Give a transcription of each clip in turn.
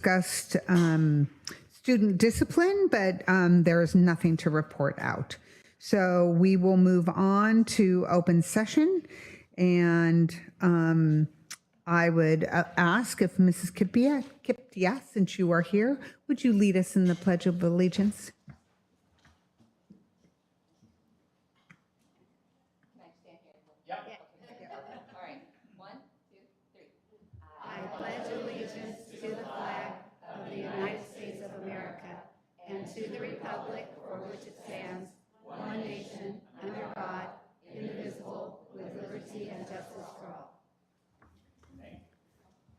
discussed student discipline, but there is nothing to report out. So we will move on to open session, and I would ask if Mrs. Kiptia, since you are here, would you lead us in the Pledge of Allegiance? Can I stand here? Yep. All right. 1, 2, 3. I pledge allegiance to the flag of the United States of America and to the republic for which it stands, one nation, under God, indivisible, with liberty and justice for all.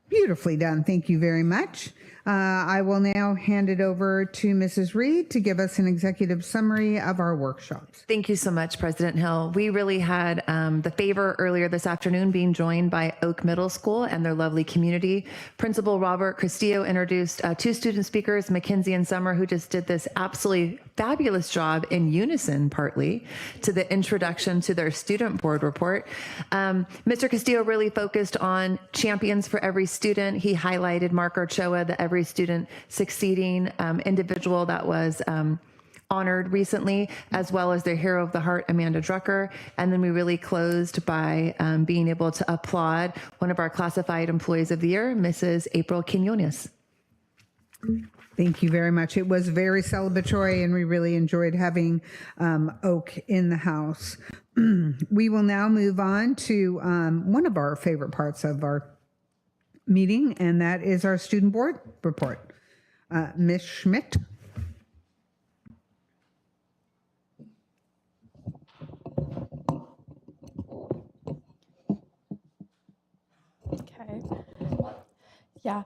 Beautifully done. Thank you very much. I will now hand it over to Mrs. Reed to give us an executive summary of our workshops. Thank you so much, President Hill. We really had the favor earlier this afternoon being joined by Oak Middle School and their lovely community. Principal Robert Castillo introduced 2 student speakers, Mackenzie and Summer, who just did this absolutely fabulous job in unison, partly, to the introduction to their student board report. Mr. Castillo really focused on champions for every student. He highlighted Mark Archoa, the Every Student Succeeding individual that was honored recently, as well as their Hero of the Heart, Amanda Drucker. And then we really closed by being able to applaud one of our classified employees of the year, Mrs. April Quinones. Thank you very much. It was very celebratory, and we really enjoyed having Oak in the house. We will now move on to one of our favorite parts of our meeting, and that is our student board report. Ms. Schmidt. Okay. Yeah,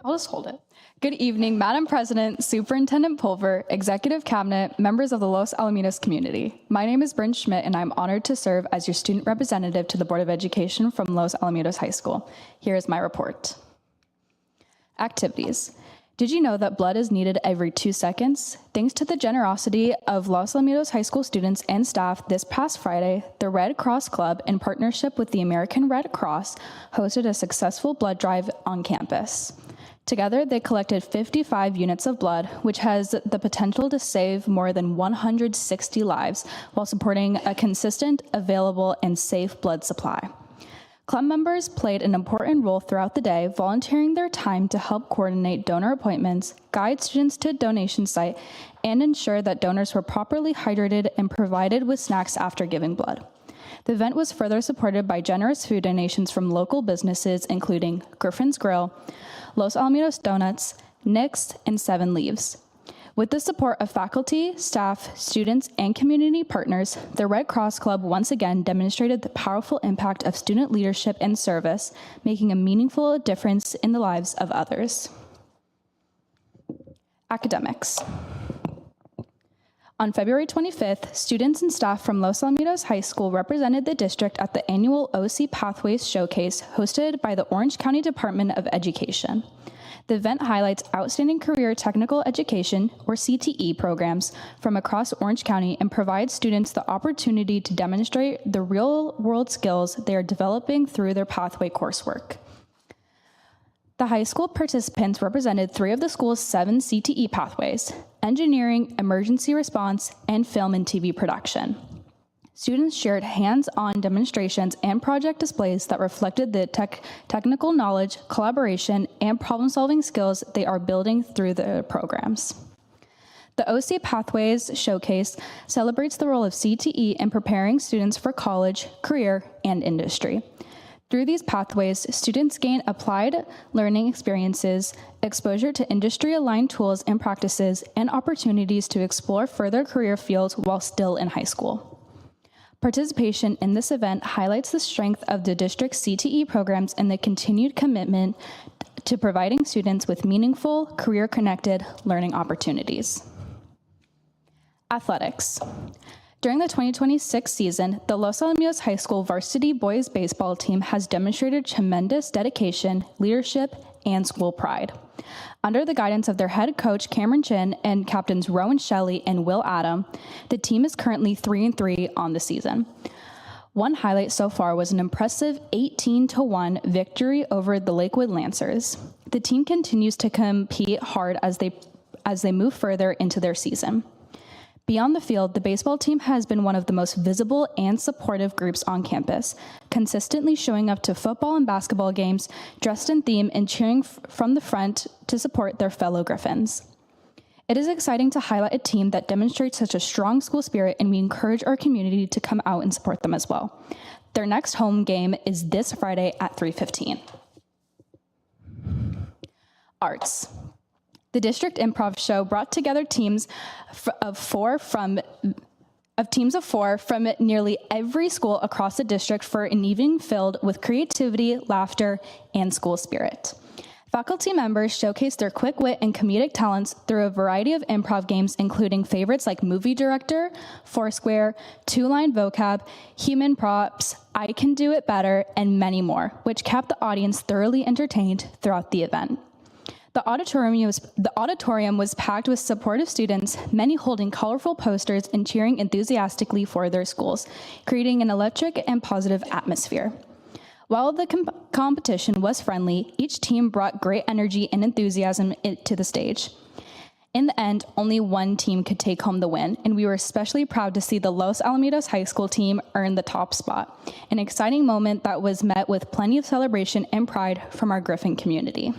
I'll just hold it. Good evening, Madam President, Superintendent Pulver, Executive Cabinet, members of the Los Alamitos community. My name is Bryn Schmidt, and I'm honored to serve as your student representative to the Board of Education from Los Alamitos High School. Here is my report. Activities. Did you know that blood is needed every 2 seconds? Thanks to the generosity of Los Alamitos High School students and staff, this past Friday, the Red Cross Club, in partnership with the American Red Cross, hosted a successful blood drive on campus. Together, they collected 55 units of blood, which has the potential to save more than 160 lives while supporting a consistent, available, and safe blood supply. Club members played an important role throughout the day, volunteering their time to help coordinate donor appointments, guide students to a donation site, and ensure that donors were properly hydrated and provided with snacks after giving blood. The event was further supported by generous food donations from local businesses, including Griffin's Grill, Los Alamitos Donuts, Nick's, and 7 Leaves. With the support of faculty, staff, students, and community partners, the Red Cross Club once again demonstrated the powerful impact of student leadership and service, making a meaningful difference in the lives of others. Academics. On February 25th, students and staff from Los Alamitos High School represented the district at the annual OC Pathways Showcase hosted by the Orange County Department of Education. The event highlights outstanding career technical education, or CTE, programs from across Orange County and provides students the opportunity to demonstrate the real-world skills they are developing through their pathway coursework. The high school participants represented 3 of the school's 7 CTE pathways: engineering, emergency response, and film and TV production. Students shared hands-on demonstrations and project displays that reflected the technical knowledge, collaboration, and problem-solving skills they are building through the programs. The OC Pathways Showcase celebrates the role of CTE in preparing students for college, career, and industry. Through these pathways, students gain applied learning experiences, exposure to industry-aligned tools and practices, and opportunities to explore further career fields while still in high school. Participation in this event highlights the strength of the district's CTE programs and the continued commitment to providing students with meaningful, career-connected learning opportunities. Athletics. During the 2026 season, the Los Alamitos High School varsity boys baseball team has demonstrated tremendous dedication, leadership, and school pride. Under the guidance of their head coach, Cameron Chin, and captains Rowan Shelley and Will Adam, the team is currently 3-3 on the season. One highlight so far was an impressive 18-1 victory over the Lakewood Lancers. The team continues to compete hard as they move further into their season. Beyond the field, the baseball team has been one of the most visible and supportive groups on campus, consistently showing up to football and basketball games, dressed in theme and cheering from the front to support their fellow Griffins. It is exciting to highlight a team that demonstrates such a strong school spirit, and we encourage our community to come out and support them as well. Their next home game is this Friday at 3:15. Arts. The District Improv Show brought together teams of four from nearly every school across the district for an evening filled with creativity, laughter, and school spirit. Faculty members showcased their quick wit and comedic talents through a variety of improv games, including favorites like Movie Director, Foursquare, Two-Line Vocab, Human Props, I Can Do It Better, and many more, which kept the audience thoroughly entertained throughout the event. The auditorium was packed with supportive students, many holding colorful posters and cheering enthusiastically for their schools, creating an electric and positive atmosphere. While the competition was friendly, each team brought great energy and enthusiasm to the stage. In the end, only one team could take home the win, and we were especially proud to see the Los Alamitos High School team earn the top spot, an exciting moment that was met with plenty of celebration and pride from our Griffin community.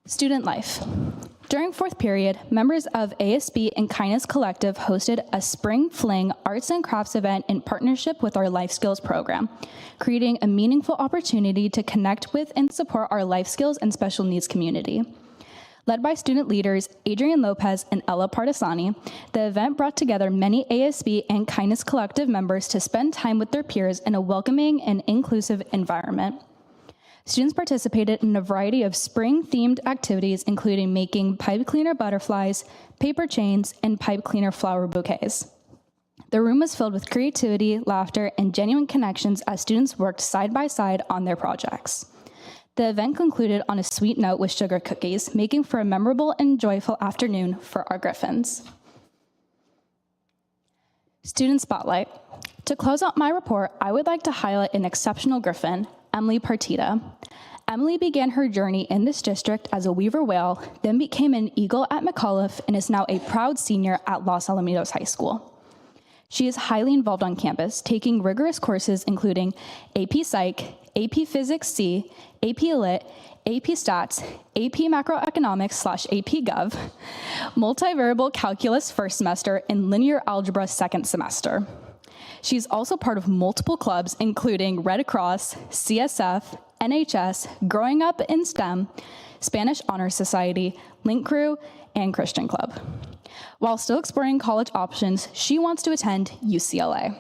Student life. During fourth period, members of ASB and Kindness Collective hosted a Spring Fling Arts and Crafts event in partnership with our Life Skills program, creating a meaningful opportunity to connect with and support our life skills and special needs community. Led by student leaders Adrian Lopez and Ella Partisani, the event brought together many ASB and Kindness Collective members to spend time with their peers in a welcoming and inclusive environment. Students participated in a variety of spring-themed activities, including making pipe cleaner butterflies, paper chains, and pipe cleaner flower bouquets. The room was filled with creativity, laughter, and genuine connections as students worked side by side on their projects. The event concluded on a sweet note with sugar cookies, making for a memorable and joyful afternoon for our Griffins. Student Spotlight. To close out my report, I would like to highlight an exceptional Griffin, Emily Partita. Emily began her journey in this district as a Weaver Whale, then became an Eagle at McAuliffe, and is now a proud senior at Los Alamitos High School. She is highly involved on campus, taking rigorous courses including AP Psych, AP Physics C, AP Lit, AP Stats, AP Macroeconomics/AP Gov, Multivariable Calculus first semester, and Linear Algebra second semester. She's also part of multiple clubs, including Red Cross, CSF, NHS, Growing Up in STEM, Spanish Honor Society, Link Crew, and Christian Club. While still exploring college options, she wants to attend UCLA.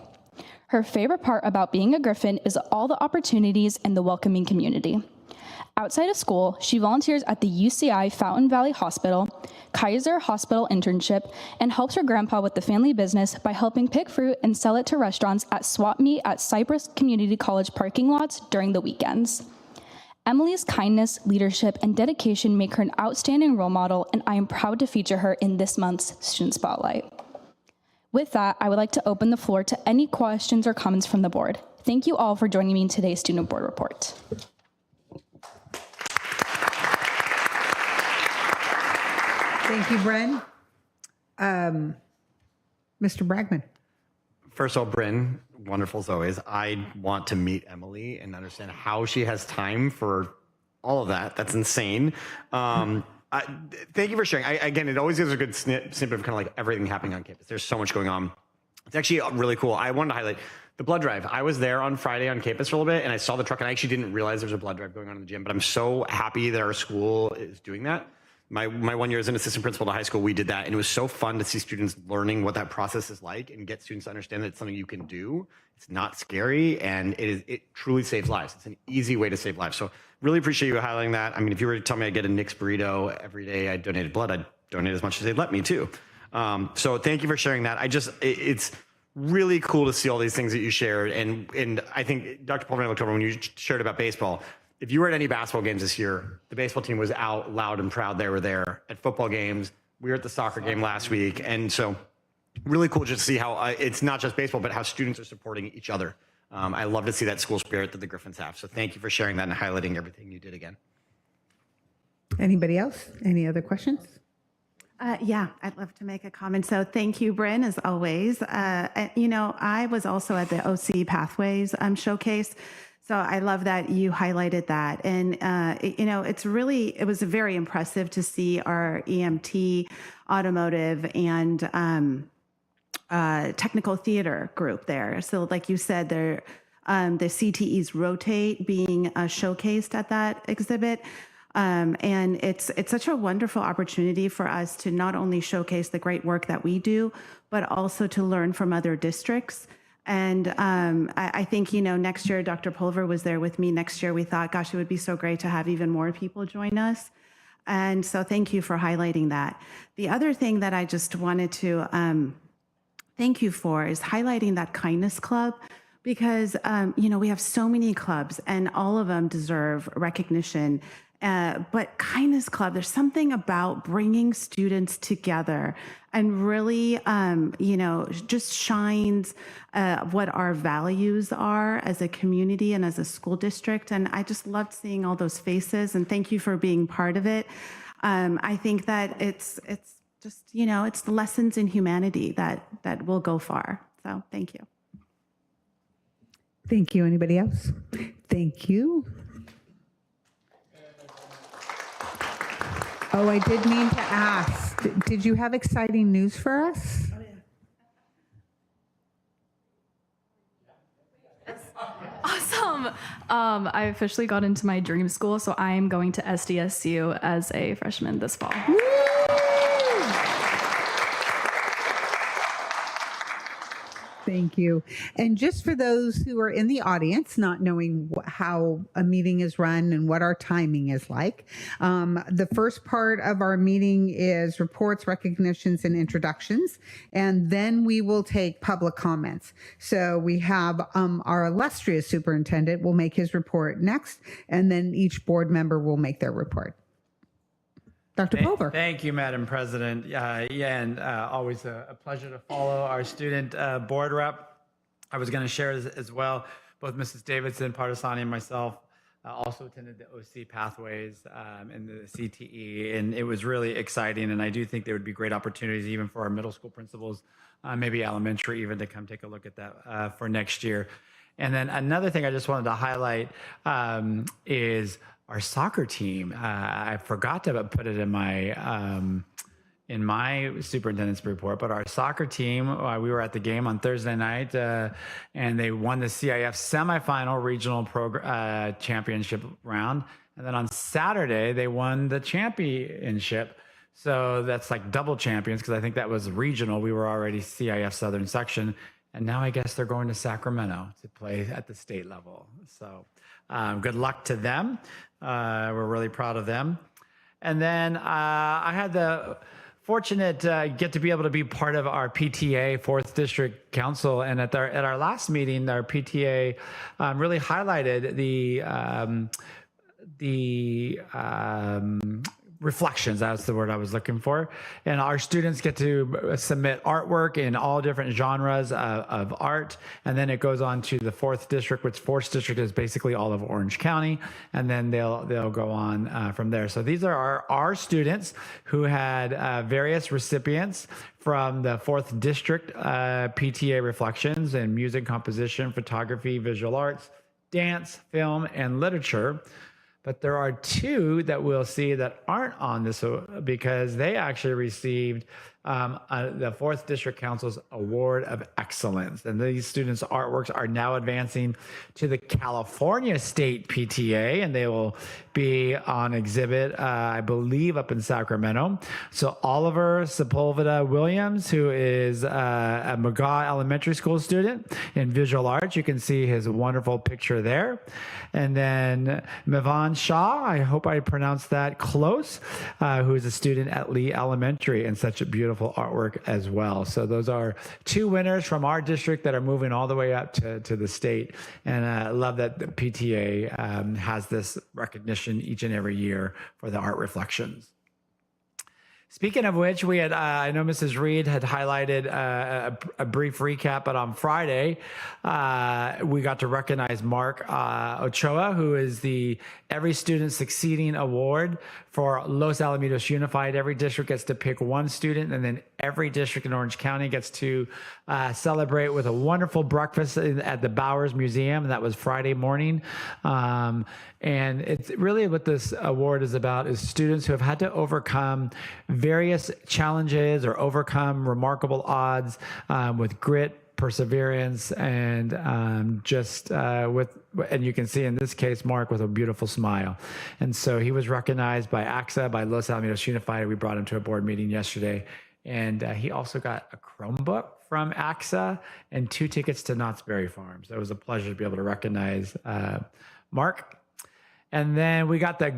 Her favorite part about being a Griffin is all the opportunities and the welcoming community. Outside of school, she volunteers at the UCI Fountain Valley Hospital, Kaiser Hospital internship, and helps her grandpa with the family business by helping pick fruit and sell it to restaurants at swap meet at Cypress Community College parking lots during the weekends. Emily's kindness, leadership, and dedication make her an outstanding role model, and I am proud to feature her in this month's Student Spotlight. With that, I would like to open the floor to any questions or comments from the board. Thank you all for joining me in today's Student Board Report. Thank you, Bren. Mr. Bragman. First of all, Bryn, wonderful as always. I want to meet Emily and understand how she has time for all of that. That's insane. Thank you for sharing. Again, it always gives a good snippet of kind of like everything happening on campus. There's so much going on. It's actually really cool. I wanted to highlight the blood drive. I was there on Friday on campus for a little bit, and I saw the truck, and I actually didn't realize there was a blood drive going on in the gym, but I'm so happy that our school is doing that. My 1 year as an assistant principal at high school, we did that, and it was so fun to see students learning what that process is like and get students to understand that it's something you can do. It's not scary, and it truly saves lives. It's an easy way to save lives. So really appreciate you highlighting that. I mean, if you were to tell me I get a Nick's burrito every day I donated blood, I'd donate as much as they'd let me too. So thank you for sharing that. It's really cool to see all these things that you shared. And I think Dr. Palmer looked over when you shared about baseball. If you were at any basketball games this year, the baseball team was out loud and proud. They were there at football games. We were at the soccer game last week. And so really cool just to see how it's not just baseball, but how students are supporting each other. I love to see that school spirit that the Griffins have. So thank you for sharing that and highlighting everything you did again. Anybody else? Any other questions? Yeah, I'd love to make a comment. So thank you, Bryn, as always. I was also at the OC Pathways Showcase. So I love that you highlighted that. And, it was very impressive to see our EMT, automotive, and technical theater group there. So like you said, the CTEs rotate being showcased at that exhibit. And it's such a wonderful opportunity for us to not only showcase the great work that we do, but also to learn from other districts. And I think, next year, Dr. Pulver was there with me. Next year, we thought, gosh, it would be so great to have even more people join us. And so thank you for highlighting that. The other thing that I just wanted to thank you for is highlighting that Kindness Club. Because, we have so many clubs and all of them deserve recognition. But Kindness Club, there's something about bringing students together and really, just shines what our values are as a community and as a school district. And I just loved seeing all those faces, and thank you for being part of it. I think that it's just, it's the lessons in humanity that will go far. So thank you. Thank you. Anybody else? Thank you. Oh, I did mean to ask, did you have exciting news for us? Awesome. I officially got into my dream school, so I am going to SDSU as a freshman this fall. Thank you. And just for those who are in the audience, not knowing how a meeting is run and what our timing is like, the first part of our meeting is reports, recognitions, and introductions. And then we will take public comments. So we have our illustrious superintendent will make his report next, and then each board member will make their report. Dr. Pulver. Thank you, Madam President. Always a pleasure to follow our student board rep. I was going to share as well, both Mrs. Davidson, Partisani, and myself also attended the OC Pathways and the CTE, and it was really exciting. And I do think there would be great opportunities even for our middle school principals, maybe elementary even, to come take a look at that for next year. And then another thing I just wanted to highlight is our soccer team. I forgot to put it in my superintendent's report, but our soccer team, we were at the game on Thursday night, and they won the CIF semifinal regional championship round. And then on Saturday, they won the championship. So that's like double champions, because I think that was regional. We were already CIF Southern Section. And now I guess they're going to Sacramento to play at the state level. So good luck to them. We're really proud of them. And then I had the fortunate get to be able to be part of our PTA, 4th District Council. And at our last meeting, our PTA really highlighted the reflections. That's the word I was looking for. And our students get to submit artwork in all different genres of art. And then it goes on to the 4th district, which 4th district is basically all of Orange County. And then they'll go on from there. So these are our students who had various recipients from the 4th district PTA reflections in music, composition, photography, visual arts, dance, film, and literature. But there are 2 that we'll see that aren't on this because they actually received the 4th District Council's Award of Excellence. And these students' artworks are now advancing to the California State PTA, and they will be on exhibit, I believe, up in Sacramento. So Oliver Sepulveda Williams, who is a McGaw Elementary School student in visual arts, you can see his wonderful picture there. And then Mivan Shah, I hope I pronounced that close, who is a student at Lee Elementary, and such a beautiful artwork as well. So those are 2 winners from our district that are moving all the way up to the state. And I love that the PTA has this recognition each and every year for the art reflections. Speaking of which, we had, I know Mrs. Reed had highlighted a brief recap, but on Friday, we got to recognize Mark Ochoa, who is the Every Student Succeeding Award for Los Alamitos Unified. Every district gets to pick one student, and then every district in Orange County gets to celebrate with a wonderful breakfast at the Bowers Museum, and that was Friday morning. And it's really what this award is about is students who have had to overcome various challenges or overcome remarkable odds with grit, perseverance, and and you can see in this case, Mark with a beautiful smile. And so he was recognized by AXA, by Los Alamitos Unified. We brought him to a board meeting yesterday. And he also got a Chromebook from AXA and 2 tickets to Knott's Berry Farm. So it was a pleasure to be able to recognize Mark. And then we got the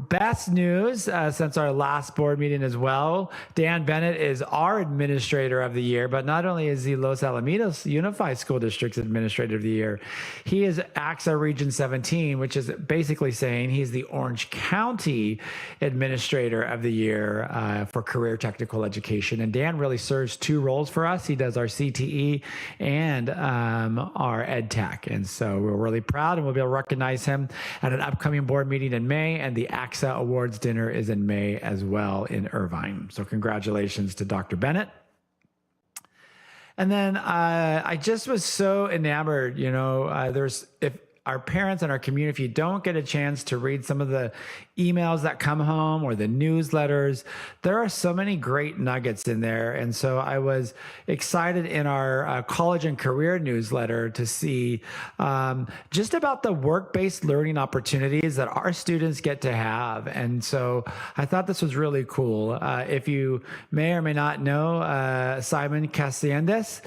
best news since our last board meeting as well. Dan Bennett is our Administrator of the Year, but not only is he Los Alamitos Unified School District's Administrator of the Year, he is AXA Region 17, which is basically saying he's the Orange County Administrator of the Year for Career Technical Education. And Dan really serves 2 roles for us. He does our CTE and our Ed Tech. And so we're really proud, and we'll be able to recognize him at an upcoming board meeting in May, and the AXA Awards dinner is in May as well in Irvine. So congratulations to Dr. Bennett. And then I just was so enamored, if our parents and our community, if you don't get a chance to read some of the emails that come home or the newsletters, there are so many great nuggets in there. And so I was excited in our college and career newsletter to see just about the work-based learning opportunities that our students get to have. And so I thought this was really cool. If you may or may not know Simon Casillas,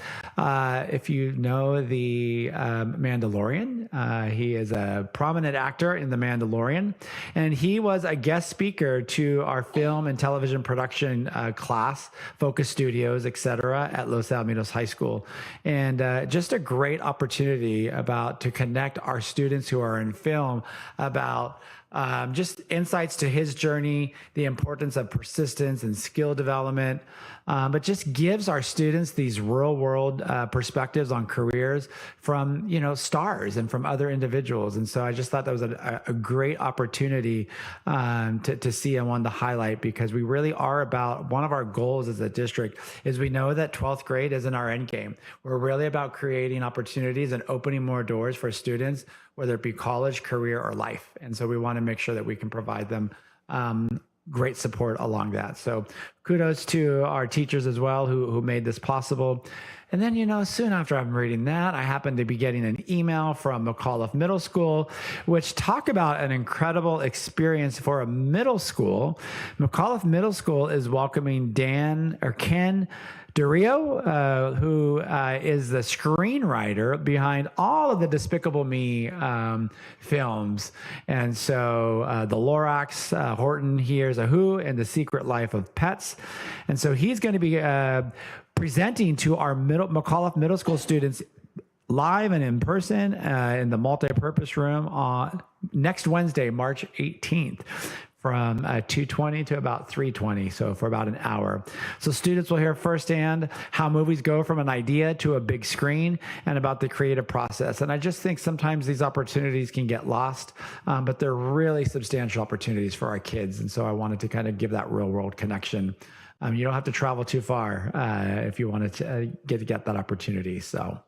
if you know the Mandalorian, he is a prominent actor in The Mandalorian, and he was a guest speaker to our film and television production class, Focus Studios, etc., at Los Alamitos High School. And just a great opportunity to connect our students who are in film about just insights to his journey, the importance of persistence and skill development, but just gives our students these real world perspectives on careers from, stars and from other individuals. And so I just thought that was a great opportunity to see and wanted to highlight, because we really are about, one of our goals as a district is we know that 12th grade isn't our end game. We're really about creating opportunities and opening more doors for students, whether it be college, career, or life. And so we want to make sure that we can provide them great support along that. So kudos to our teachers as well who made this possible. And then, soon after I'm reading that, I happened to be getting an email from McAuliffe Middle School, which talk about an incredible experience for a middle school. McAuliffe Middle School is welcoming Ken Durio, who is the screenwriter behind all of the Despicable Me films. And so the Lorax, Horton Hears a Who, and The Secret Life of Pets. And so he's going to be presenting to our McAuliffe Middle School students live and in person in the multipurpose room on next Wednesday, March 18th. From 2:20 to about 3:20, so for about an hour. So students will hear firsthand how movies go from an idea to a big screen and about the creative process. And I just think sometimes these opportunities can get lost, but they're really substantial opportunities for our kids. And so I wanted to kind of give that real world connection. You don't have to travel too far if you wanted to get that opportunity. So.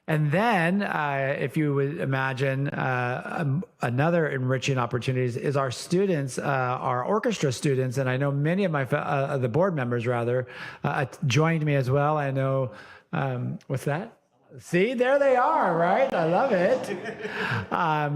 And then, if you would imagine, another enriching opportunities is our students, our orchestra students, and I know many of my the board members rather joined me as well. I know, what's that? See, there they are, right? I love it.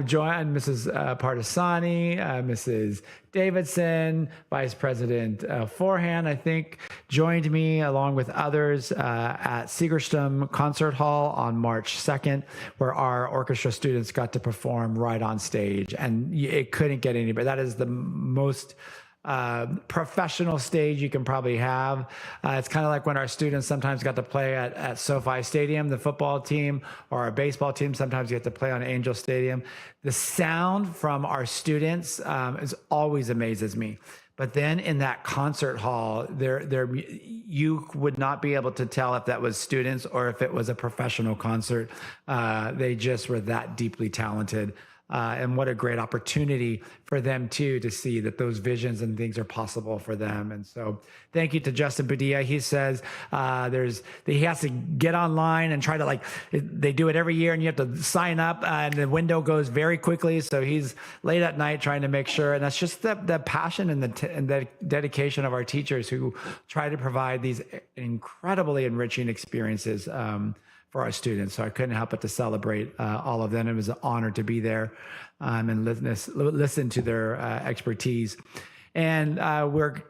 Joined Mrs. Partisani, Mrs. Davidson, Vice President Forehand, I think, joined me along with others at Segerstrom Concert Hall on March 2nd, where our orchestra students got to perform right on stage. And it couldn't get any better. That is the most professional stage you can probably have. It's kind of like when our students sometimes got to play at SoFi Stadium, the football team, or our baseball team sometimes get to play on Angel Stadium. The sound from our students is always amazes me. But then in that concert hall, you would not be able to tell if that was students or if it was a professional concert. They just were that deeply talented. And what a great opportunity for them too, to see that those visions and things are possible for them. And so thank you to Justin Padilla. He says he has to get online and try to they do it every year and you have to sign up and the window goes very quickly. So he's late at night trying to make sure. And that's just the passion and the dedication of our teachers who try to provide these incredibly enriching experiences for our students. So I couldn't help but to celebrate all of them. It was an honor to be there and listen to their expertise. And we're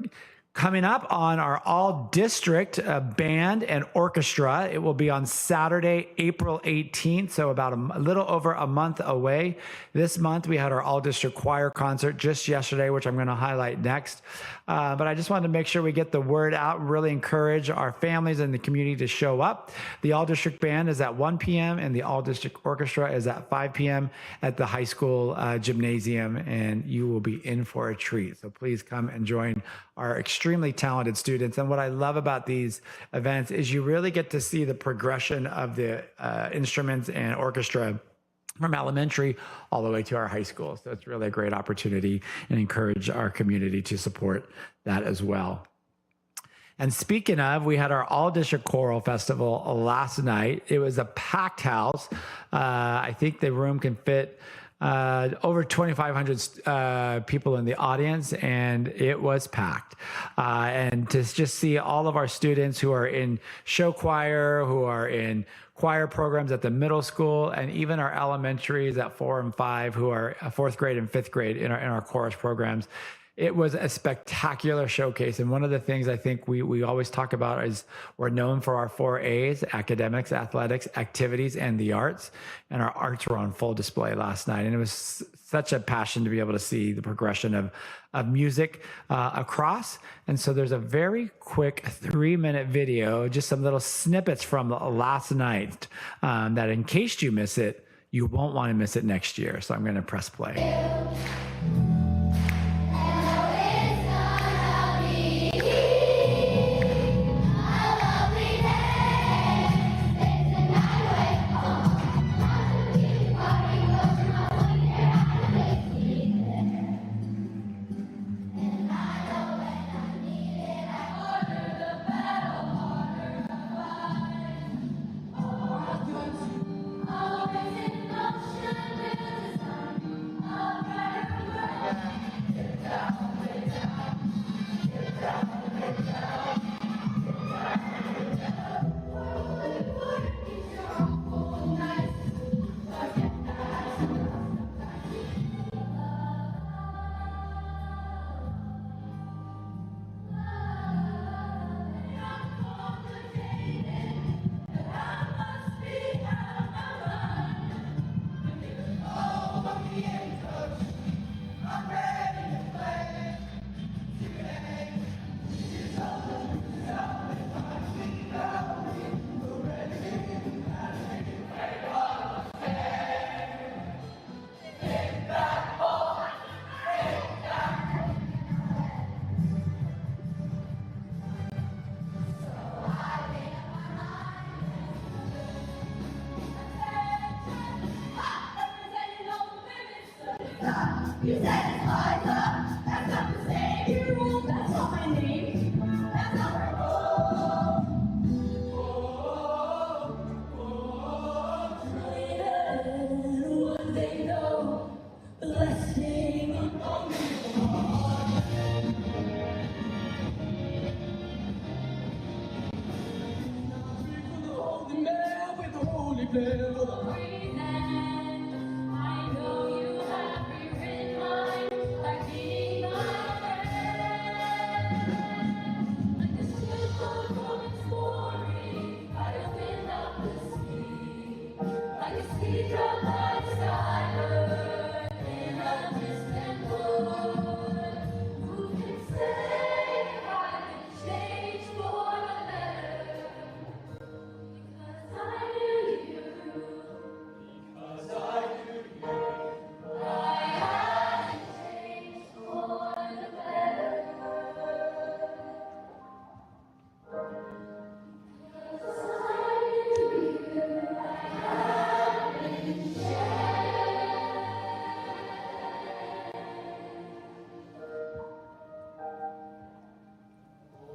coming up on our all district band and orchestra. It will be on Saturday, April 18th. So about a little over a month away. This month we had our all district choir concert just yesterday, which I'm going to highlight next. But I just wanted to make sure we get the word out, really encourage our families and the community to show up. The all district band is at 1 p.m. and the all district orchestra is at 5 p.m. at the high school gymnasium, and you will be in for a treat. So please come and join our extremely talented students. And what I love about these events is you really get to see the progression of the instruments and orchestra from elementary all the way to our high school. So it's really a great opportunity and encourage our community to support that as well. And speaking of, we had our all district choral festival last night. It was a packed house. I think the room can fit over 2,500 people in the audience, and it was packed. And to just see all of our students who are in show choir, who are in choir programs at the middle school, and even our elementaries at 4 and 5 who are 4th grade and 5th grade in our chorus programs. It was a spectacular showcase. And one of the things I think we always talk about is we're known for our 4 A's: academics, athletics, activities, and the arts. And our arts were on full display last night. And it was such a passion to be able to see the progression of music across. And so there's a very quick 3-minute video, just some little snippets from last night that in case you miss it, you won't want to miss it next year. So I'm going to press play.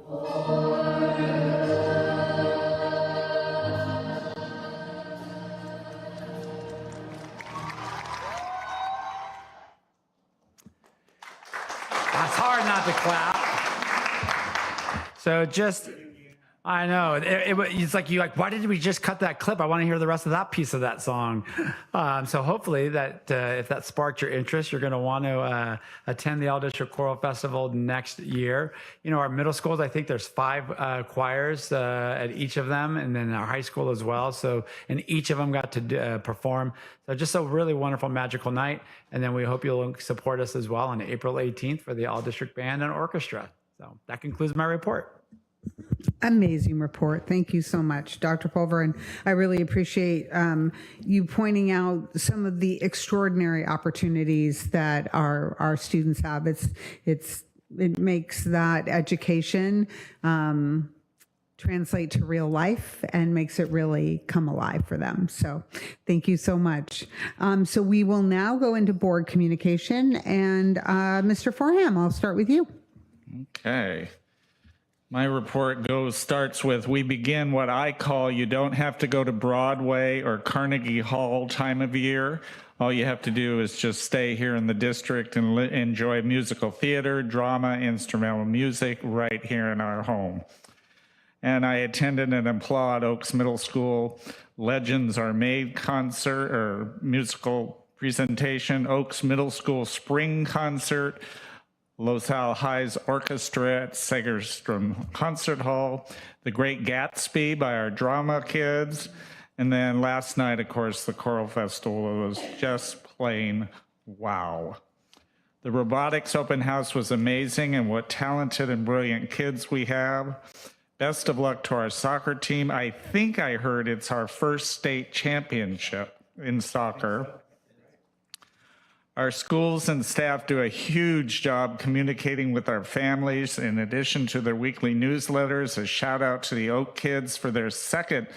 It's hard not to clap. So just, I know it's like why did we just cut that clip? I want to hear the rest of that piece of that song. So hopefully that if that sparked your interest, you're going to want to attend the All District Choral Festival next year. You know, our middle schools, I think there's 5 choirs at each of them, and then our high school as well. So, and each of them got to perform. So just a really wonderful, magical night. And then we hope you'll support us as well on April 18th for the All District Band and Orchestra. So that concludes my report. Amazing report. Thank you so much, Dr. Pulver. And I really appreciate you pointing out some of the extraordinary opportunities that our students have. It makes that education translate to real life and makes it really come alive for them. So thank you so much. So we will now go into board communication. And Mr. Forham, I'll start with you. Okay. My report starts with, we begin what I call, you don't have to go to Broadway or Carnegie Hall time of year. All you have to do is just stay here in the district and enjoy musical theater, drama, instrumental music right here in our home. And I attended and applaud Oaks Middle School Legends Are Made concert or musical presentation, Oaks Middle School Spring Concert, Los Al High's Orchestra at Segerstrom Concert Hall, The Great Gatsby by our drama kids, and then last night, of course, the Choral Festival was just plain wow. The robotics open house was amazing, and what talented and brilliant kids we have. Best of luck to our soccer team. I think I heard it's our first state championship in soccer. Our schools and staff do a huge job communicating with our families. In addition to their weekly newsletters, a shout out to the Oak Kids for their second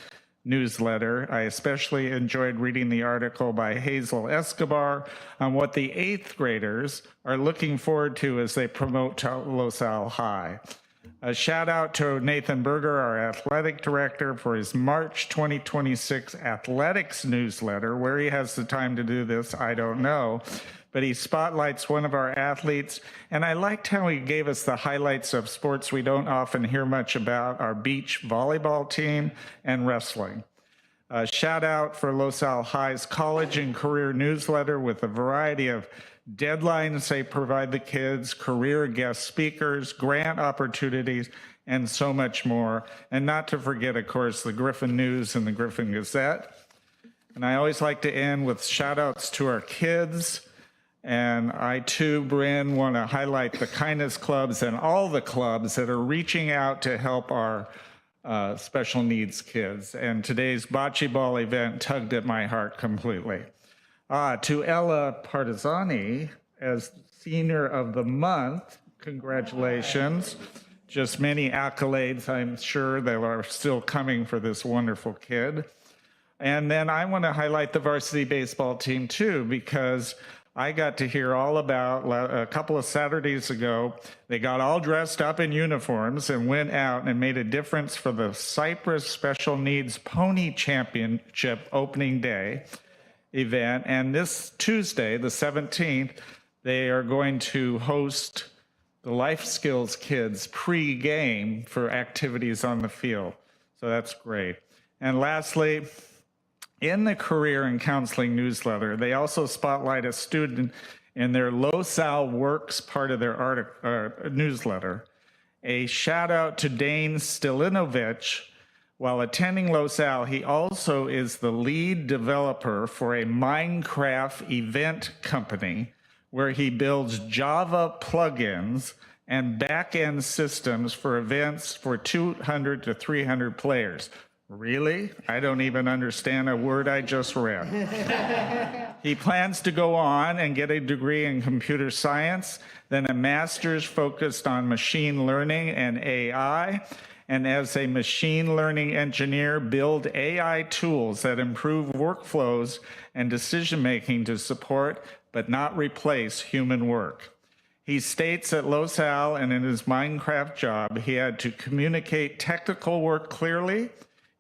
newsletter. I especially enjoyed reading the article by Hazel Escobar on what the 8th graders are looking forward to as they promote Los Al High. A shout out to Nathan Berger, our athletic director, for his March 2026 athletics newsletter. Where he has the time to do this, I don't know. But he spotlights one of our athletes. And I liked how he gave us the highlights of sports we don't often hear much about, our beach volleyball team and wrestling. A shout out for Los Al High's college and career newsletter with a variety of deadlines they provide the kids, career guest speakers, grant opportunities, and so much more. And not to forget, of course, the Griffin News and the Griffin Gazette. And I always like to end with shout outs to our kids. And I too, Bryn, want to highlight the kindness clubs and all the clubs that are reaching out to help our special needs kids. And today's bocce ball event tugged at my heart completely. To Ella Partizani as Senior of the Month, congratulations. Just many accolades, I'm sure, that are still coming for this wonderful kid. And then I want to highlight the varsity baseball team too, because I got to hear all about a couple of Saturdays ago. They got all dressed up in uniforms and went out and made a difference for the Cypress Special Needs Pony Championship opening day event. And this Tuesday, the 17th, they are going to host the Life Skills kids pre-game for activities on the field. So that's great. And lastly, in the Career and Counseling newsletter, they also spotlight a student in their Los Al Works part of their newsletter. A shout out to Dane Stilinovich. While attending Los Al, he also is the lead developer for a Minecraft event company where he builds Java plugins and back-end systems for events for 200 to 300 players. Really? I don't even understand a word I just read. He plans to go on and get a degree in computer science, then a master's focused on machine learning and AI, and as a machine learning engineer, build AI tools that improve workflows and decision-making to support but not replace human work. He states at Los Al and in his Minecraft job, he had to communicate technical work clearly.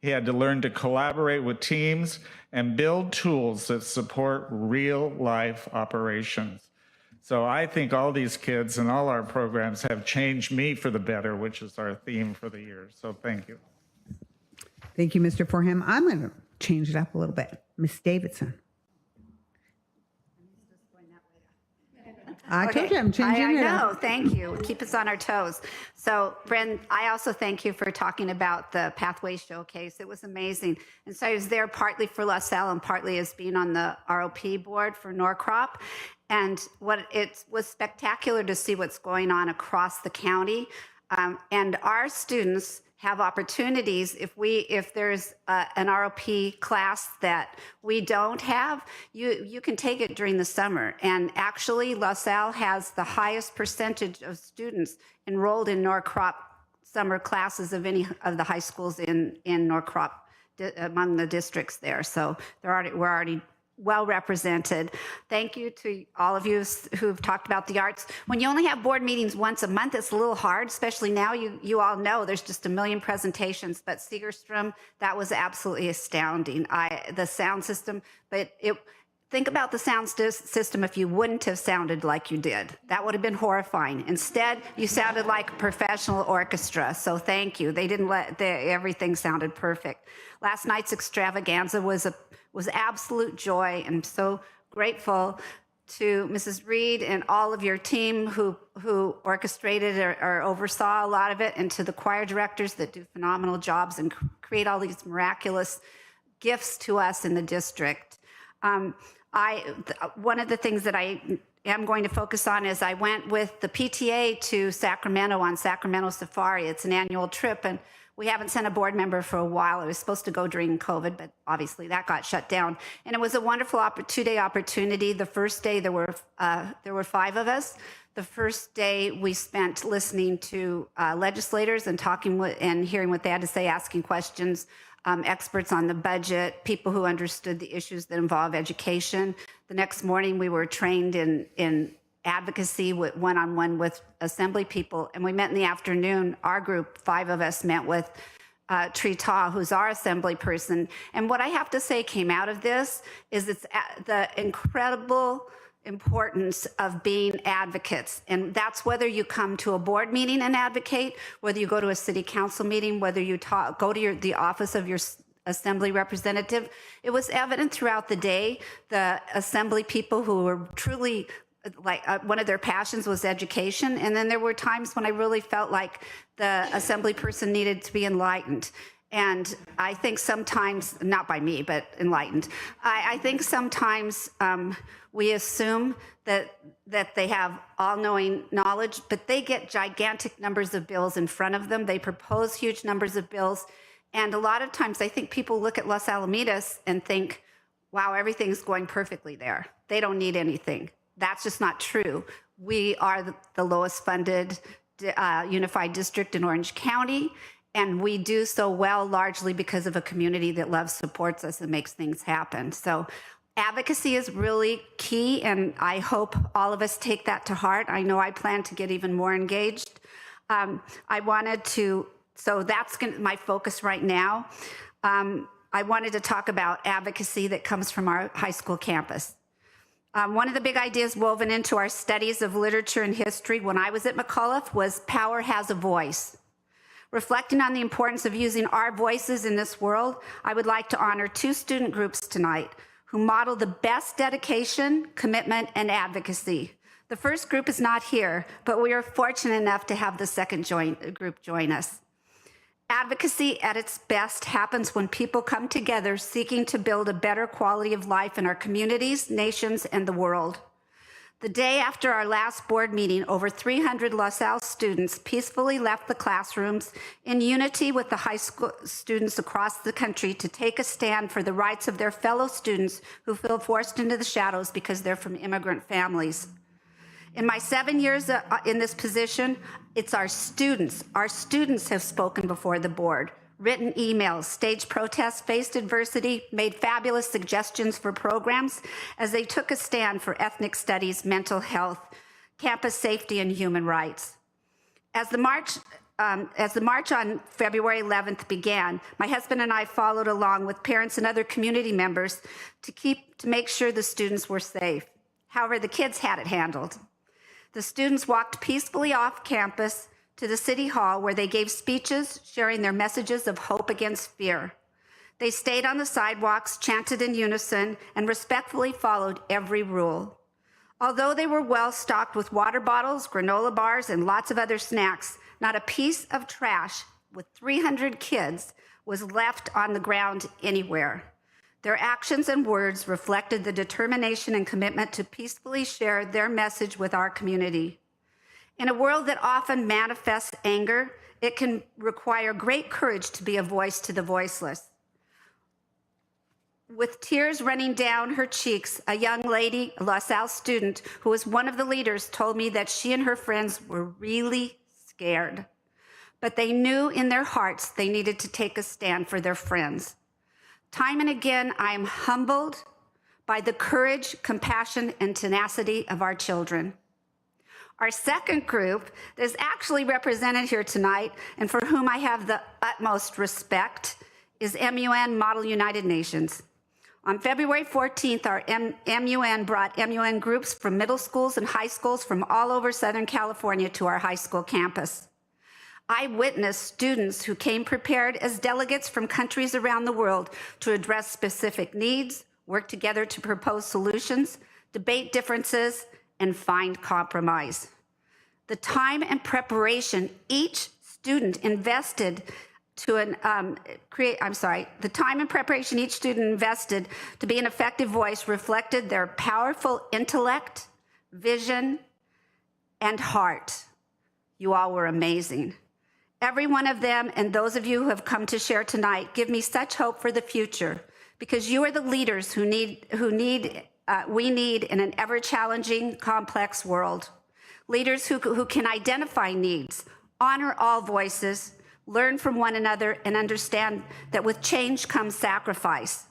He had to learn to collaborate with teams and build tools that support real life operations. So I think all these kids and all our programs have changed me for the better, which is our theme for the year. So thank you. Thank you, Mr. Forham. I'm going to change it up a little bit. Ms. Davidson. I told you I'm changing I it up. know. Thank you. Keep us on our toes. So, Bren, I also thank you for talking about the Pathway Showcase. It was amazing. And so I was there partly for LaSalle and partly as being on the ROP board for Norcrop. And it was spectacular to see what's going on across the county. And our students have opportunities. If there's an ROP class that we don't have, you can take it during the summer. And actually, LaSalle has the highest percentage of students enrolled in Norcrop summer classes of any of the high schools in Norcrop among the districts there. So we're already well represented. Thank you to all of you who've talked about the arts. When you only have board meetings once a month, it's a little hard, especially now. You all know there's just a million presentations, but Segerstrom, that was absolutely astounding. The sound system, but think about the sound system if you wouldn't have sounded like you did. That would have been horrifying. Instead, you sounded like a professional orchestra, so thank you. They didn't everything sounded perfect. Last night's extravaganza was absolute joy. And I'm so grateful to Mrs. Reed and all of your team who orchestrated or oversaw a lot of it, and to the choir directors that do phenomenal jobs and create all these miraculous gifts to us in the district. One of the things that I am going to focus on is I went with the PTA to Sacramento on Sacramento Safari. It's an annual trip, and we haven't sent a board member for a while. It was supposed to go during COVID, but obviously that got shut down. And it was a wonderful two-day opportunity. The first day there were 5 of us. The first day we spent listening to legislators and talking and hearing what they had to say, asking questions, experts on the budget, people who understood the issues that involve education. The next morning we were trained in advocacy one-on-one with assembly people. And we met in the afternoon. Our group, 5 of us, met with Trita, who's our assembly person. And what I have to say came out of this is it's the incredible importance of being advocates. And that's whether you come to a board meeting and advocate, whether you go to a city council meeting, whether you go to the office of your assembly representative. It was evident throughout the day, the assembly people who were truly one of their passions was education. And then there were times when I really felt like the assembly person needed to be enlightened. And I think sometimes, not by me, but enlightened. I think sometimes we assume that they have all-knowing knowledge, but they get gigantic numbers of bills in front of them. They propose huge numbers of bills. And a lot of times I think people look at Los Alamitos and think, wow, everything's going perfectly there. They don't need anything. That's just not true. We are the lowest funded unified district in Orange County, and we do so well largely because of a community that loves, supports us, and makes things happen. So advocacy is really key, and I hope all of us take that to heart. I know I plan to get even more engaged. So that's my focus right now. I wanted to talk about advocacy that comes from our high school campus. One of the big ideas woven into our studies of literature and history when I was at McAuliffe was power has a voice. Reflecting on the importance of using our voices in this world, I would like to honor 2 student groups tonight who model the best dedication, commitment, and advocacy. The first group is not here, but we are fortunate enough to have the second group join us. Advocacy at its best happens when people come together seeking to build a better quality of life in our communities, nations, and the world. The day after our last board meeting, over 300 LaSalle students peacefully left the classrooms in unity with the high school students across the country to take a stand for the rights of their fellow students who feel forced into the shadows because they're from immigrant families. In my 7 years in this position, it's our students. Our students have spoken before the board, written emails, staged protests, faced adversity, made fabulous suggestions for programs as they took a stand for ethnic studies, mental health, campus safety and human rights. As the march on February 11th began, my husband and I followed along with parents and other community members to make sure the students were safe. However, the kids had it handled. The students walked peacefully off campus to the City Hall, where they gave speeches sharing their messages of hope against fear. They stayed on the sidewalks, chanted in unison, and respectfully followed every rule. Although they were well stocked with water bottles, granola bars, and lots of other snacks, not a piece of trash with 300 kids was left on the ground anywhere. Their actions and words reflected the determination and commitment to peacefully share their message with our community. In a world that often manifests anger, it can require great courage to be a voice to the voiceless. With tears running down her cheeks, a young lady, a LaSalle student, who was one of the leaders, told me that she and her friends were really scared, but they knew in their hearts they needed to take a stand for their friends. Time and again, I am humbled by the courage, compassion, and tenacity of our children. Our second group that is actually represented here tonight, and for whom I have the utmost respect, is MUN Model United Nations. On February 14th, our MUN brought MUN groups from middle schools and high schools from all over Southern California to our high school campus. I witnessed students who came prepared as delegates from countries around the world to address specific needs, work together to propose solutions, debate differences, and find compromise. The time and preparation each student invested to be an effective voice reflected their powerful intellect, vision, and heart. You all were amazing. Every one of them, and those of you who have come to share tonight, give me such hope for the future, because you are the leaders we need in an ever-challenging, complex world. Leaders who can identify needs, honor all voices, learn from one another, and understand that with change comes sacrifice.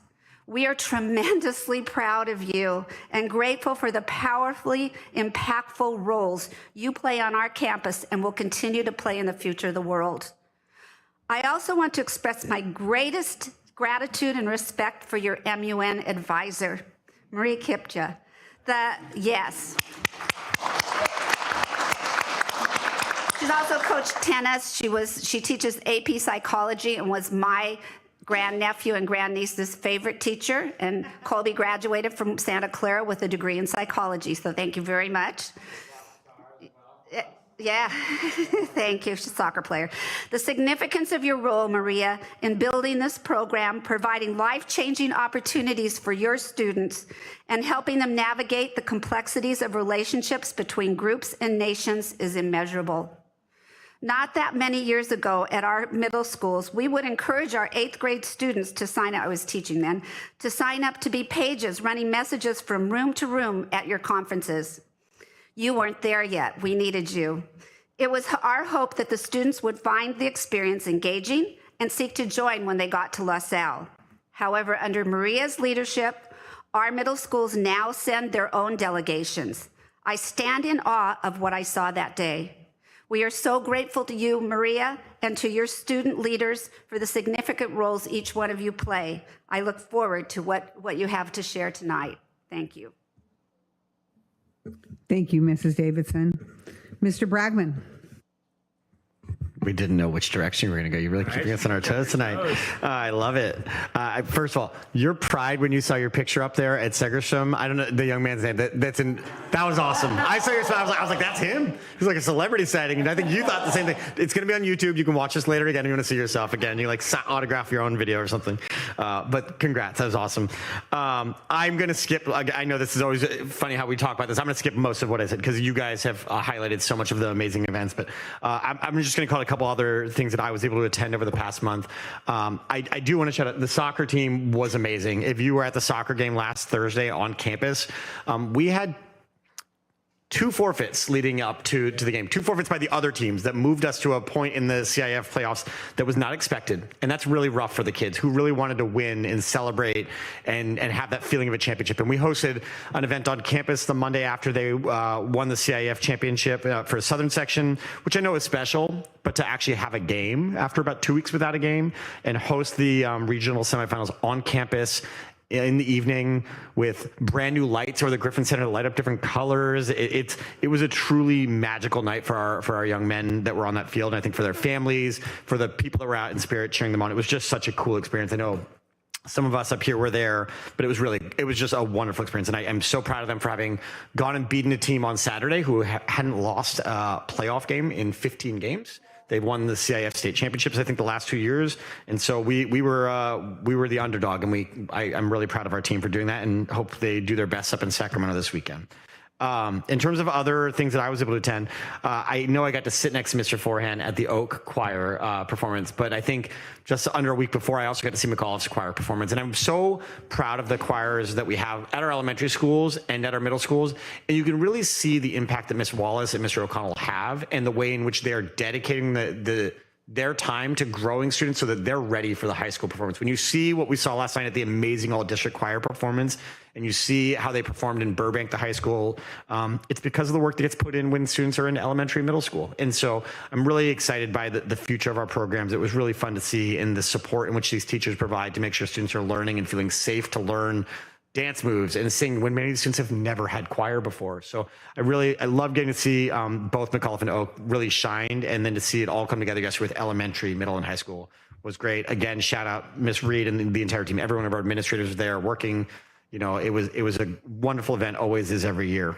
We are tremendously proud of you and grateful for the powerfully impactful roles you play on our campus and will continue to play in the future of the world. I also want to express my greatest gratitude and respect for your MUN advisor, Marie Kipja. Yes. She's also coached tennis. She teaches AP psychology and was my grandnephew and grandniece's favorite teacher. And Colby graduated from Santa Clara with a degree in psychology. So thank you very much. Yeah, thank you. She's a soccer player. The significance of your role, Maria, in building this program, providing life-changing opportunities for your students, and helping them navigate the complexities of relationships between groups and nations is immeasurable. Not that many years ago at our middle schools, we would encourage our 8th grade students to sign up, I was teaching then, to sign up to be pages running messages from room to room at your conferences. You weren't there yet. We needed you. It was our hope that the students would find the experience engaging and seek to join when they got to LaSalle. However, under Maria's leadership, our middle schools now send their own delegations. I stand in awe of what I saw that day. We are so grateful to you, Maria, and to your student leaders for the significant roles each one of you play. I look forward to what you have to share tonight. Thank you. Thank you, Mrs. Davidson. Mr. Bragman. We didn't know which direction we were going to go. You're really keeping us on our toes tonight. I love it. First of all, your pride when you saw your picture up there at Segerstrom, I don't know the young man's name. That was awesome. I saw your smile. I was like, that's him. He's like a celebrity sighting. And I think you thought the same thing. It's going to be on YouTube. You can watch this later again. You want to see yourself again. You like autograph your own video or something. But congrats. That was awesome. I'm going to skip. I know this is always funny how we talk about this. I'm going to skip most of what I said because you guys have highlighted so much of the amazing events. But I'm just going to call it a couple other things that I was able to attend over the past month. I do want to shout out the soccer team was amazing. If you were at the soccer game last Thursday on campus, we had 2 forfeits leading up to the game, 2 forfeits by the other teams that moved us to a point in the CIF playoffs that was not expected. And that's really rough for the kids who really wanted to win and celebrate and have that feeling of a championship. And we hosted an event on campus the Monday after they won the CIF championship for a Southern section, which I know is special, but to actually have a game after about 2 weeks without a game and host the regional semifinals on campus in the evening with brand new lights or the Griffin Center to light up different colors. It was a truly magical night for our young men that were on that field. And I think for their families, for the people that were out in spirit cheering them on, it was just such a cool experience. I know some of us up here were there, but it was just a wonderful experience. And I am so proud of them for having gone and beaten a team on Saturday who hadn't lost a playoff game in 15 games. They won the CIF state championships, I think, the last 2 years, and so we were the underdog, and I'm really proud of our team for doing that, and hope they do their best up in Sacramento this weekend. In terms of other things that I was able to attend, I know I got to sit next to Mr. Forehand at the Oak Choir performance, but I think just under a week before, I also got to see McAuliffe's choir performance. And I'm so proud of the choirs that we have at our elementary schools and at our middle schools. And you can really see the impact that Miss Wallace and Mr. O'Connell have and the way in which they are dedicating their time to growing students so that they're ready for the high school performance. When you see what we saw last night at the amazing all-district choir performance, and you see how they performed in Burbank, the high school, it's because of the work that gets put in when students are in elementary, middle school. And so I'm really excited by the future of our programs. It was really fun to see in the support in which these teachers provide to make sure students are learning and feeling safe to learn dance moves and sing when many of the students have never had choir before. So I love getting to see both McAuliffe and Oak really shined, and then to see it all come together yesterday with elementary, middle, and high school was great. Again, shout out Miss Reed and the entire team. Every one of our administrators was there working. You know, it was a wonderful event, always is every year.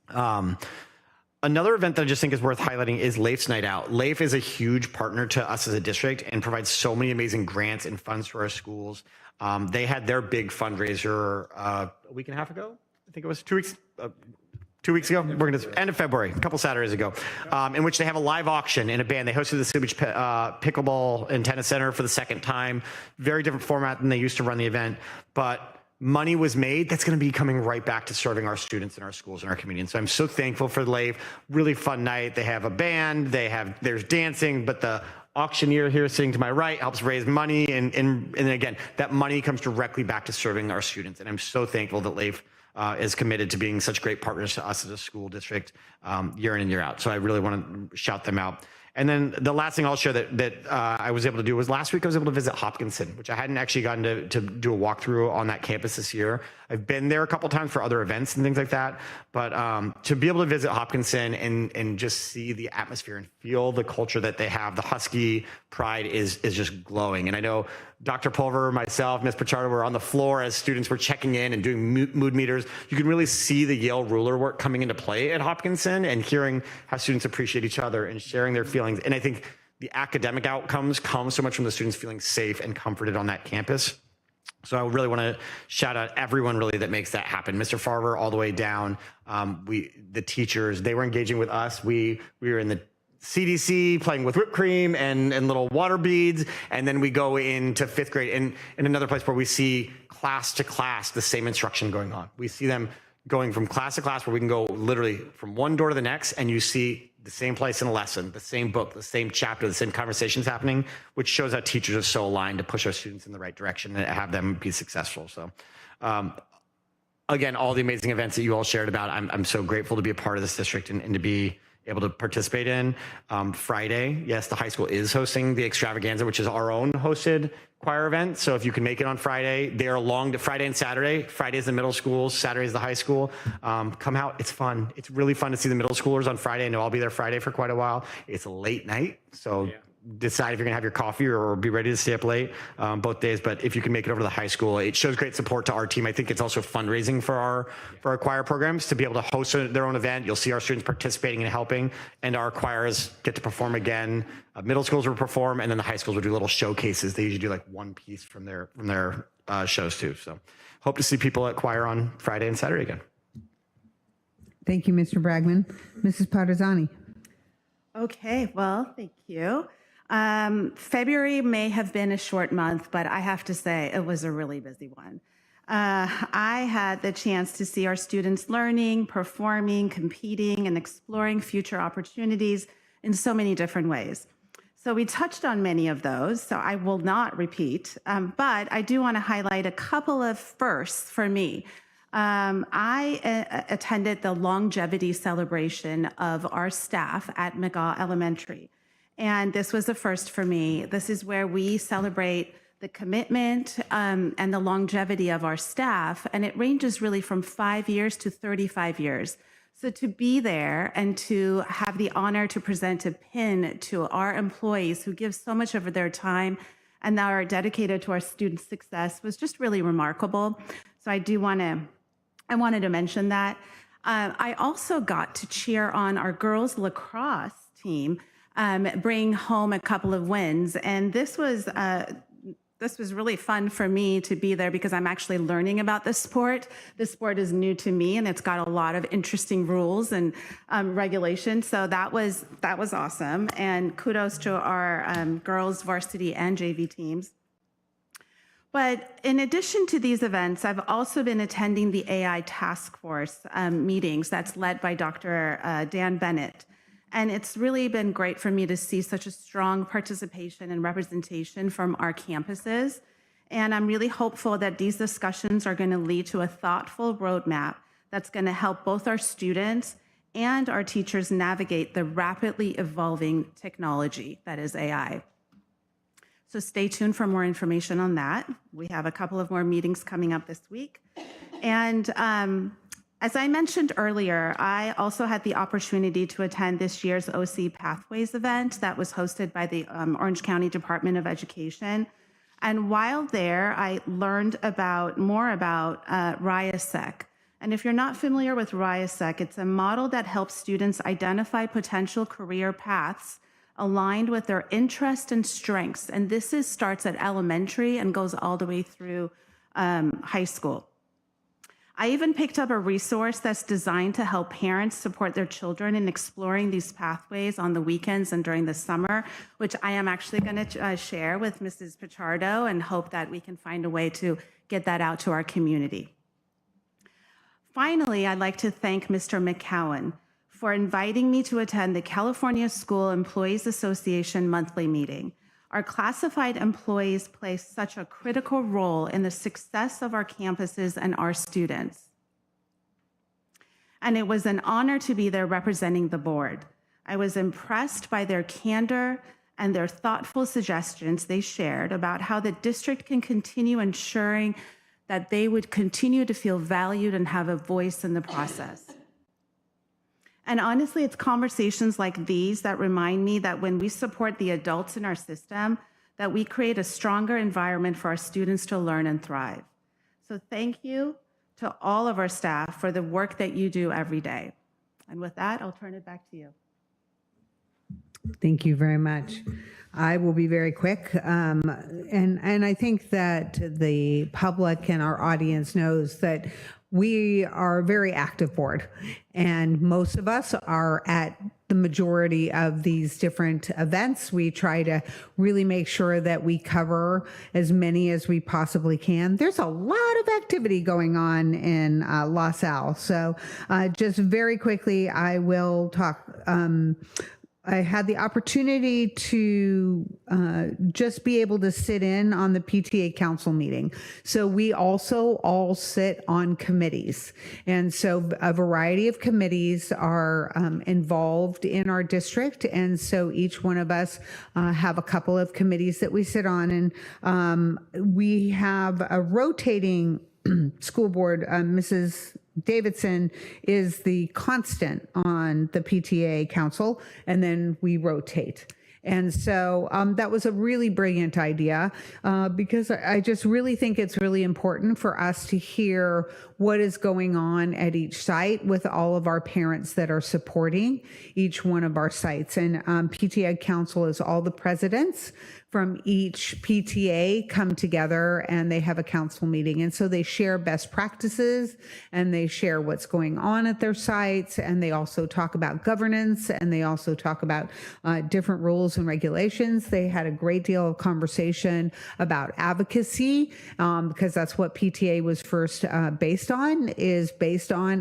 Another event that I just think is worth highlighting is LAIF's Night Out. LAIF is a huge partner to us as a district and provides so many amazing grants and funds to our schools. They had their big fundraiser a week and a half ago. I think it was 2 weeks. 2 weeks ago, we're going to end of February, a couple Saturdays ago, in which they have a live auction and a band. They hosted the Seal Beach Pickleball and Tennis Center for the second time. Very different format than they used to run the event, but money was made that's going to be coming right back to serving our students in our schools and our community. And so I'm so thankful for LAIF. Really fun night. They have a band. There's dancing, but the auctioneer here sitting to my right helps raise money. And again, that money comes directly back to serving our students. And I'm so thankful that LAIF is committed to being such great partners to us as a school district year in and year out. So I really want to shout them out. And then the last thing I'll share that I was able to do was last week I was able to visit Hopkinson, which I hadn't actually gotten to do a walkthrough on that campus this year. I've been there a couple times for other events and things like that, but to be able to visit Hopkinson and just see the atmosphere and feel the culture that they have, the Husky pride is just glowing. And I know Dr. Pulver, myself, Ms. Pichardo were on the floor as students were checking in and doing mood meters. You can really see the Yale ruler work coming into play at Hopkinson and hearing how students appreciate each other and sharing their feelings. And I think the academic outcomes come so much from the students feeling safe and comforted on that campus. So I really want to shout out everyone really that makes that happen. Mr. Farver all the way down. The teachers, they were engaging with us. We were in the CDC playing with whipped cream and little water beads. And then we go into 5th grade and in another place where we see class to class, the same instruction going on. We see them going from class to class where we can go literally from one door to the next and you see the same place in a lesson, the same book, the same chapter, the same conversations happening, which shows how teachers are so aligned to push our students in the right direction and have them be successful. So again, all the amazing events that you all shared about, I'm so grateful to be a part of this district and to be able to participate in. Friday, yes, the high school is hosting the extravaganza, which is our own hosted choir event. So if you can make it on Friday, they are long to Friday and Saturday. Friday is the middle schools, Saturday is the high school. Come out, it's fun. It's really fun to see the middle schoolers on Friday. I know I'll be there Friday for quite a while. It's a late night, so decide if you're gonna have your coffee or be ready to stay up late both days. But if you can make it over to the high school, it shows great support to our team. I think it's also fundraising for our choir programs to be able to host their own event. You'll see our students participating and helping, and our choirs get to perform again. Middle schools will perform, and then the high schools will do little showcases. They usually do like one piece from their shows too. So hope to see people at choir on Friday and Saturday again. Thank you, Mr. Bragman. Mrs. Partisani. Okay, well, thank you. February may have been a short month, but I have to say it was a really busy one. I had the chance to see our students learning, performing, competing, and exploring future opportunities in so many different ways. So we touched on many of those, so I will not repeat, but I do want to highlight a couple of firsts for me. I attended the longevity celebration of our staff at McGaw Elementary, and this was a first for me. This is where we celebrate the commitment and the longevity of our staff, and it ranges really from 5 years to 35 years. So to be there and to have the honor to present a pin to our employees who give so much of their time and that are dedicated to our students' success was just really remarkable. So I wanted to mention that. I also got to cheer on our girls lacrosse team bring home a couple of wins, and this was really fun for me to be there because I'm actually learning about this sport. This sport is new to me, and it's got a lot of interesting rules and regulations. So that was awesome. And kudos to our girls varsity and JV teams. But in addition to these events, I've also been attending the AI task force meetings that's led by Dr. Dan Bennett. And it's really been great for me to see such a strong participation and representation from our campuses. And I'm really hopeful that these discussions are going to lead to a thoughtful roadmap that's going to help both our students and our teachers navigate the rapidly evolving technology that is AI. So stay tuned for more information on that. We have a couple of more meetings coming up this week. And as I mentioned earlier, I also had the opportunity to attend this year's OC Pathways event that was hosted by the Orange County Department of Education. And while there, I learned more about RIASEC. And if you're not familiar with RIASEC, it's a model that helps students identify potential career paths aligned with their interests and strengths. And this starts at elementary and goes all the way through high school. I even picked up a resource that's designed to help parents support their children in exploring these pathways on the weekends and during the summer, which I am actually going to share with Mrs. Pichardo and hope that we can find a way to get that out to our community. Finally, I'd like to thank Mr. McCowan for inviting me to attend the California School Employees Association monthly meeting. Our classified employees play such a critical role in the success of our campuses and our students. And it was an honor to be there representing the board. I was impressed by their candor and their thoughtful suggestions they shared about how the district can continue ensuring that they would continue to feel valued and have a voice in the process. And honestly, it's conversations like these that remind me that when we support the adults in our system, that we create a stronger environment for our students to learn and thrive. So thank you to all of our staff for the work that you do every day. And with that, I'll turn it back to you. Thank you very much. I will be very quick. And I think that the public and our audience knows that we are a very active board, and most of us are at the majority of these different events. We try to really make sure that we cover as many as we possibly can. There's a lot of activity going on in LaSalle. So just very quickly, I will talk. I had the opportunity to just be able to sit in on the PTA council meeting. So we also all sit on committees. And so a variety of committees are involved in our district. And so each one of us have a couple of committees that we sit on. And we have a rotating school board. Mrs. Davidson is the constant on the PTA council, and then we rotate. And so that was a really brilliant idea because I just really think it's really important for us to hear what is going on at each site with all of our parents that are supporting each one of our sites. And PTA council is all the presidents from each PTA come together and they have a council meeting. And so they share best practices and they share what's going on at their sites. And they also talk about governance and they also talk about different rules and regulations. They had a great deal of conversation about advocacy because that's what PTA was first based on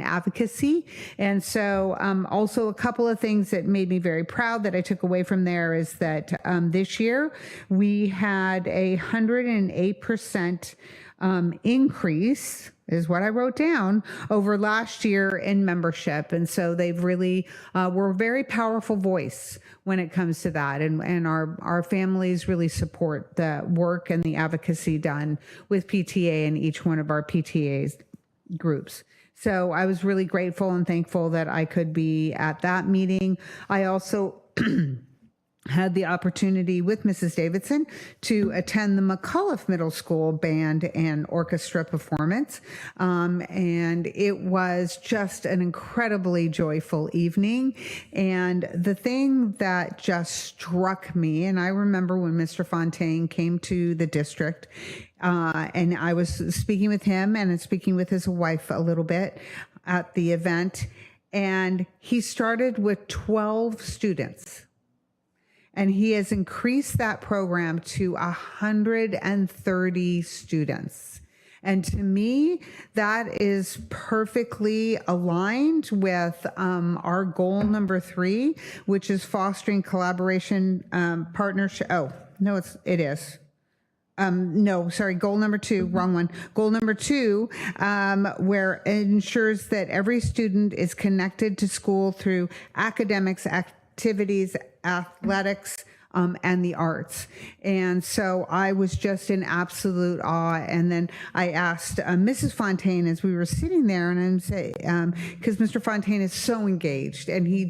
advocacy. And so also a couple of things that made me very proud that I took away from there is that this year we had 108% increase is what I wrote down over last year in membership. And so they've really were a very powerful voice when it comes to that. And our families really support the work and the advocacy done with PTA and each one of our PTA's groups. So I was really grateful and thankful that I could be at that meeting. I also had the opportunity with Mrs. Davidson to attend the McAuliffe Middle School band and orchestra performance. And it was just an incredibly joyful evening. And the thing that just struck me, and I remember when Mr. Fontaine came to the district, and I was speaking with him and speaking with his wife a little bit at the event, and he started with 12 students. And he has increased that program to 130 students. And to me, that is perfectly aligned with our goal number 3, which is fostering collaboration, partnership. Oh, no, it is. No, sorry, goal number 2, wrong one. Goal number 2, where it ensures that every student is connected to school through academics, activities, athletics, and the arts. And so I was just in absolute awe. And then I asked Mrs. Fontaine as we were sitting there, and I'm saying, because Mr. Fontaine is so engaged, and he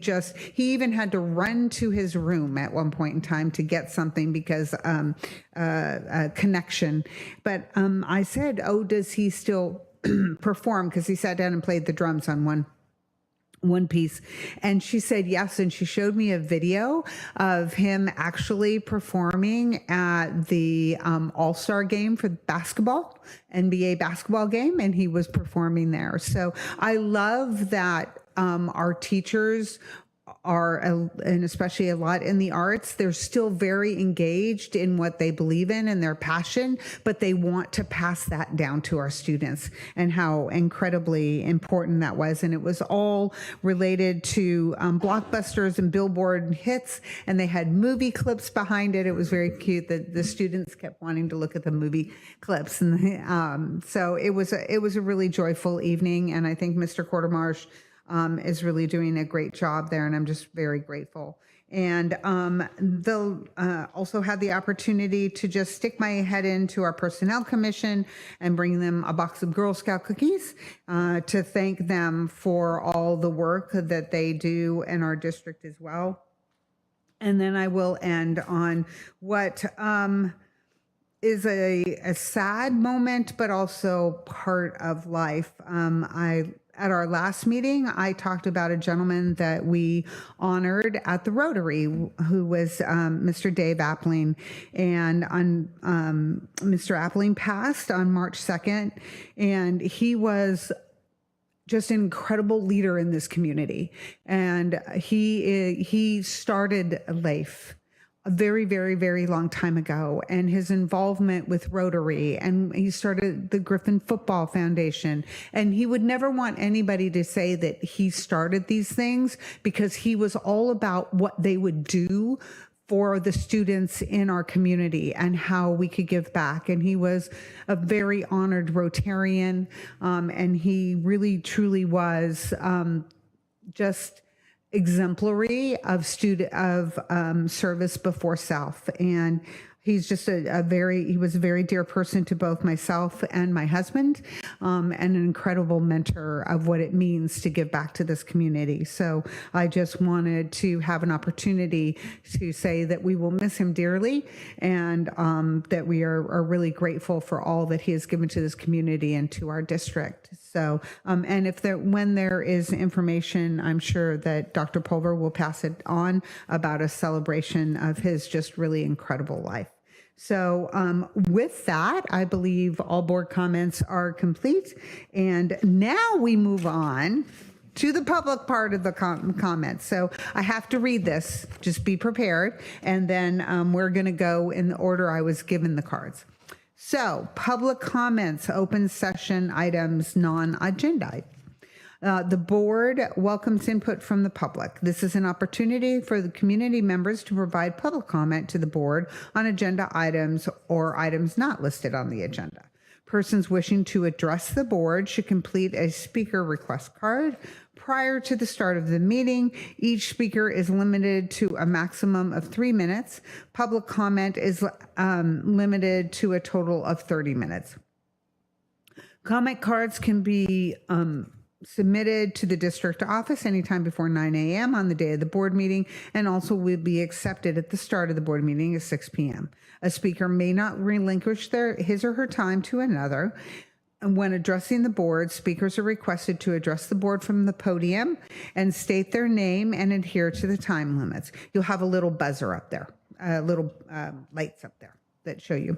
even had to run to his room at one point in time to get something because a connection. But I said, oh, does he still perform? Because he sat down and played the drums on one piece. And she said yes. And she showed me a video of him actually performing at the All-Star game for basketball, NBA basketball game. And he was performing there. So I love that our teachers are, and especially a lot in the arts, they're still very engaged in what they believe in and their passion, but they want to pass that down to our students, and how incredibly important that was. And it was all related to blockbusters and billboard hits, and they had movie clips behind it. It was very cute that the students kept wanting to look at the movie clips. And so it was a really joyful evening. And I think Mr. Quartermarsh is really doing a great job there, and I'm just very grateful. And they'll also had the opportunity to just stick my head into our personnel commission and bring them a box of Girl Scout cookies to thank them for all the work that they do in our district as well. And then I will end on what is a sad moment, but also part of life. At our last meeting, I talked about a gentleman that we honored at the Rotary, who was Mr. Dave Appling. And Mr. Appling passed on March 2nd, and he was just an incredible leader in this community. And he started LAIF a very, very, very long time ago, and his involvement with Rotary, and he started the Griffin Football Foundation. And he would never want anybody to say that he started these things, because he was all about what they would do for the students in our community and how we could give back. And he was a very honored Rotarian, and he really, truly was just exemplary of service before self. And he's just he was a very dear person to both myself and my husband, and an incredible mentor of what it means to give back to this community. So I just wanted to have an opportunity to say that we will miss him dearly, and that we are really grateful for all that he has given to this community and to our district. So, and when there is information, I'm sure that Dr. Pulver will pass it on about a celebration of his just really incredible life. So with that, I believe all board comments are complete. And now we move on to the public part of the comments. So I have to read this, just be prepared. And then we're going to go in the order I was given the cards. So public comments, open session items, non-agenda. The board welcomes input from the public. This is an opportunity for the community members to provide public comment to the board on agenda items or items not listed on the agenda. Persons wishing to address the board should complete a speaker request card prior to the start of the meeting. Each speaker is limited to a maximum of 3 minutes. Public comment is limited to a total of 30 minutes. Comment cards can be submitted to the district office anytime before 9 a.m. on the day of the board meeting, and also will be accepted at the start of the board meeting at 6 p.m. A speaker may not relinquish his or her time to another. And when addressing the board, speakers are requested to address the board from the podium and state their name and adhere to the time limits. You'll have a little buzzer up there, little lights up there that show you.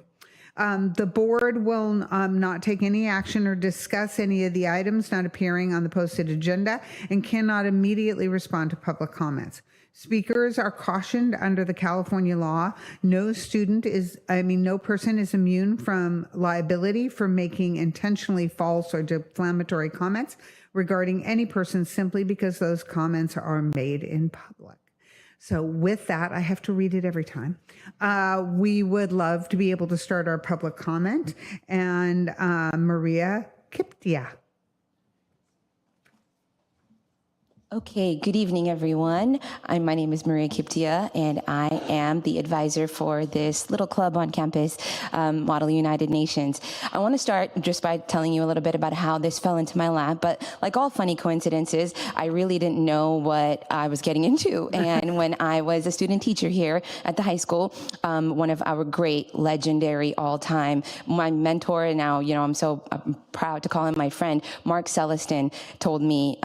The board will not take any action or discuss any of the items not appearing on the posted agenda and cannot immediately respond to public comments. Speakers are cautioned under the California law. No person is immune from liability for making intentionally false or defamatory comments regarding any person simply because those comments are made in public. So with that, I have to read it every time. We would love to be able to start our public comment. And Maria Kiptia. Okay, good evening, everyone. My name is Maria Kiptia, and I am the advisor for this little club on campus, Model United Nations. I want to start just by telling you a little bit about how this fell into my lap, but like all funny coincidences, I really didn't know what I was getting into. And when I was a student teacher here at the high school, one of our great, legendary, all-time, my mentor, and now, I'm so proud to call him my friend, Mark Celestin, told me,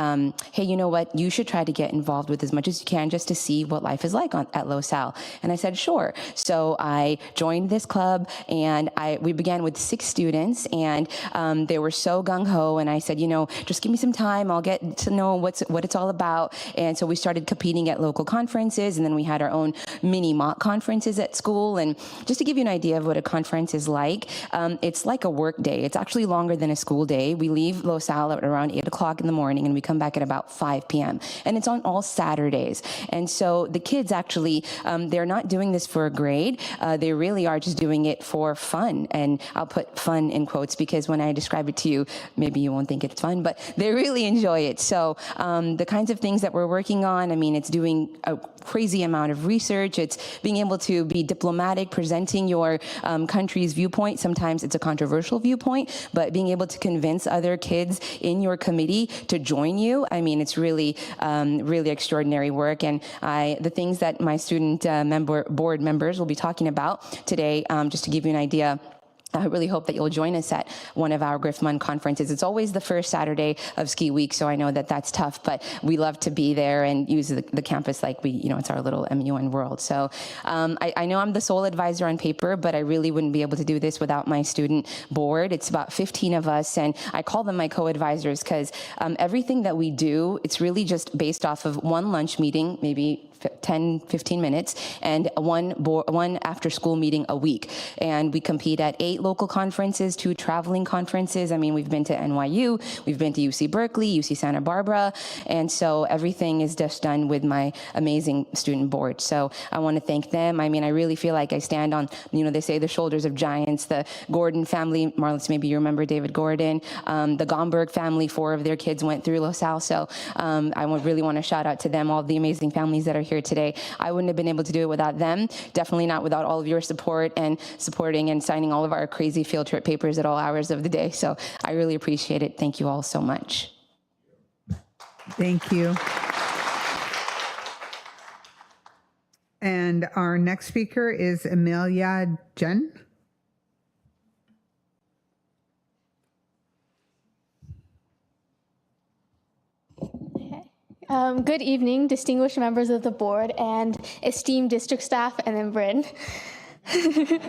hey, you know what? You should try to get involved with as much as you can just to see what life is like at LoSal. And I said, sure. So I joined this club, and we began with 6 students, and they were so gung-ho. And I said, just give me some time. I'll get to know what it's all about. And so we started competing at local conferences, and then we had our own mini mock conferences at school. And just to give you an idea of what a conference is like, it's like a work day. It's actually longer than a school day. We leave LoSal at around 8 o'clock in the morning, and we come back at about 5 p.m. And it's on all Saturdays. And so the kids actually, they're not doing this for a grade. They really are just doing it for fun. And I'll put fun in quotes because when I describe it to you, maybe you won't think it's fun, but they really enjoy it. So the kinds of things that we're working on, it's doing a crazy amount of research. It's being able to be diplomatic, presenting your country's viewpoint. Sometimes it's a controversial viewpoint, but being able to convince other kids in your committee to join you, it's really extraordinary work. And the things that my student board members will be talking about today, just to give you an idea, I really hope that you'll join us at one of our GRIFMUN conferences. It's always the first Saturday of ski week, so I know that that's tough, but we love to be there and use the campus like it's our little MUN world. So I know I'm the sole advisor on paper, but I really wouldn't be able to do this without my student board. It's about 15 of us, and I call them my co-advisors because everything that we do, it's really just based off of one lunch meeting, maybe 10, 15 minutes, and one after-school meeting a week. And we compete at 8 local conferences, 2 traveling conferences. We've been to NYU, we've been to UC Berkeley, UC Santa Barbara, and so everything is just done with my amazing student board. So I want to thank them. I really feel like I stand on, they say the shoulders of giants. The Gordon family, Marlis, maybe you remember David Gordon, the Gomberg family, 4 of their kids went through LoSal. So I really want to shout out to them, all the amazing families that are here today. I wouldn't have been able to do it without them. Definitely not without all of your support and supporting and signing all of our crazy field trip papers at all hours of the day. So I really appreciate it. Thank you all so much. Thank you. And our next speaker is Amelia Jen. Good evening, distinguished members of the board and esteemed district staff, and then Bryn. I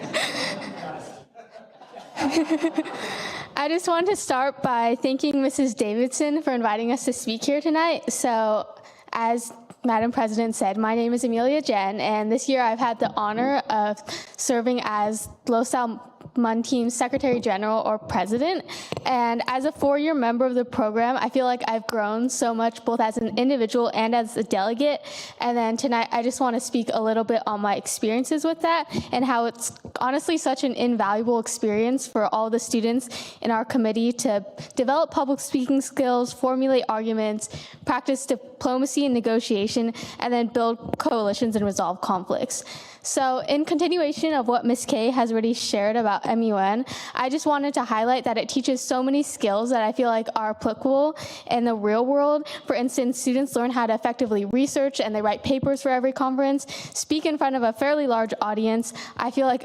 just want to start by thanking Mrs. Davidson for inviting us to speak here tonight. So, as Madam President said, my name is Amelia Jen, and this year I've had the honor of serving as LoSal MUN Team's Secretary General or President. And as a 4-year member of the program, I feel like I've grown so much both as an individual and as a delegate. And then tonight, I just want to speak a little bit on my experiences with that and how it's honestly such an invaluable experience for all the students in our committee to develop public speaking skills, formulate arguments, practice diplomacy and negotiation, and then build coalitions and resolve conflicts. So in continuation of what Ms. Kay has already shared about MUN, I just wanted to highlight that it teaches so many skills that I feel like are applicable in the real world. For instance, students learn how to effectively research and they write papers for every conference, speak in front of a fairly large audience. I feel like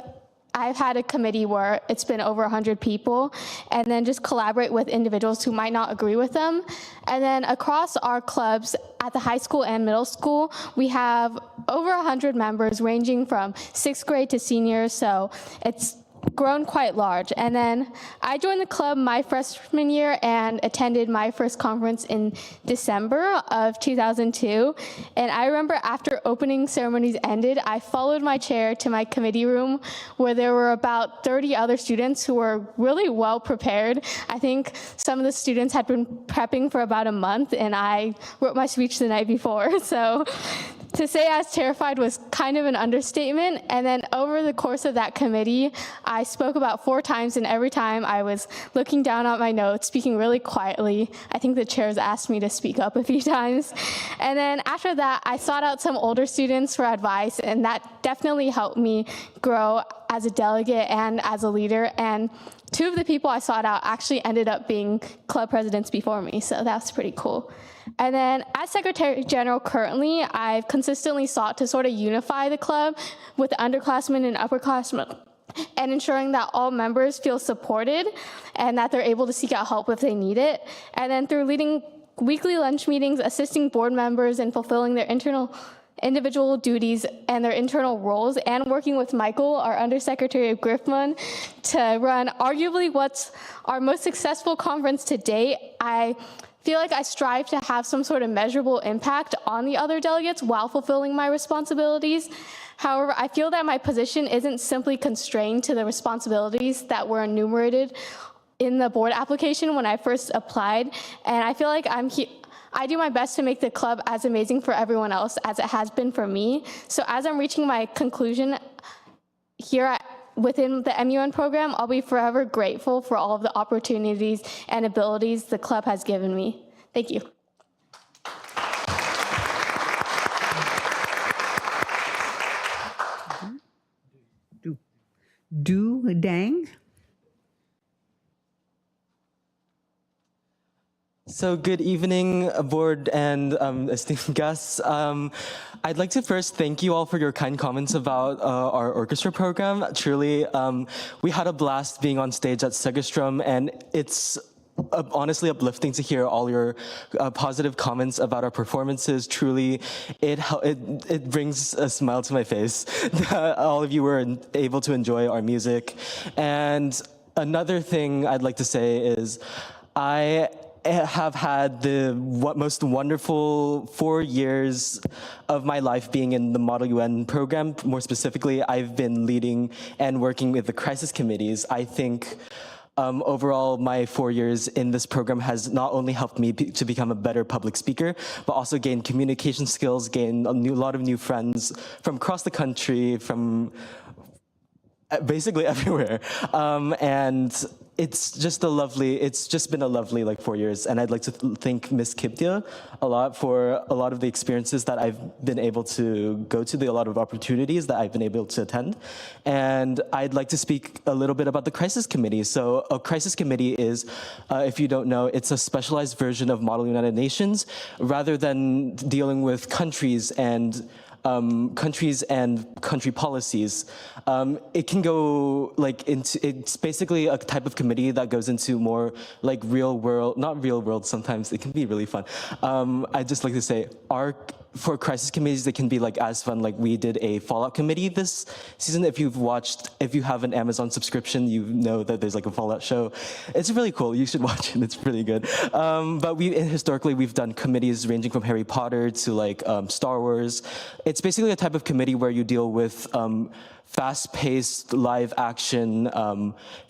I've had a committee where it's been over 100 people, and then just collaborate with individuals who might not agree with them. And then across our clubs at the high school and middle school, we have over 100 members ranging from 6th grade to seniors, so it's grown quite large. And then I joined the club my freshman year and attended my first conference in December of 2002. And I remember after opening ceremonies ended, I followed my chair to my committee room where there were about 30 other students who were really well prepared. I think some of the students had been prepping for about a month, and I wrote my speech the night before. So to say I was terrified was kind of an understatement. And then over the course of that committee, I spoke about 4 times, and every time I was looking down at my notes, speaking really quietly. I think the chairs asked me to speak up a few times. And then after that, I sought out some older students for advice, and that definitely helped me grow as a delegate and as a leader. And 2 of the people I sought out actually ended up being club presidents before me, so that's pretty cool. And then as Secretary General currently, I've consistently sought to sort of unify the club with the underclassmen and upperclassmen and ensuring that all members feel supported and that they're able to seek out help if they need it. And then through leading weekly lunch meetings, assisting board members in fulfilling their individual duties and their internal roles, and working with Michael, our Undersecretary of GRIFMUN, to run arguably what's our most successful conference to date. I feel like I strive to have some sort of measurable impact on the other delegates while fulfilling my responsibilities. However, I feel that my position isn't simply constrained to the responsibilities that were enumerated in the board application when I first applied, and I feel like I do my best to make the club as amazing for everyone else as it has been for me. So as I'm reaching my conclusion here within the MUN program, I'll be forever grateful for all of the opportunities and abilities the club has given me. Thank you. Du Dang. So good evening, board and esteemed guests. I'd like to first thank you all for your kind comments about our orchestra program. Truly, we had a blast being on stage at Segestrom, and it's honestly uplifting to hear all your positive comments about our performances. Truly, it brings a smile to my face that all of you were able to enjoy our music. And another thing I'd like to say is I have had the most wonderful 4 years of my life being in the Model UN program. More specifically, I've been leading and working with the crisis committees. I think overall, my 4 years in this program has not only helped me to become a better public speaker, but also gain communication skills, gain a lot of new friends from across the country, from basically everywhere. And it's just been a lovely 4 years. And I'd like to thank Ms. Kiptia a lot for a lot of the experiences that I've been able to go to, a lot of opportunities that I've been able to attend. And I'd like to speak a little bit about the Crisis Committee. So a Crisis Committee is, if you don't know, it's a specialized version of Model United Nations. Rather than dealing with countries and country policies. It can go it's basically a type of committee that goes into more not real world, sometimes it can be really fun. I'd just like to say for crisis committees, they can be like as fun. Like we did a Fallout committee this season. If you have an Amazon subscription, you know that there's like a Fallout show. It's really cool. You should watch it. It's pretty good. But historically we've done committees ranging from Harry Potter to like Star Wars. It's basically a type of committee where you deal with fast-paced live action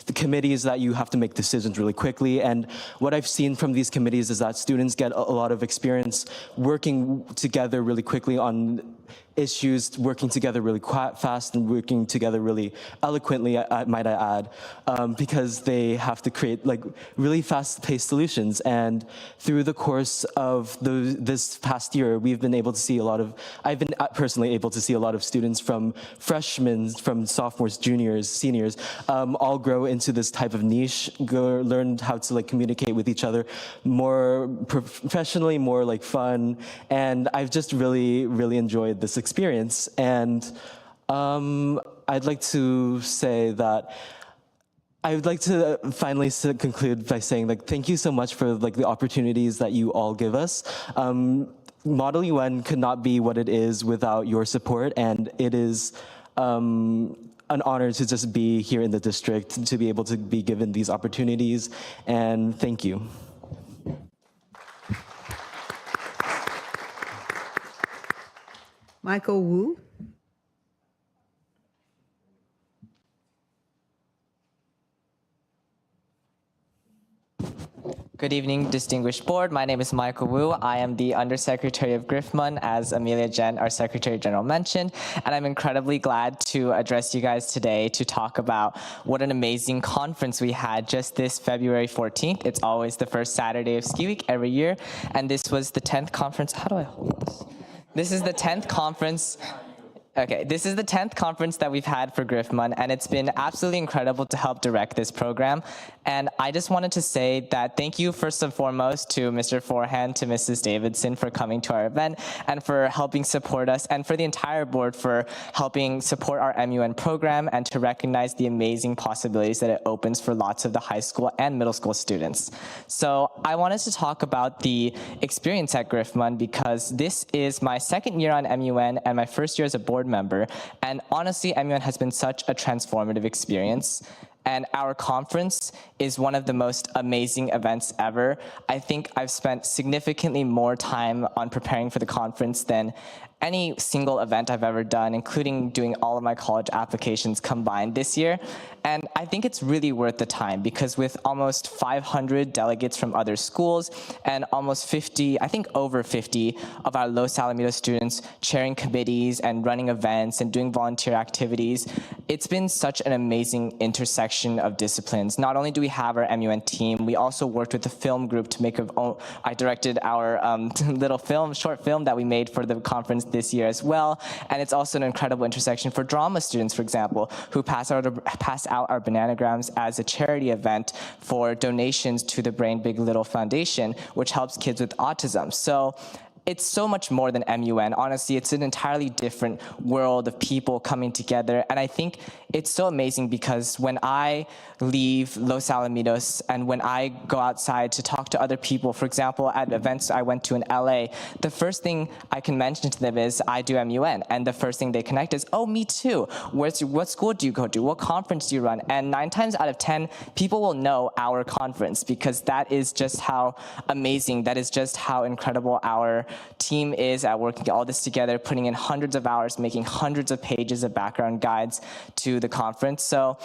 the committees that you have to make decisions really quickly. And what I've seen from these committees is that students get a lot of experience working together really quickly on issues, working together really fast and working together really eloquently, might I add, because they have to create like really fast-paced solutions. And through the course of this past year, we've been able to see I've been personally able to see a lot of students from freshmen, from sophomores, juniors, seniors, all grow into this type of niche, learn how to like communicate with each other more professionally, more like fun. And I've just really, really enjoyed this experience. And I'd like to say that I would like to finally conclude by saying like thank you so much for like the opportunities that you all give us. Model UN could not be what it is without your support, and it is an honor to just be here in the district, to be able to be given these opportunities, and thank you. Michael Wu. Good evening, distinguished board. My name is Michael Wu. I am the Undersecretary of GRIFMUN, as Amelia Jen, our Secretary General, mentioned, and I'm incredibly glad to address you guys today to talk about what an amazing conference we had just this February 14th. It's always the first Saturday of Ski Week every year, and this was the 10th conference. How do I hold this? This is the 10th conference. Okay, this is the 10th conference that we've had for GRIFMUN, and it's been absolutely incredible to help direct this program. And I just wanted to say that thank you first and foremost to Mr. Forehand, to Mrs. Davidson for coming to our event and for helping support us, and for the entire board for helping support our MUN program and to recognize the amazing possibilities that it opens for lots of the high school and middle school students. So I wanted to talk about the experience at GRIFMUN because this is my second year on MUN and my first year as a board member. And honestly, MUN has been such a transformative experience. And our conference is one of the most amazing events ever. I think I've spent significantly more time on preparing for the conference than any single event I've ever done, including doing all of my college applications combined this year. And I think it's really worth the time because with almost 500 delegates from other schools and almost 50, I think over 50 of our Los Alamitos students chairing committees and running events and doing volunteer activities, it's been such an amazing intersection of disciplines. Not only do we have our MUN team, we also worked with the film group to make I directed our short film that we made for the conference this year as well. And it's also an incredible intersection for drama students, for example, who pass out our bananagrams as a charity event for donations to the Brain Big Little Foundation, which helps kids with autism. So it's so much more than MUN. Honestly, it's an entirely different world of people coming together. And I think it's so amazing because when I leave Los Alamitos and when I go outside to talk to other people, for example, at events I went to in LA, the first thing I can mention to them is I do MUN. And the first thing they connect is, oh, me too. What school do you go to? What conference do you run? And 9 times out of 10, people will know our conference because that is just how amazing, that is just how incredible our team is at working all this together, putting in hundreds of hours, making hundreds of pages of background guides to the conference. So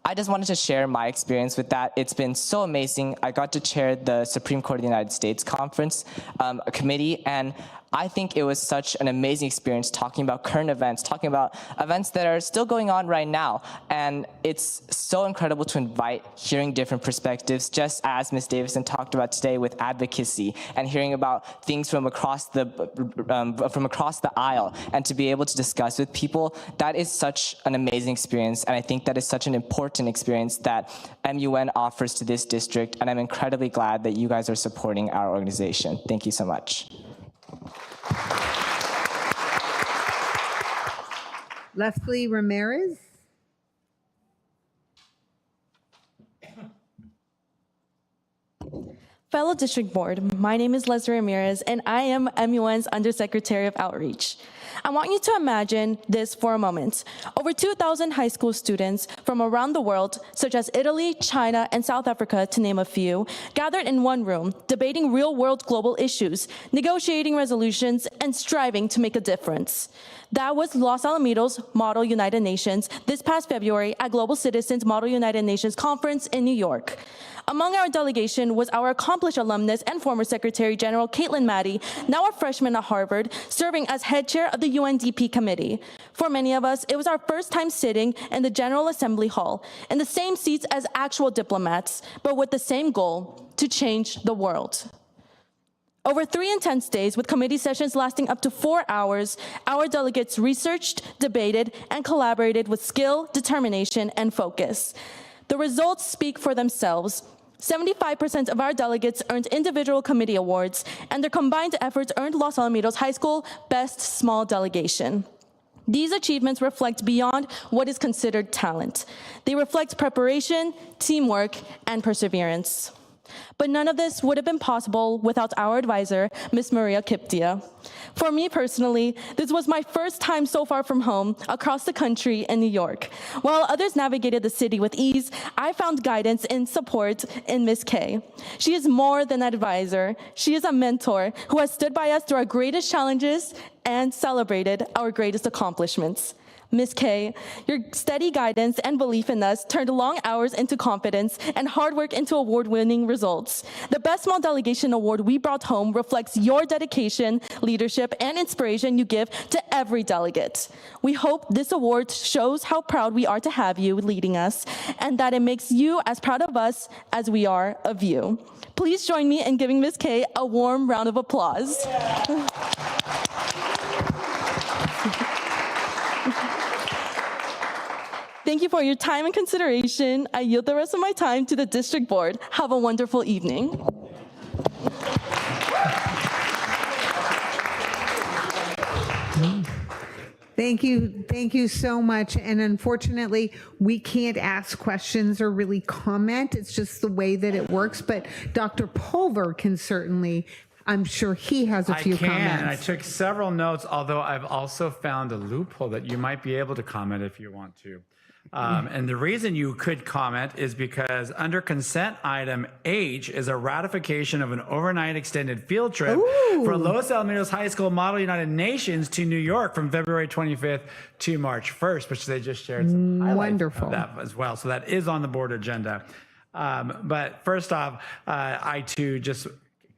I just wanted to share my experience with that. It's been so amazing. I got to chair the Supreme Court of the United States Conference committee, and I think it was such an amazing experience talking about current events, talking about events that are still going on right now. And it's so incredible to invite hearing different perspectives, just as Ms. Davison talked about today with advocacy and hearing about things from across the aisle, and to be able to discuss with people. That is such an amazing experience, and I think that is such an important experience that MUN offers to this district, and I'm incredibly glad that you guys are supporting our organization. Thank you so much. Leslie Ramirez. Fellow District Board, my name is Leslie Ramirez, and I am MUN's Undersecretary of Outreach. I want you to imagine this for a moment. Over 2,000 high school students from around the world, such as Italy, China, and South Africa, to name a few, gathered in one room, debating real-world global issues, negotiating resolutions, and striving to make a difference. That was Los Alamitos Model United Nations this past February at Global Citizens Model United Nations Conference in New York. Among our delegation was our accomplished alumnus and former Secretary General Caitlin Maddie, now a freshman at Harvard, serving as head chair of the UNDP committee. For many of us, it was our first time sitting in the General Assembly Hall, in the same seats as actual diplomats, but with the same goal, to change the world. Over 3 intense days, with committee sessions lasting up to 4 hours, our delegates researched, debated, and collaborated with skill, determination, and focus. The results speak for themselves. 75% of our delegates earned individual committee awards, and their combined efforts earned Los Alamitos High School Best Small Delegation. These achievements reflect beyond what is considered talent. They reflect preparation, teamwork, and perseverance. But none of this would have been possible without our advisor, Ms. Maria Kiptia. For me personally, this was my first time so far from home, across the country in New York. While others navigated the city with ease, I found guidance and support in Ms. K. She is more than an advisor. She is a mentor who has stood by us through our greatest challenges and celebrated our greatest accomplishments. Ms. K, your steady guidance and belief in us turned long hours into confidence and hard work into award-winning results. The Best Small Delegation Award we brought home reflects your dedication, leadership, and inspiration you give to every delegate. We hope this award shows how proud we are to have you leading us, and that it makes you as proud of us as we are of you. Please join me in giving Ms. K a warm round of applause. Yeah. Thank you for your time and consideration. I yield the rest of my time to the district board. Have a wonderful evening. Thank you so much. And unfortunately, we can't ask questions or really comment. It's just the way that it works. But Dr. Pulver can certainly, I'm sure he has a few comments. I took several notes, although I've also found a loophole that you might be able to comment if you want to. And the reason you could comment is because under consent item H is a ratification of an overnight extended field trip for Los Alamitos High School Model United Nations to New York from February 25th to March 1st, which they just shared some highlights of that as well. So that is on the board agenda. But first off, I too just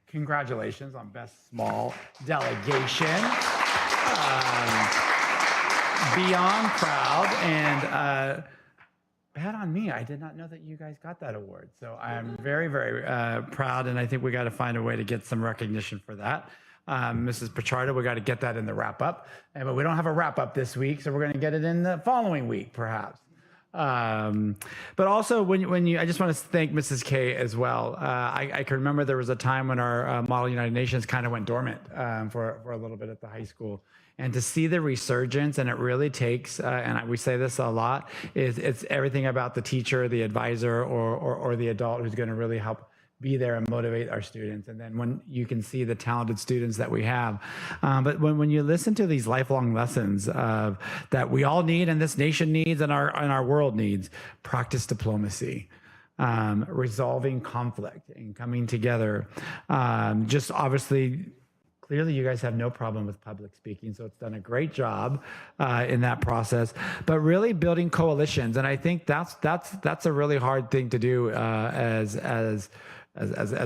congratulations on Best Small Delegation. Beyond proud, and bad on me. I did not know that you guys got that award. So I'm very, very proud, and I think we got to find a way to get some recognition for that. Mrs. Pichardo, we got to get that in the wrap up. But we don't have a wrap up this week, so we're going to get it in the following week, perhaps. But also, when you, I just want to thank Mrs. K as well. I can remember there was a time when our Model United Nations kind of went dormant for a little bit at the high school. And to see the resurgence, and it really takes, and we say this a lot, it's everything about the teacher, the advisor, or the adult who's going to really help be there and motivate our students. And then when you can see the talented students that we have. But when you listen to these lifelong lessons that we all need, and this nation needs, and our world needs, practice diplomacy. Resolving conflict and coming together. Just obviously, clearly you guys have no problem with public speaking, so it's done a great job in that process. But really building coalitions, and I think that's a really hard thing to do as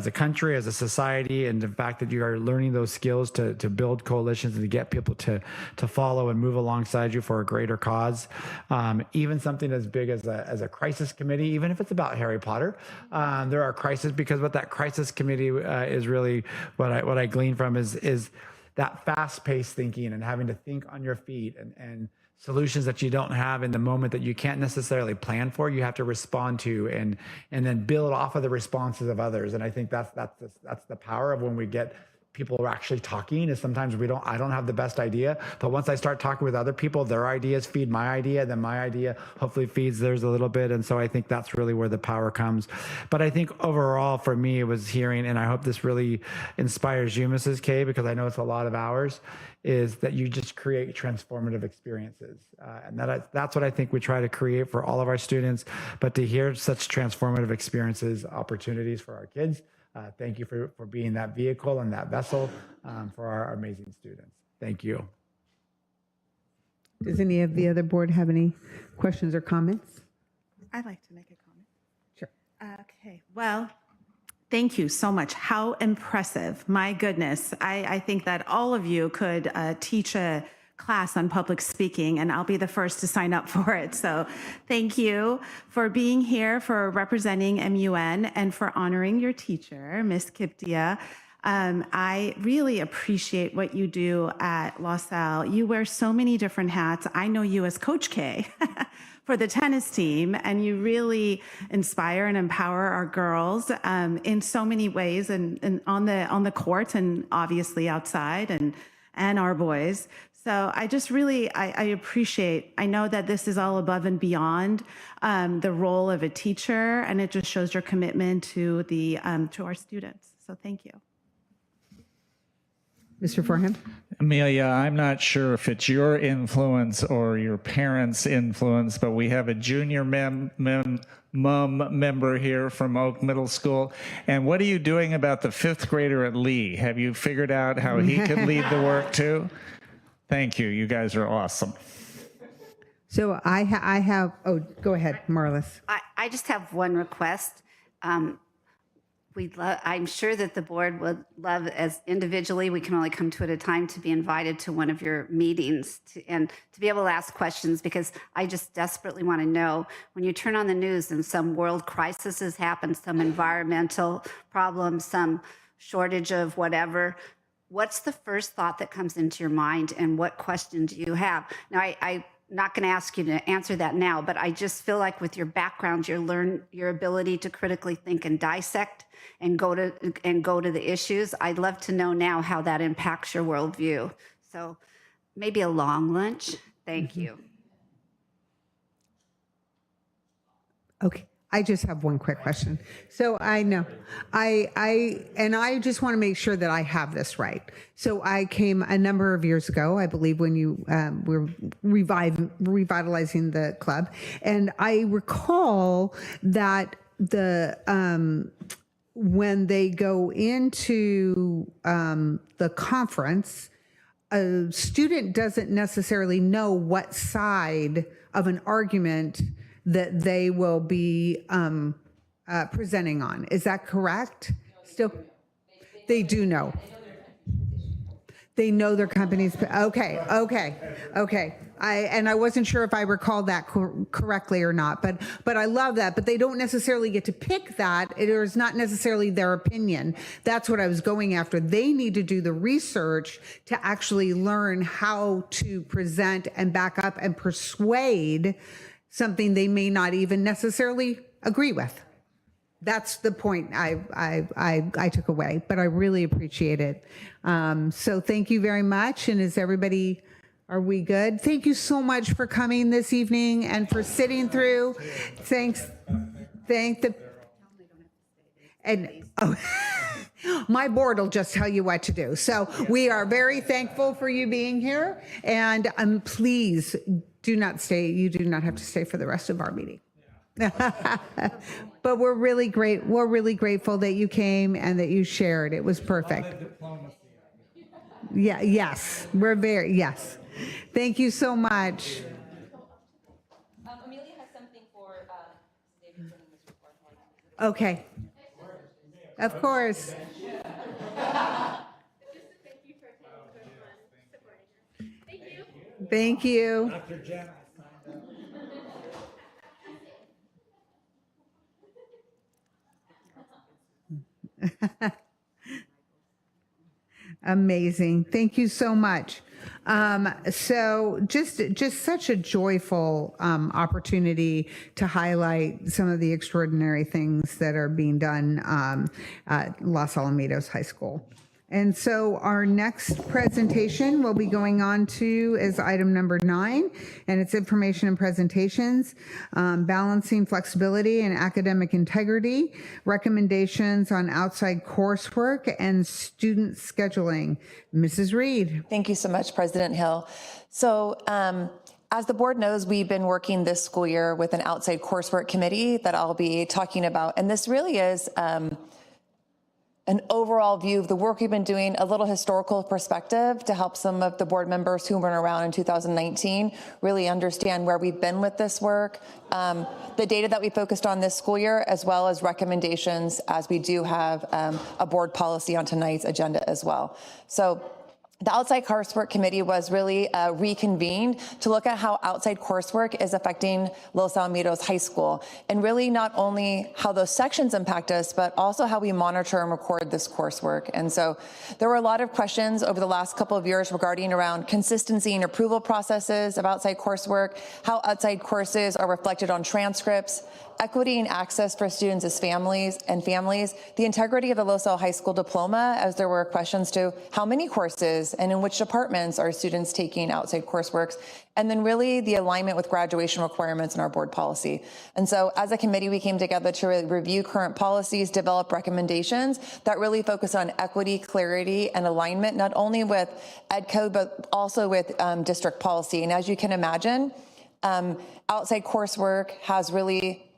a country, as a society, and the fact that you are learning those skills to build coalitions and to get people to follow and move alongside you for a greater cause. Even something as big as a crisis committee, even if it's about Harry Potter, there are crises, because what that crisis committee is really what I glean from is that fast-paced thinking and having to think on your feet and solutions that you don't have in the moment, that you can't necessarily plan for, you have to respond to and then build off of the responses of others. And I think that's the power of when we get people are actually talking is sometimes I don't have the best idea, but once I start talking with other people, their ideas feed my idea, then my idea hopefully feeds theirs a little bit. And so I think that's really where the power comes. But I think overall for me, it was hearing, and I hope this really inspires you, Mrs. K, because I know it's a lot of hours, is that you just create transformative experiences. And that's what I think we try to create for all of our students, but to hear such transformative experiences, opportunities for our kids. Thank you for being that vehicle and that vessel for our amazing students. Thank you. Does any of the other board have any questions or comments? I'd like to make a comment. Sure. Okay, well, thank you so much. How impressive. My goodness. I think that all of you could teach a class on public speaking, and I'll be the first to sign up for it. So thank you for being here, for representing MUN, and for honoring your teacher, Miss Kiptia. I really appreciate what you do at LaSalle. You wear so many different hats. I know you as Coach K for the tennis team, and you really inspire and empower our girls in so many ways, and on the court, and obviously outside, and our boys. So I just really, I appreciate, I know that this is all above and beyond the role of a teacher, and it just shows your commitment to to our students. So thank you. Mr. Forehand? Amelia, I'm not sure if it's your influence or your parents' influence, but we have a junior mum member here from Oak Middle School. And what are you doing about the 5th grader at Lee? Have you figured out how he could lead the work too? Thank you. You guys are awesome. So I have, oh, go ahead, Marlis. I just have one request. I'm sure that the board would love, as individually, we can only come to at a time, to be invited to one of your meetings and to be able to ask questions, because I just desperately want to know, when you turn on the news and some world crisis has happened, some environmental problem, some shortage of whatever, what's the first thought that comes into your mind, and what question do you have? Now, I'm not going to ask you to answer that now, but I just feel like with your background, your ability to critically think and dissect and go to the issues, I'd love to know now how that impacts your worldview. So maybe a long lunch. Thank you. Okay. I just have one quick question. So I know, I just want to make sure that I have this right. So I came a number of years ago, I believe, when you were revitalizing the club, and I recall that when they go into the conference, a student doesn't necessarily know what side of an argument that they will be presenting on. Is that correct? Still, they do know. They know their companies. Okay. I wasn't sure if I recalled that correctly or not, but I love that. But they don't necessarily get to pick that. It is not necessarily their opinion. That's what I was going after. They need to do the research to actually learn how to present and back up and persuade something they may not even necessarily agree with. That's the point I took away, but I really appreciate it. So thank you very much. And are we good? Thank you so much for coming this evening and for sitting through. Thanks. My board will just tell you what to do. So we are very thankful for you being here, and please do not stay. You do not have to stay for the rest of our meeting. But we're really great. We're really grateful that you came and that you shared. It was perfect. Yeah. Yes. Yes. Thank you so much. Amelia has something for Davidson and Mr. Forehand. Okay. Of course. Thank you. Dr. Jen, Amazing. Thank you so much. So just such a joyful opportunity to highlight some of the extraordinary things that are being done at Los Alamitos High School. And so our next presentation we'll be going on to is item number 9, and it's information and presentations, balancing flexibility and academic integrity, recommendations on outside coursework, and student scheduling. Mrs. Reed. Thank you so much, President Hill. So, as the board knows, we've been working this school year with an outside coursework committee that I'll be talking about. And this really is an overall view of the work we've been doing, a little historical perspective to help some of the board members who weren't around in 2019 really understand where we've been with this work, the data that we focused on this school year, as well as recommendations, as we do have a board policy on tonight's agenda as well. So the outside coursework committee was really reconvened to look at how outside coursework is affecting Los Alamitos High School, and really not only how those sections impact us, but also how we monitor and record this coursework. And so there were a lot of questions over the last couple of years regarding around consistency and approval processes of outside coursework, how outside courses are reflected on transcripts, equity and access for students as families, the integrity of the Los Al High School diploma, as there were questions to how many courses and in which departments are students taking outside coursework, and then really the alignment with graduation requirements in our board policy. And so as a committee, we came together to really review current policies, develop recommendations that really focus on equity, clarity, and alignment, not only with Ed Code, but also with district policy. And as you can imagine, outside coursework has really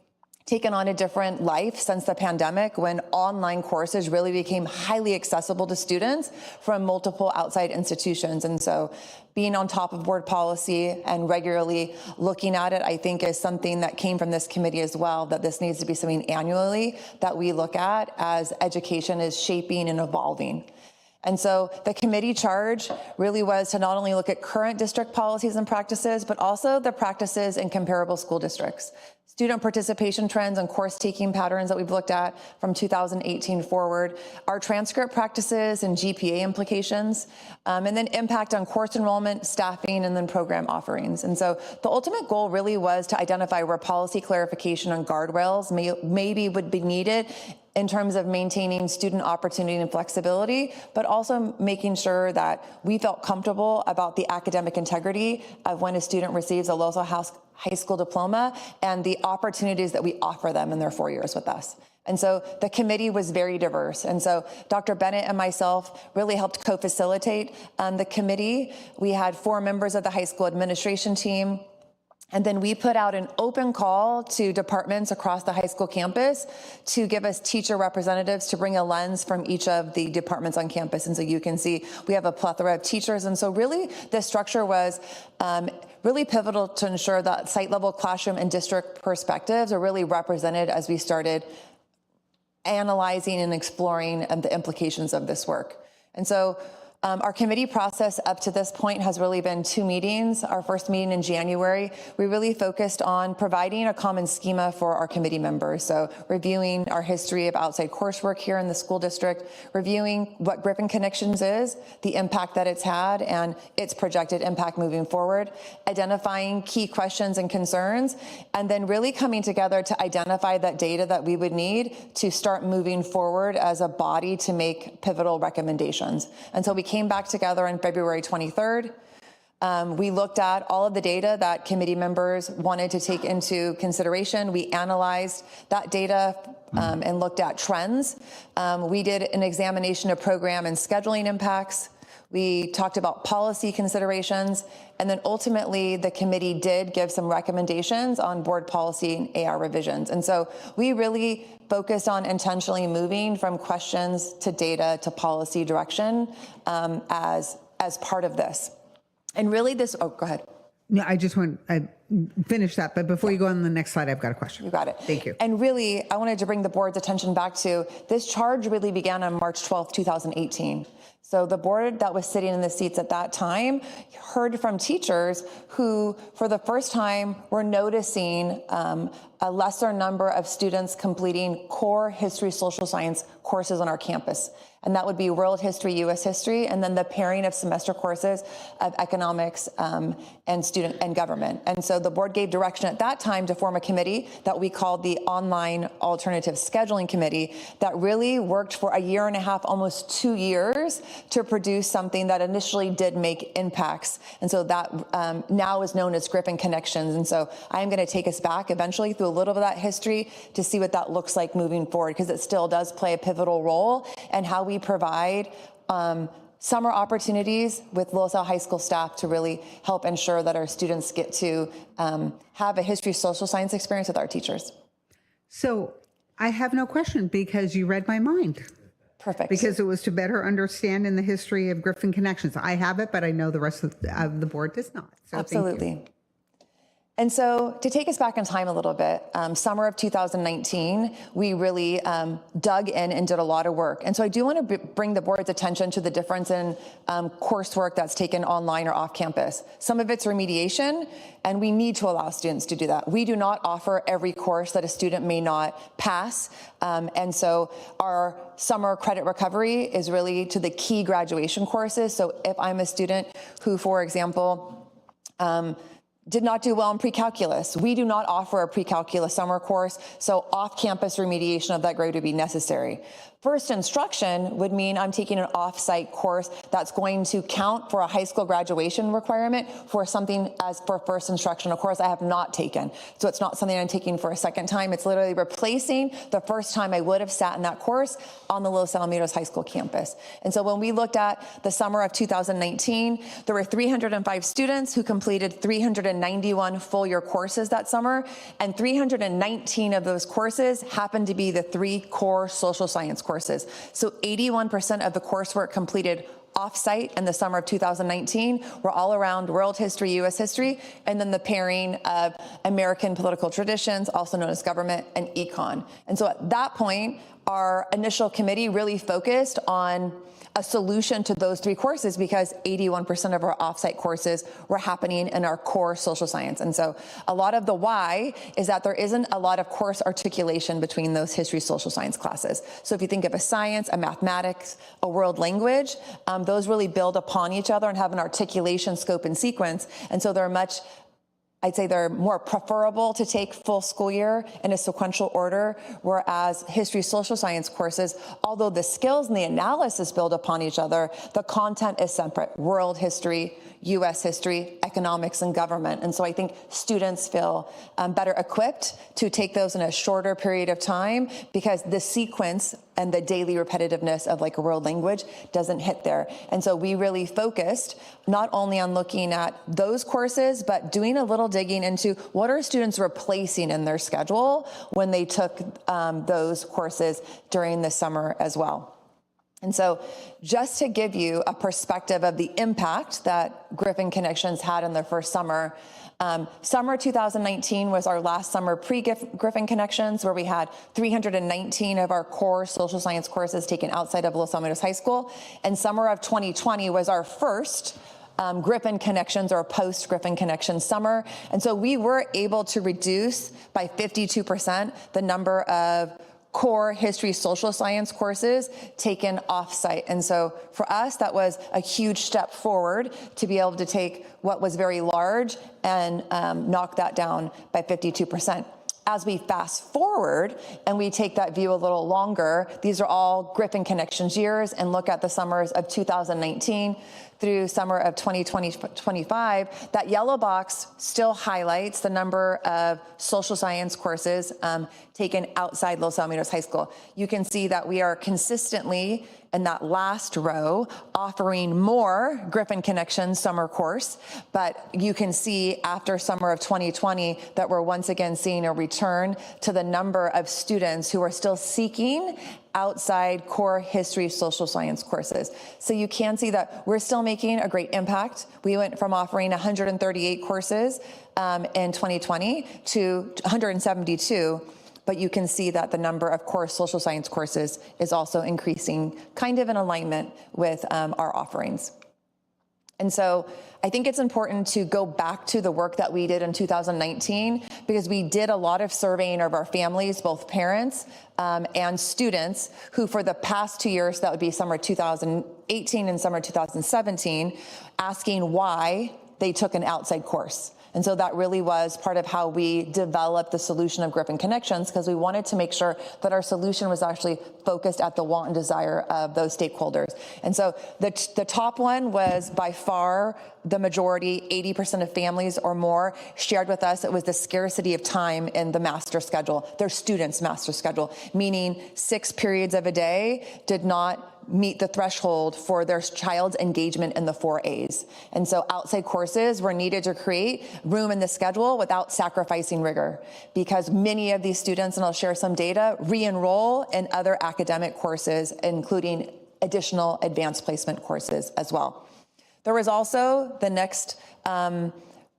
taken on a different life since the pandemic, when online courses really became highly accessible to students from multiple outside institutions. And so being on top of board policy and regularly looking at it, I think is something that came from this committee as well, that this needs to be something annually that we look at as education is shaping and evolving. And so the committee charge really was to not only look at current district policies and practices, but also the practices in comparable school districts. Student participation trends and course taking patterns that we've looked at from 2018 forward, our transcript practices and GPA implications, and then impact on course enrollment, staffing, and then program offerings. And so the ultimate goal really was to identify where policy clarification on guardrails maybe would be needed in terms of maintaining student opportunity and flexibility, but also making sure that we felt comfortable about the academic integrity of when a student receives a Los Al High School diploma and the opportunities that we offer them in their 4 years with us. And so the committee was very diverse. And so Dr. Bennett and myself really helped co-facilitate the committee. We had 4 members of the high school administration team. And then we put out an open call to departments across the high school campus to give us teacher representatives to bring a lens from each of the departments on campus. And so you can see we have a plethora of teachers. And so really this structure was really pivotal to ensure that site level classroom and district perspectives are really represented as we started analyzing and exploring the implications of this work. And so our committee process up to this point has really been 2 meetings. Our first meeting in January, we really focused on providing a common schema for our committee members. So reviewing our history of outside coursework here in the school district, reviewing what Griffin Connections is, the impact that it's had, and its projected impact moving forward, identifying key questions and concerns, and then really coming together to identify that data that we would need to start moving forward as a body to make pivotal recommendations. And so we came back together on February 23rd. We looked at all of the data that committee members wanted to take into consideration. We analyzed that data and looked at trends. We did an examination of program and scheduling impacts. We talked about policy considerations, and then ultimately the committee did give some recommendations on board policy and AR revisions. And so we really focused on intentionally moving from questions to data to policy direction as part of this. And really this, oh, go ahead. No, I finish that, but before you go on the next slide, I've got a question. You got it. Thank you. And really, I wanted to bring the board's attention back to this charge really began on March 12th, 2018. So the board that was sitting in the seats at that time heard from teachers who, for the first time, were noticing a lesser number of students completing core history, social science courses on our campus. And that would be world history, US history, and then the pairing of semester courses of economics and student and government. And so the board gave direction at that time to form a committee that we called the Online Alternative Scheduling Committee that really worked for a year and a half, almost 2 years, to produce something that initially did make impacts. And so that now is known as Griffin Connections. And so I am going to take us back eventually through a little bit of that history to see what that looks like moving forward, because it still does play a pivotal role in how we provide summer opportunities with LaSalle High School staff to really help ensure that our students get to have a history social science experience with our teachers. So I have no question because you read my mind. Perfect. Because it was to better understand in the history of Griffin Connections. I have it, but I know the rest of the board does not. So absolutely. Thank you. And so to take us back in time a little bit, summer of 2019, we really dug in and did a lot of work. And so I do want to bring the board's attention to the difference in coursework that's taken online or off campus. Some of it's remediation, and we need to allow students to do that. We do not offer every course that a student may not pass. And so our summer credit recovery is really to the key graduation courses. So if I'm a student who, for example, did not do well in pre-calculus, we do not offer a pre-calculus summer course, so off-campus remediation of that grade would be necessary. First instruction would mean I'm taking an off-site course that's going to count for a high school graduation requirement for something as for first instruction, a course I have not taken. So it's not something I'm taking for a second time. It's literally replacing the first time I would have sat in that course on the Los Alamitos High School campus. And so when we looked at the summer of 2019, there were 305 students who completed 391 full-year courses that summer, and 319 of those courses happened to be the 3 core social science courses. So 81% of the coursework completed off-site in the summer of 2019 were all around world history, US history, and then the pairing of American political traditions, also known as government, and econ. And so at that point, our initial committee really focused on a solution to those 3 courses because 81% of our offsite courses were happening in our core social science. And so a lot of the why is that there isn't a lot of course articulation between those history social science classes. So if you think of a science, a mathematics, a world language, those really build upon each other and have an articulation, scope, and sequence. And so they're much, I'd say they're more preferable to take full school year in a sequential order, whereas history social science courses, although the skills and the analysis build upon each other, the content is separate. World history, US history, economics, and government. And so I think students feel better equipped to take those in a shorter period of time because the sequence and the daily repetitiveness of like a world language doesn't hit there. And so we really focused not only on looking at those courses, but doing a little digging into what are students replacing in their schedule when they took those courses during the summer as well. And so just to give you a perspective of the impact that Griffin Connections had in their first summer, summer 2019 was our last summer pre-Griffin Connections, where we had 319 of our core social science courses taken outside of Los Alamitos High School. And summer of 2020 was our first Griffin Connections or post-Griffin Connections summer. And so we were able to reduce by 52% the number of core history social science courses taken off-site. And so for us, that was a huge step forward to be able to take what was very large and knock that down by 52%. As we fast forward and we take that view a little longer, these are all Griffin Connections years, and look at the summers of 2019 through summer of 2025, that yellow box still highlights the number of social science courses taken outside Los Alamitos High School. You can see that we are consistently in that last row offering more Griffin Connections summer course, but you can see after summer of 2020 that we're once again seeing a return to the number of students who are still seeking outside core history social science courses. So you can see that we're still making a great impact. We went from offering 138 courses in 2020 to 172 but you can see that the number of social science courses is also increasing, kind of in alignment with our offerings. And so I think it's important to go back to the work that we did in 2019, because we did a lot of surveying of our families, both parents and students, who for the past 2 years, that would be summer 2018 and summer 2017, asking why they took an outside course. And so that really was part of how we developed the solution of Griffin Connections, because we wanted to make sure that our solution was actually focused at the want and desire of those stakeholders. And so the top one was by far the majority, 80% of families or more shared with us it was the scarcity of time in the master schedule, their students' master schedule, meaning 6 periods of a day did not meet the threshold for their child's engagement in the 4 A's. And so outside courses were needed to create room in the schedule without sacrificing rigor, because many of these students, and I'll share some data, re-enroll in other academic courses, including additional advanced placement courses as well. There was also the next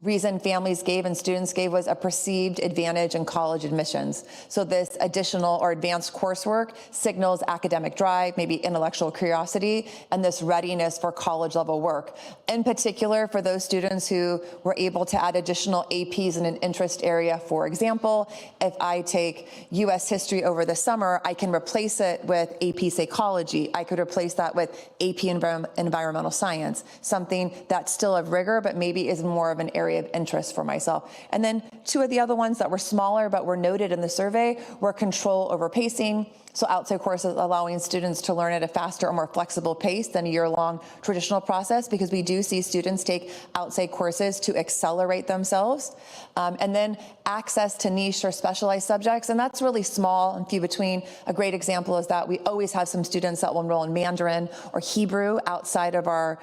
reason families gave and students gave was a perceived advantage in college admissions. So this additional or advanced coursework signals academic drive, maybe intellectual curiosity, and this readiness for college level work. In particular, for those students who were able to add additional APs in an interest area. For example, if I take US history over the summer, I can replace it with AP psychology. I could replace that with AP environmental science, something that's still of rigor, but maybe is more of an area of interest for myself. And then 2 of the other ones that were smaller but were noted in the survey were control over pacing. So outside courses allowing students to learn at a faster or more flexible pace than a year-long traditional process, because we do see students take outside courses to accelerate themselves. And then access to niche or specialized subjects, and that's really small and few between. A great example is that we always have some students that will enroll in Mandarin or Hebrew outside of our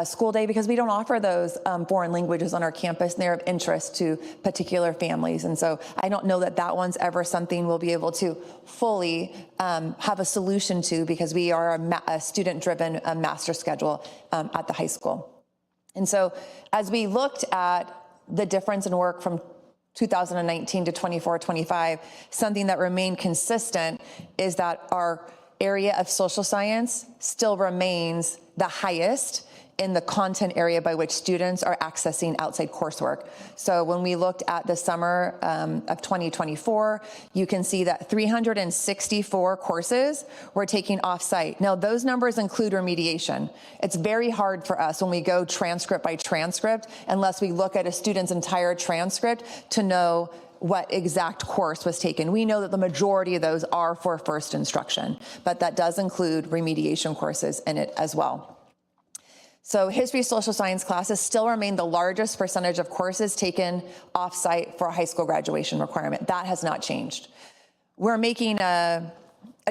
school day, because we don't offer those foreign languages on our campus, and they're of interest to particular families. And so I don't know that that one's ever something we'll be able to fully have a solution to, because we are a student-driven master schedule at the high school. And so as we looked at the difference in work from 2019 to 24-25, something that remained consistent is that our area of social science still remains the highest in the content area by which students are accessing outside coursework. So when we looked at the summer of 2024, you can see that 364 courses were taking off-site. Now, those numbers include remediation. It's very hard for us when we go transcript by transcript, unless we look at a student's entire transcript, to know what exact course was taken. We know that the majority of those are for first instruction, but that does include remediation courses in it as well. So history, social science classes still remain the largest percentage of courses taken off-site for a high school graduation requirement. That has not changed. We're making a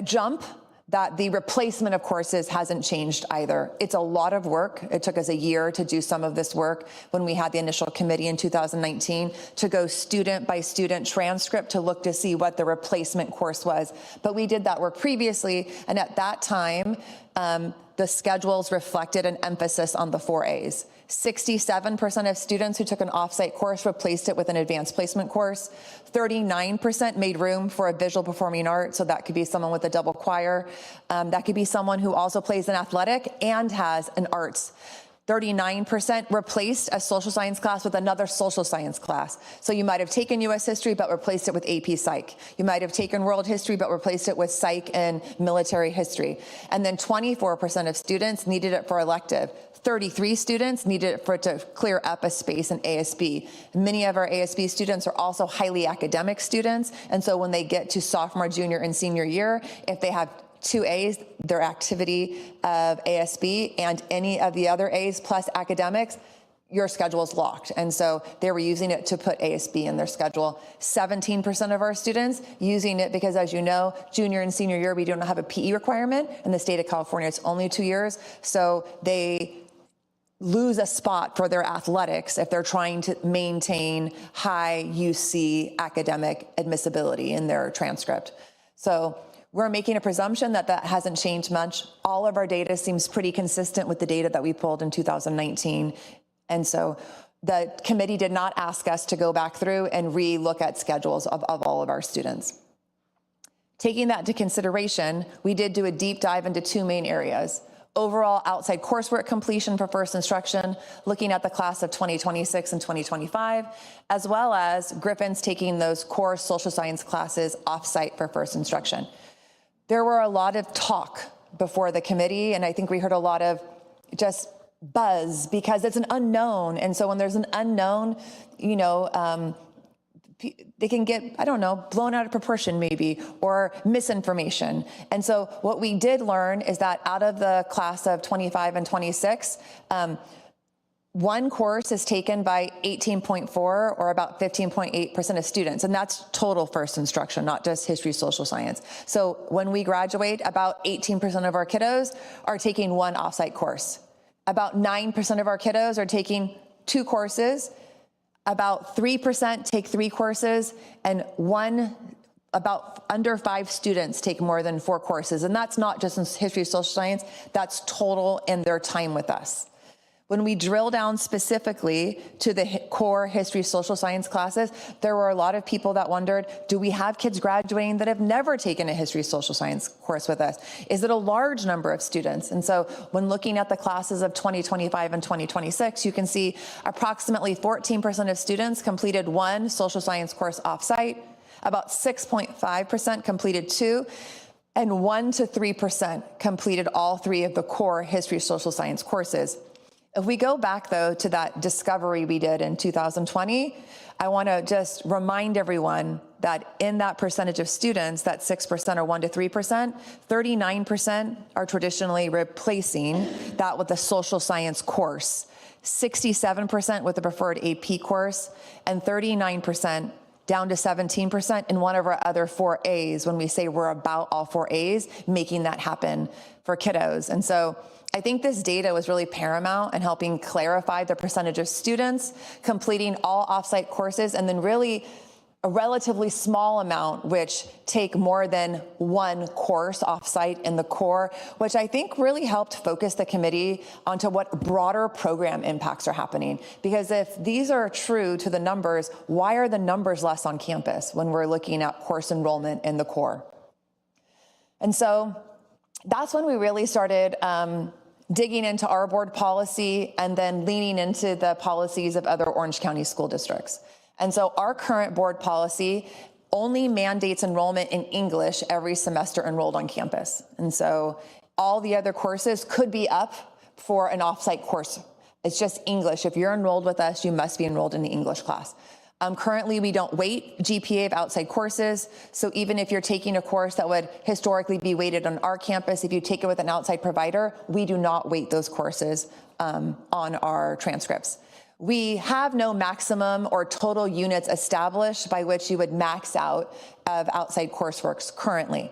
jump that the replacement of courses hasn't changed either. It's a lot of work. It took us a year to do some of this work when we had the initial committee in 2019 to go student by student transcript to look to see what the replacement course was. But we did that work previously, and at that time, the schedules reflected an emphasis on the 4 A's. 67% of students who took an off-site course replaced it with an advanced placement course. 39% made room for a visual performing art, so that could be someone with a double choir. That could be someone who also plays an athletic and has an arts. 39% replaced a social science class with another social science class. So you might have taken US history but replaced it with AP Psych. You might have taken world history but replaced it with Psych and military history. And then 24% of students needed it for elective. 33 students needed it to clear up a space in ASB. Many of our ASB students are also highly academic students, and so when they get to sophomore, junior, and senior year, if they have 2 A's, their activity of ASB, and any of the other A's plus academics, your schedule is locked. And so they were using it to put ASB in their schedule. 17% of our students using it because, as you know, junior and senior year, we don't have a PE requirement. In the state of California, it's only 2 years. So they lose a spot for their athletics if they're trying to maintain high UC academic admissibility in their transcript. So we're making a presumption that that hasn't changed much. All of our data seems pretty consistent with the data that we pulled in 2019. And so the committee did not ask us to go back through and re-look at schedules of all of our students. Taking that into consideration, we did do a deep dive into two main areas. Overall outside coursework completion for first instruction, looking at the class of 2026 and 2025, as well as Griffin's taking those core social science classes offsite for first instruction. There were a lot of talk before the committee, and I think we heard a lot of just buzz because it's an unknown. And so when there's an unknown, they can get, I don't know, blown out of proportion maybe, or misinformation. And so what we did learn is that out of the class of 25 and 26, one course is taken by 18.4 or about 15.8% of students. And that's total first instruction, not just history, social science. So when we graduate, about 18% of our kiddos are taking one offsite course. About 9% of our kiddos are taking two courses. About 3% take three courses, and about under 5 students take more than 4 courses. And that's not just in history, social science, that's total in their time with us. When we drill down specifically to the core history, social science classes, there were a lot of people that wondered, do we have kids graduating that have never taken a history, social science course with us? Is it a large number of students? And so when looking at the classes of 2025 and 2026, you can see approximately 14% of students completed one social science course offsite, about 6.5% completed 2, and 1 to 3% completed all 3 of the core history, social science courses. If we go back, though, to that discovery we did in 2020, I want to just remind everyone that in that percentage of students, that 6% or 1 to 3%, 39% are traditionally replacing that with a social science course, 67% with a preferred AP course, and 39% down to 17% in one of our other 4 A's, when we say we're about all 4 A's, making that happen for kiddos. And so I think this data was really paramount in helping clarify the percentage of students completing all offsite courses, and then really a relatively small amount which take more than one course offsite in the core, which I think really helped focus the committee onto what broader program impacts are happening. Because if these are true to the numbers, why are the numbers less on campus when we're looking at course enrollment in the core? And so that's when we really started digging into our board policy and then leaning into the policies of other Orange County school districts. And so our current board policy only mandates enrollment in English every semester enrolled on campus. And so all the other courses could be up for an offsite course. It's just English. If you're enrolled with us, you must be enrolled in the English class. Currently, we don't weight GPA of outside courses. So even if you're taking a course that would historically be weighted on our campus, if you take it with an outside provider, we do not weight those courses on our transcripts. We have no maximum or total units established by which you would max out of outside courseworks currently.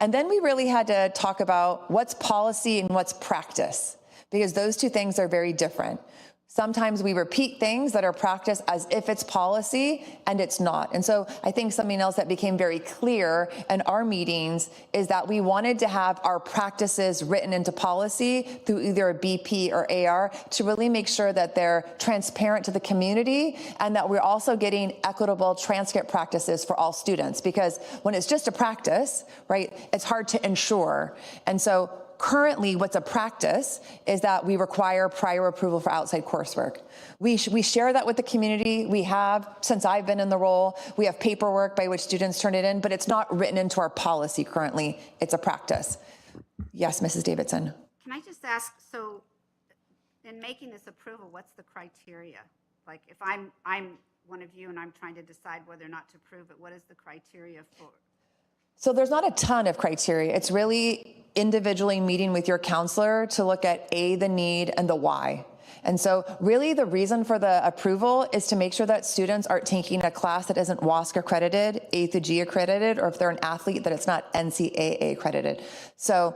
And then we really had to talk about what's policy and what's practice, because those two things are very different. Sometimes we repeat things that are practiced as if it's policy, and it's not. And so I think something else that became very clear in our meetings is that we wanted to have our practices written into policy through either a BP or AR to really make sure that they're transparent to the community, and that we're also getting equitable transcript practices for all students. Because when it's just a practice, right, it's hard to ensure. And so currently, what's a practice is that we require prior approval for outside coursework. We share that with the community. We have, since I've been in the role, we have paperwork by which students turn it in, but it's not written into our policy currently. It's a practice. Yes, Mrs. Davidson. Can I just ask, so in making this approval, what's the criteria? Like if I'm one of you and I'm trying to decide whether or not to approve it, what is the criteria for? So there's not a ton of criteria. It's really individually meeting with your counselor to look at the need, and the why. And so really the reason for the approval is to make sure that students aren't taking a class that isn't WASC accredited, A through G accredited, or if they're an athlete, that it's not NCAA accredited. So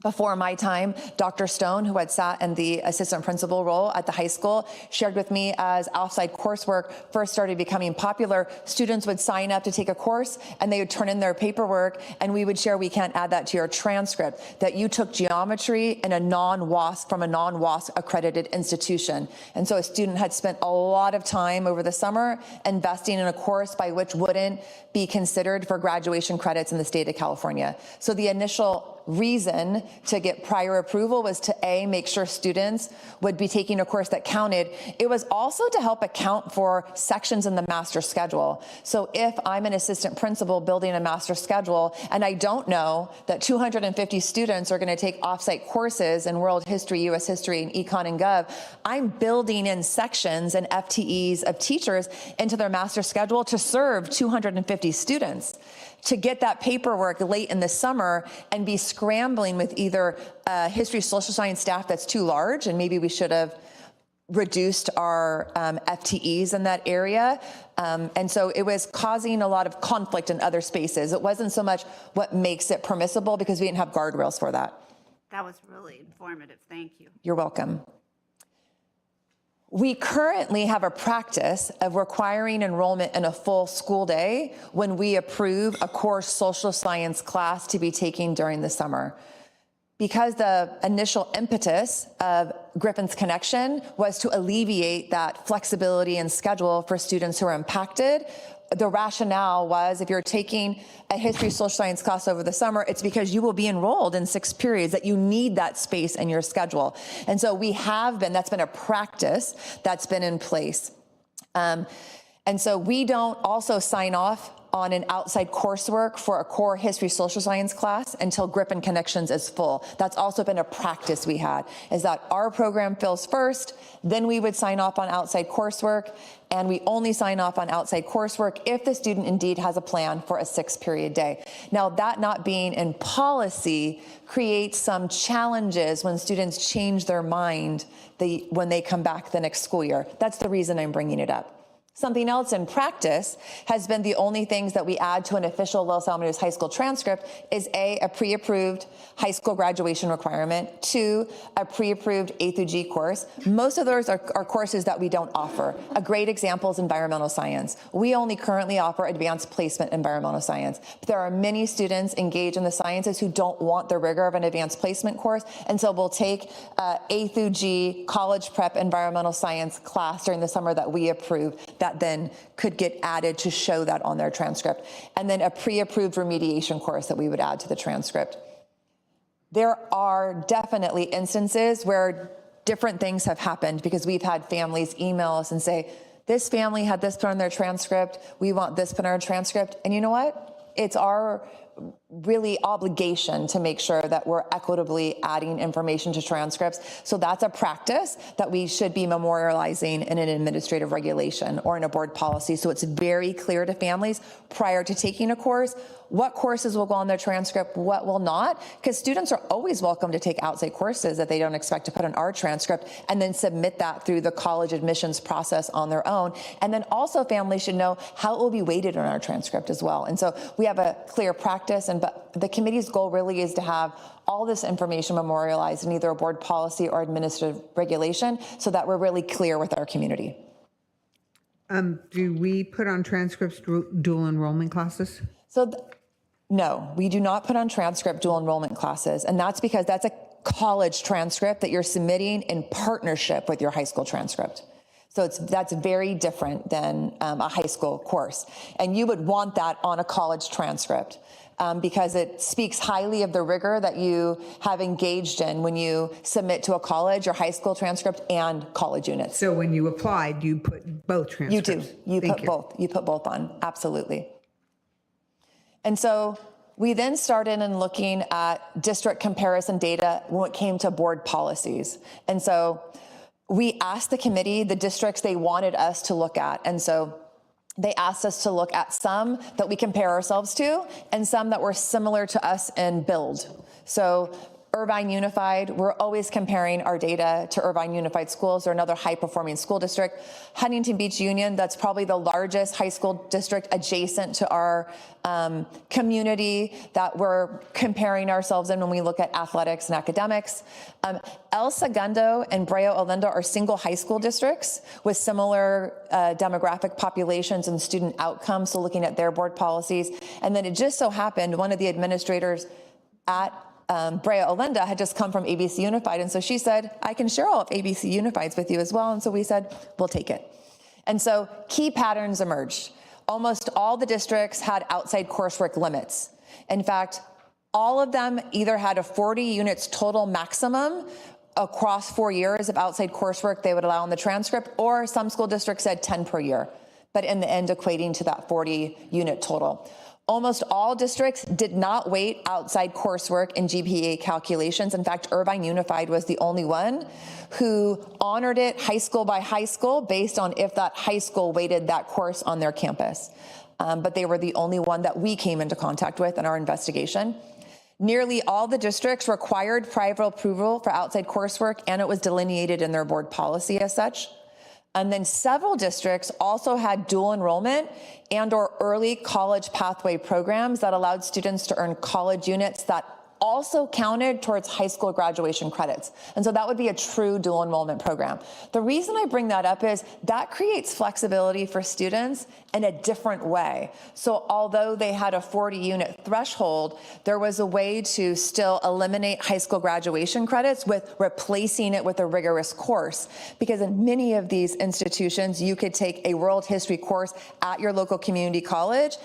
Before my time, Dr. Stone, who had sat in the assistant principal role at the high school, shared with me as offsite coursework first started becoming popular, students would sign up to take a course and they would turn in their paperwork and we would share, we can't add that to your transcript, that you took geometry in a non-WASC from a non-WASC accredited institution. And so a student had spent a lot of time over the summer investing in a course by which wouldn't be considered for graduation credits in the state of California. So the initial reason to get prior approval was to make sure students would be taking a course that counted. It was also to help account for sections in the master schedule. So if I'm an assistant principal building a master schedule and I don't know that 250 students are going to take offsite courses in world history, US history, and econ and gov, I'm building in sections and FTEs of teachers into their master schedule to serve 250 students. To get that paperwork late in the summer and be scrambling with either history, social science staff that's too large, and maybe we should have reduced our FTEs in that area. And so it was causing a lot of conflict in other spaces. It wasn't so much what makes it permissible because we didn't have guardrails for that. That was really informative. Thank you. You're welcome. We currently have a practice of requiring enrollment in a full school day when we approve a core social science class to be taken during the summer. Because the initial impetus of Griffin's Connection was to alleviate that flexibility and schedule for students who are impacted, the rationale was if you're taking a history social science class over the summer, it's because you will be enrolled in 6 periods, that you need that space in your schedule. And so that's been a practice that's been in place. And so we don't also sign off on an outside coursework for a core history social science class until Griffin Connections is full. That's also been a practice we had, is that our program fills first, then we would sign off on outside coursework, and we only sign off on outside coursework if the student indeed has a plan for a 6-period day. Now, that not being in policy creates some challenges when students change their mind when they come back the next school year. That's the reason I'm bringing it up. Something else in practice has been the only things that we add to an official Los Alamitos High School transcript is a pre-approved high school graduation requirement, 2, a pre-approved A through G course. Most of those are courses that we don't offer. A great example is environmental science. We only currently offer advanced placement environmental science. But there are many students engaged in the sciences who don't want the rigor of an advanced placement course, and so we'll take A through G college prep environmental science class during the summer that we approve. That then could get added to show that on their transcript. And then a pre-approved remediation course that we would add to the transcript. There are definitely instances where different things have happened because we've had families email us and say, this family had this put on their transcript, we want this put on our transcript. And you know what? It's our really obligation to make sure that we're equitably adding information to transcripts. So that's a practice that we should be memorializing in an administrative regulation or in a board policy. So it's very clear to families prior to taking a course, what courses will go on their transcript, what will not, because students are always welcome to take outside courses that they don't expect to put on our transcript and then submit that through the college admissions process on their own. And then also families should know how it will be weighted on our transcript as well. And so we have a clear practice, but the committee's goal really is to have all this information memorialized in either a board policy or administrative regulation so that we're really clear with our community. Do we put on transcripts dual enrollment classes? No, we do not put on transcript dual enrollment classes. And that's because that's a college transcript that you're submitting in partnership with your high school transcript. So that's very different than a high school course. And you would want that on a college transcript because it speaks highly of the rigor that you have engaged in when you submit to a college, your high school transcript and college units. So when you applied, you put both transcripts? You do. You put both. You put both on. Absolutely. And so we then started in looking at district comparison data when it came to board policies. And so we asked the committee, the districts they wanted us to look at. And so they asked us to look at some that we compare ourselves to and some that were similar to us in build. So Irvine Unified, we're always comparing our data to Irvine Unified Schools. They're another high-performing school district. Huntington Beach Union, that's probably the largest high school district adjacent to our community that we're comparing ourselves in when we look at athletics and academics. El Segundo and Brea Olinda are single high school districts with similar demographic populations and student outcomes, so looking at their board policies. And then it just so happened one of the administrators at Brea Olinda had just come from ABC Unified, and so she said, I can share all of ABC Unifieds with you as well, and so we said, we'll take it. And so key patterns emerged. Almost all the districts had outside coursework limits. In fact, all of them either had a 40 units total maximum across 4 years of outside coursework they would allow in the transcript, or some school districts said 10 per year, but in the end equating to that 40 unit total. Almost all districts did not weight outside coursework in GPA calculations. In fact, Irvine Unified was the only one who honored it high school by high school based on if that high school weighted that course on their campus. But they were the only one that we came into contact with in our investigation. Nearly all the districts required private approval for outside coursework, and it was delineated in their board policy as such. And then several districts also had dual enrollment and/or early college pathway programs that allowed students to earn college units that also counted towards high school graduation credits. And so that would be a true dual enrollment program. The reason I bring that up is that creates flexibility for students in a different way. So although they had a 40 unit threshold, there was a way to still eliminate high school graduation credits with replacing it with a rigorous course. Because in many of these institutions, you could take a world history course at your local community college,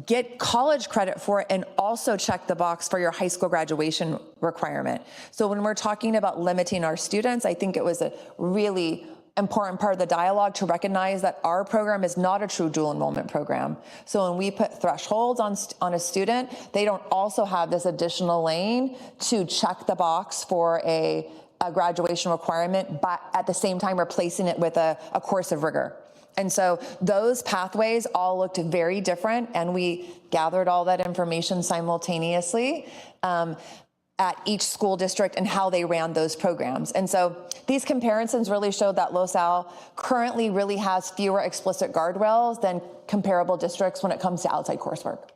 get college credit for it, and also check the box for your high school graduation requirement. So when we're talking about limiting our students, I think it was a really important part of the dialogue to recognize that our program is not a true dual enrollment program. So when we put thresholds on a student, they don't also have this additional lane to check the box for a graduation requirement, but at the same time replacing it with a course of rigor. And so those pathways all looked very different, and we gathered all that information simultaneously at each school district and how they ran those programs. And so these comparisons really showed that LoSal currently really has fewer explicit guardrails than comparable districts when it comes to outside coursework.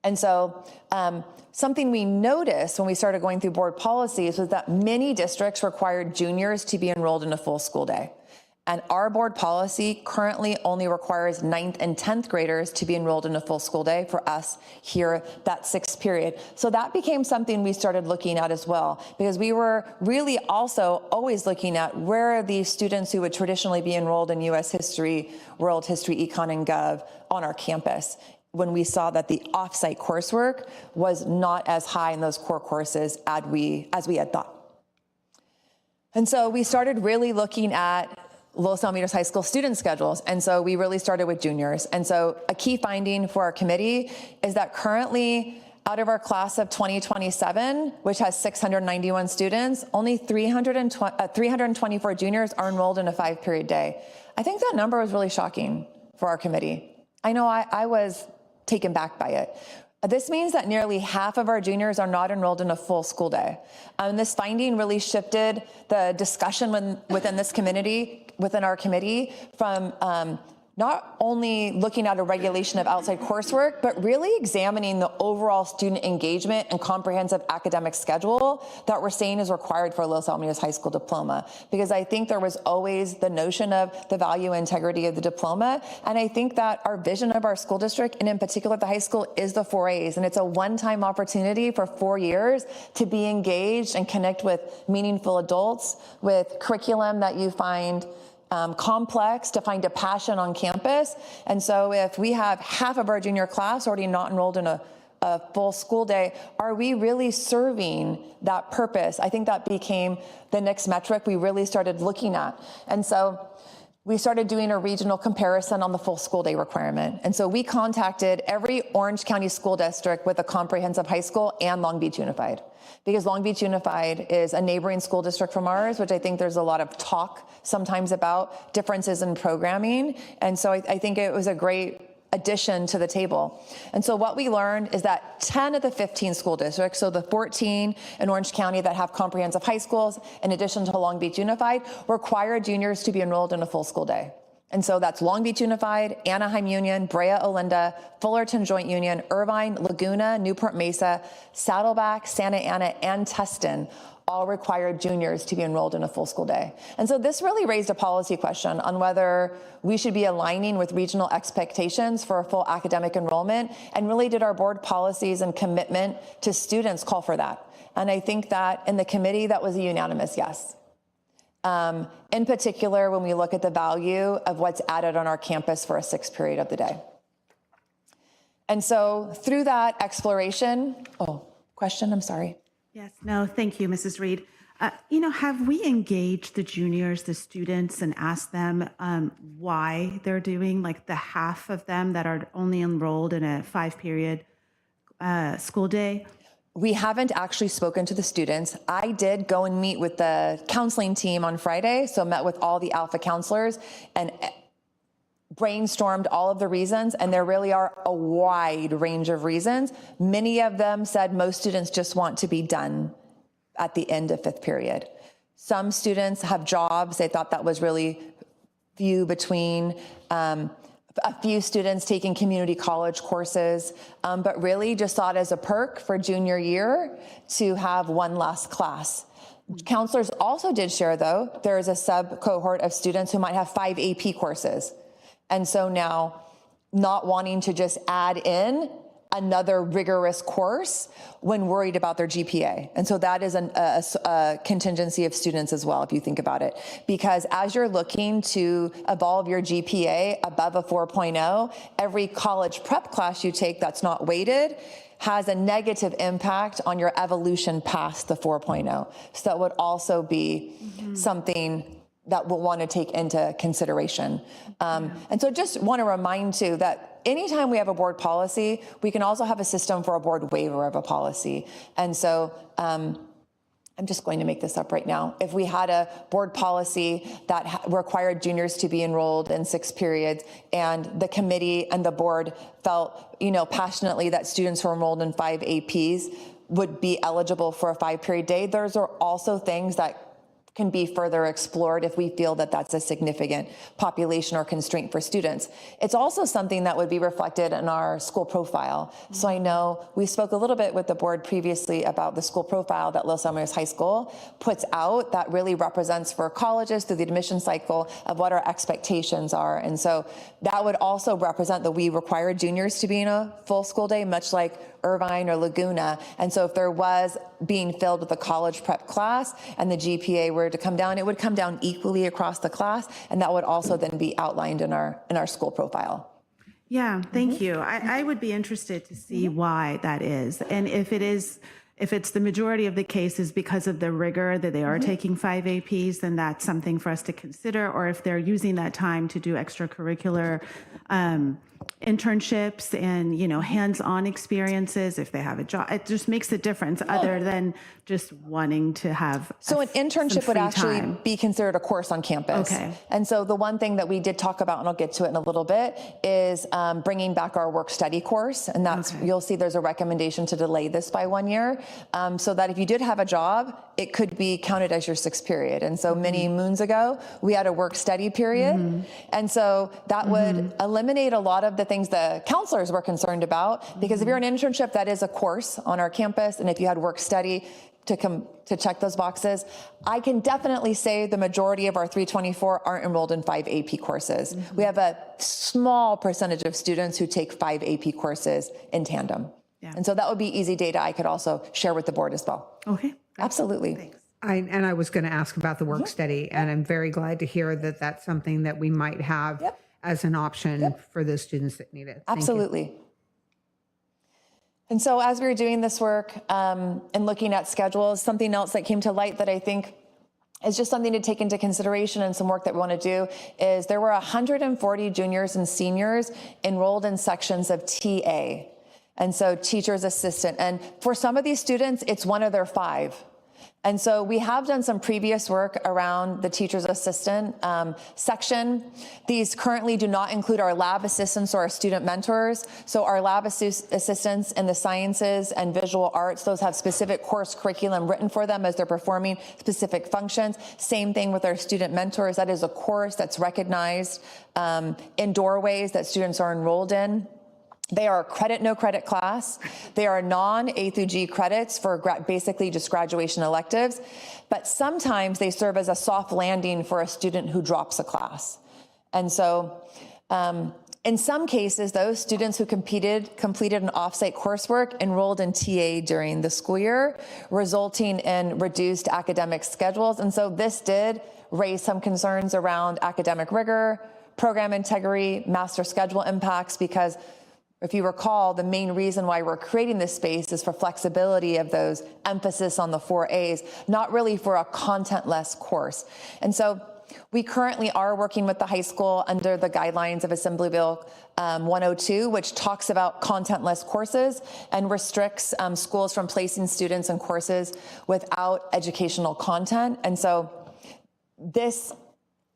And so something we noticed when we started going through board policies was that many districts required juniors to be enrolled in a full school day. And our board policy currently only requires 9th and 10th graders to be enrolled in a full school day for us here, that 6th period. So that became something we started looking at as well, because we were really also always looking at where are these students who would traditionally be enrolled in US history, world history, econ, and gov on our campus, when we saw that the offsite coursework was not as high in those core courses as we had thought. And so we started really looking at Los Alamitos High School student schedules. And so we really started with juniors. And so a key finding for our committee is that currently out of our class of 2027, which has 691 students, only 324 juniors are enrolled in a 5-period day. I think that number was really shocking for our committee. I know I was taken back by it. This means that nearly half of our juniors are not enrolled in a full school day. This finding really shifted the discussion within our committee from not only looking at a regulation of outside coursework, but really examining the overall student engagement and comprehensive academic schedule that we're saying is required for a Los Alamitos High School diploma. Because I think there was always the notion of the value and integrity of the diploma. And I think that our vision of our school district, and in particular the high school, is the 4 A's. And it's a one-time opportunity for 4 years to be engaged and connect with meaningful adults, with curriculum that you find complex, to find a passion on campus. And so if we have half of our junior class already not enrolled in a full school day, are we really serving that purpose? I think that became the next metric we really started looking at. And so we started doing a regional comparison on the full school day requirement. And so we contacted every Orange County school district with a comprehensive high school and Long Beach Unified, because Long Beach Unified is a neighboring school district from ours, which I think there's a lot of talk sometimes about differences in programming. And so I think it was a great addition to the table. And so what we learned is that 10 of the 15 school districts, so the 14 in Orange County that have comprehensive high schools, in addition to Long Beach Unified, require juniors to be enrolled in a full school day. And so that's Long Beach Unified, Anaheim Union, Brea Olinda, Fullerton Joint Union, Irvine, Laguna, Newport Mesa, Saddleback, Santa Ana, and Tustin all required juniors to be enrolled in a full school day. And so this really raised a policy question on whether we should be aligning with regional expectations for a full academic enrollment, and really did our board policies and commitment to students call for that? And I think that in the committee, that was a unanimous yes. In particular, when we look at the value of what's added on our campus for a 6th period of the day. And so through that exploration, question, I'm sorry. Yes, no, thank you, Mrs. Reed. Have we engaged the juniors, the students, and asked them why they're doing, like the half of them that are only enrolled in a 5-period school day? We haven't actually spoken to the students. I did go and meet with the counseling team on Friday, so met with all the alpha counselors and brainstormed all of the reasons, and there really are a wide range of reasons. Many of them said most students just want to be done at the end of 5th period. Some students have jobs. They thought that was really few between. A few students taking community college courses, but really just saw it as a perk for junior year to have one last class. Counselors also did share, though, there is a sub-cohort of students who might have 5 AP courses. And so now not wanting to just add in another rigorous course when worried about their GPA. And so that is a contingency of students as well, if you think about it. Because as you're looking to evolve your GPA above a 4.0, every college prep class you take that's not weighted has a negative impact on your evolution past the 4.0. So that would also be something that we'll want to take into consideration. And so just want to remind too that anytime we have a board policy, we can also have a system for a board waiver of a policy. And so I'm just going to make this up right now. If we had a board policy that required juniors to be enrolled in 6 periods, and the committee and the board felt, passionately that students who are enrolled in 5 APs would be eligible for a 5-period day, those are also things that can be further explored if we feel that that's a significant population or constraint for students. It's also something that would be reflected in our school profile. So I know we spoke a little bit with the board previously about the school profile that Los Alamitos High School puts out that really represents for colleges through the admission cycle of what our expectations are. And so that would also represent that we require juniors to be in a full school day, much like Irvine or Laguna. And so if there was being filled with a college prep class and the GPA were to come down, it would come down equally across the class. And that would also then be outlined in our school profile. Yeah, thank you. I would be interested to see why that is. And if it's the majority of the cases because of the rigor that they are taking 5 APs, then that's something for us to consider. Or if they're using that time to do extracurricular internships and, hands-on experiences, if they have a job, it just makes a difference other than just wanting to have So an internship would actually be considered a course on campus. Okay. And so the one thing that we did talk about, and I'll get to it in a little bit, is bringing back our work study course. And that's, you'll see there's a recommendation to delay this by 1 year, so that if you did have a job, it could be counted as your 6th period. And so many moons ago, we had a work study period. And so that would eliminate a lot of the things the counselors were concerned about, because if you're an internship, that is a course on our campus. And if you had work study to check those boxes, I can definitely say the majority of our 324 aren't enrolled in 5 AP courses. We have a small percentage of students who take 5 AP courses in tandem. Yeah. And so that would be easy data I could also share with the board as well. Okay. Absolutely. Thanks. I was going to ask about the work study, and I'm very glad to hear that that's something that we might have as an option for those students that need it. Thank you. Absolutely. And so as we were doing this work and looking at schedules, something else that came to light that I think is just something to take into consideration and some work that we want to do is there were 140 juniors and seniors enrolled in sections of TA. And so teacher's assistant. And for some of these students, it's one of their 5. And so we have done some previous work around the teacher's assistant section. These currently do not include our lab assistants or our student mentors. So our lab assistants in the sciences and visual arts, those have specific course curriculum written for them as they're performing specific functions. Same thing with our student mentors. That is a course that's recognized in doorways that students are enrolled in. They are a credit, no credit class. They are non-A through G credits for basically just graduation electives, but sometimes they serve as a soft landing for a student who drops a class. And so in some cases, those students who completed an offsite coursework enrolled in TA during the school year, resulting in reduced academic schedules. And so this did raise some concerns around academic rigor, program integrity, master schedule impacts, because if you recall, the main reason why we're creating this space is for flexibility of those emphasis on the 4 A's, not really for a content-less course. And so we currently are working with the high school under the guidelines of Assembly Bill 102, which talks about content-less courses and restricts schools from placing students in courses without educational content. And so this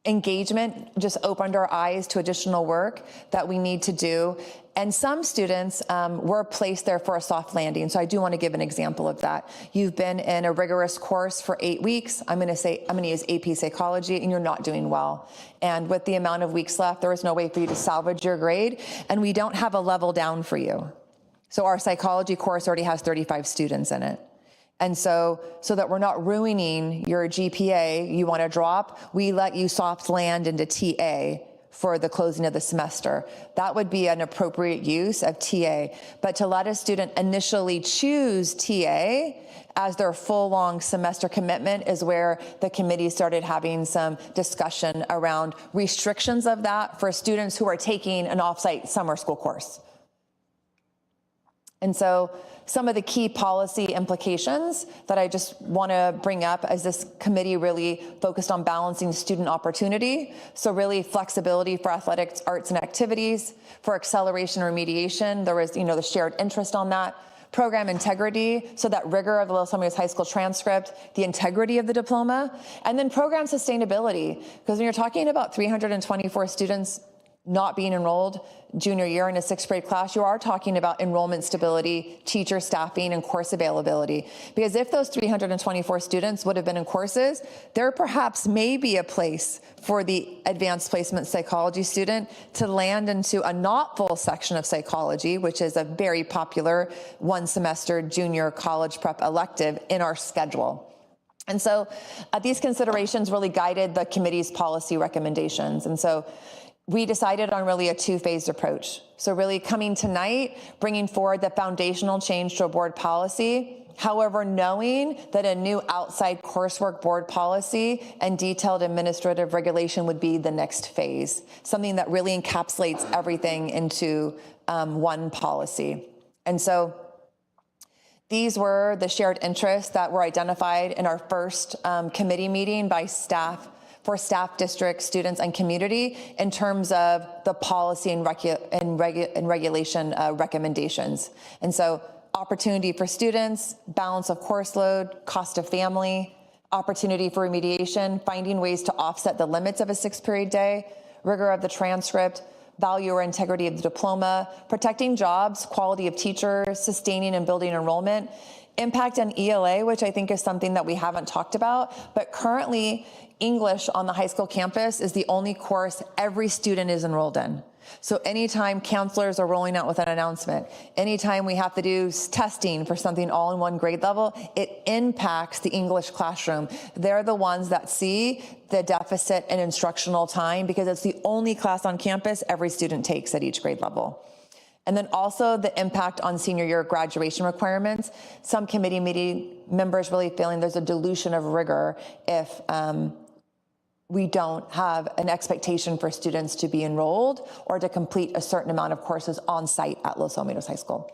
engagement just opened our eyes to additional work that we need to do. And some students were placed there for a soft landing. So I do want to give an example of that. You've been in a rigorous course for 8 weeks. I'm going to use AP psychology, and you're not doing well. And with the amount of weeks left, there is no way for you to salvage your grade, and we don't have a level down for you. So our psychology course already has 35 students in it. And so that we're not ruining your GPA you want to drop, we let you soft land into TA for the closing of the semester. That would be an appropriate use of TA. But to let a student initially choose TA as their full long semester commitment is where the committee started having some discussion around restrictions of that for students who are taking an offsite summer school course. And so some of the key policy implications that I just want to bring up as this committee really focused on balancing student opportunity. So really flexibility for athletics, arts, and activities, for acceleration remediation. There was, the shared interest on that. Program integrity, so that rigor of the Los Alamitos High School transcript, the integrity of the diploma, and then program sustainability. Because when you're talking about 324 students not being enrolled junior year in a 6th grade class, you are talking about enrollment stability, teacher staffing, and course availability. Because if those 324 students would have been in courses, there perhaps may be a place for the advanced placement psychology student to land into a not full section of psychology, which is a very popular 1 semester junior college prep elective in our schedule. And so these considerations really guided the committee's policy recommendations. And so we decided on really a 2-phased approach. So really coming tonight, bringing forward the foundational change to a board policy, however, knowing that a new outside coursework board policy and detailed administrative regulation would be the next phase, something that really encapsulates everything into one policy. And so these were the shared interests that were identified in our first committee meeting by staff, for staff, districts, students, and community in terms of the policy and regulation recommendations. And so opportunity for students, balance of course load, cost of family, opportunity for remediation, finding ways to offset the limits of a 6-period day, rigor of the transcript, value or integrity of the diploma, protecting jobs, quality of teachers, sustaining and building enrollment, impact on ELA, which I think is something that we haven't talked about, but currently English on the high school campus is the only course every student is enrolled in. So anytime counselors are rolling out with an announcement, anytime we have to do testing for something all in one grade level, it impacts the English classroom. They're the ones that see the deficit in instructional time because it's the only class on campus every student takes at each grade level. And then also the impact on senior year graduation requirements. Some committee meeting members really feeling there's a dilution of rigor if we don't have an expectation for students to be enrolled or to complete a certain amount of courses on site at Los Alamitos High School.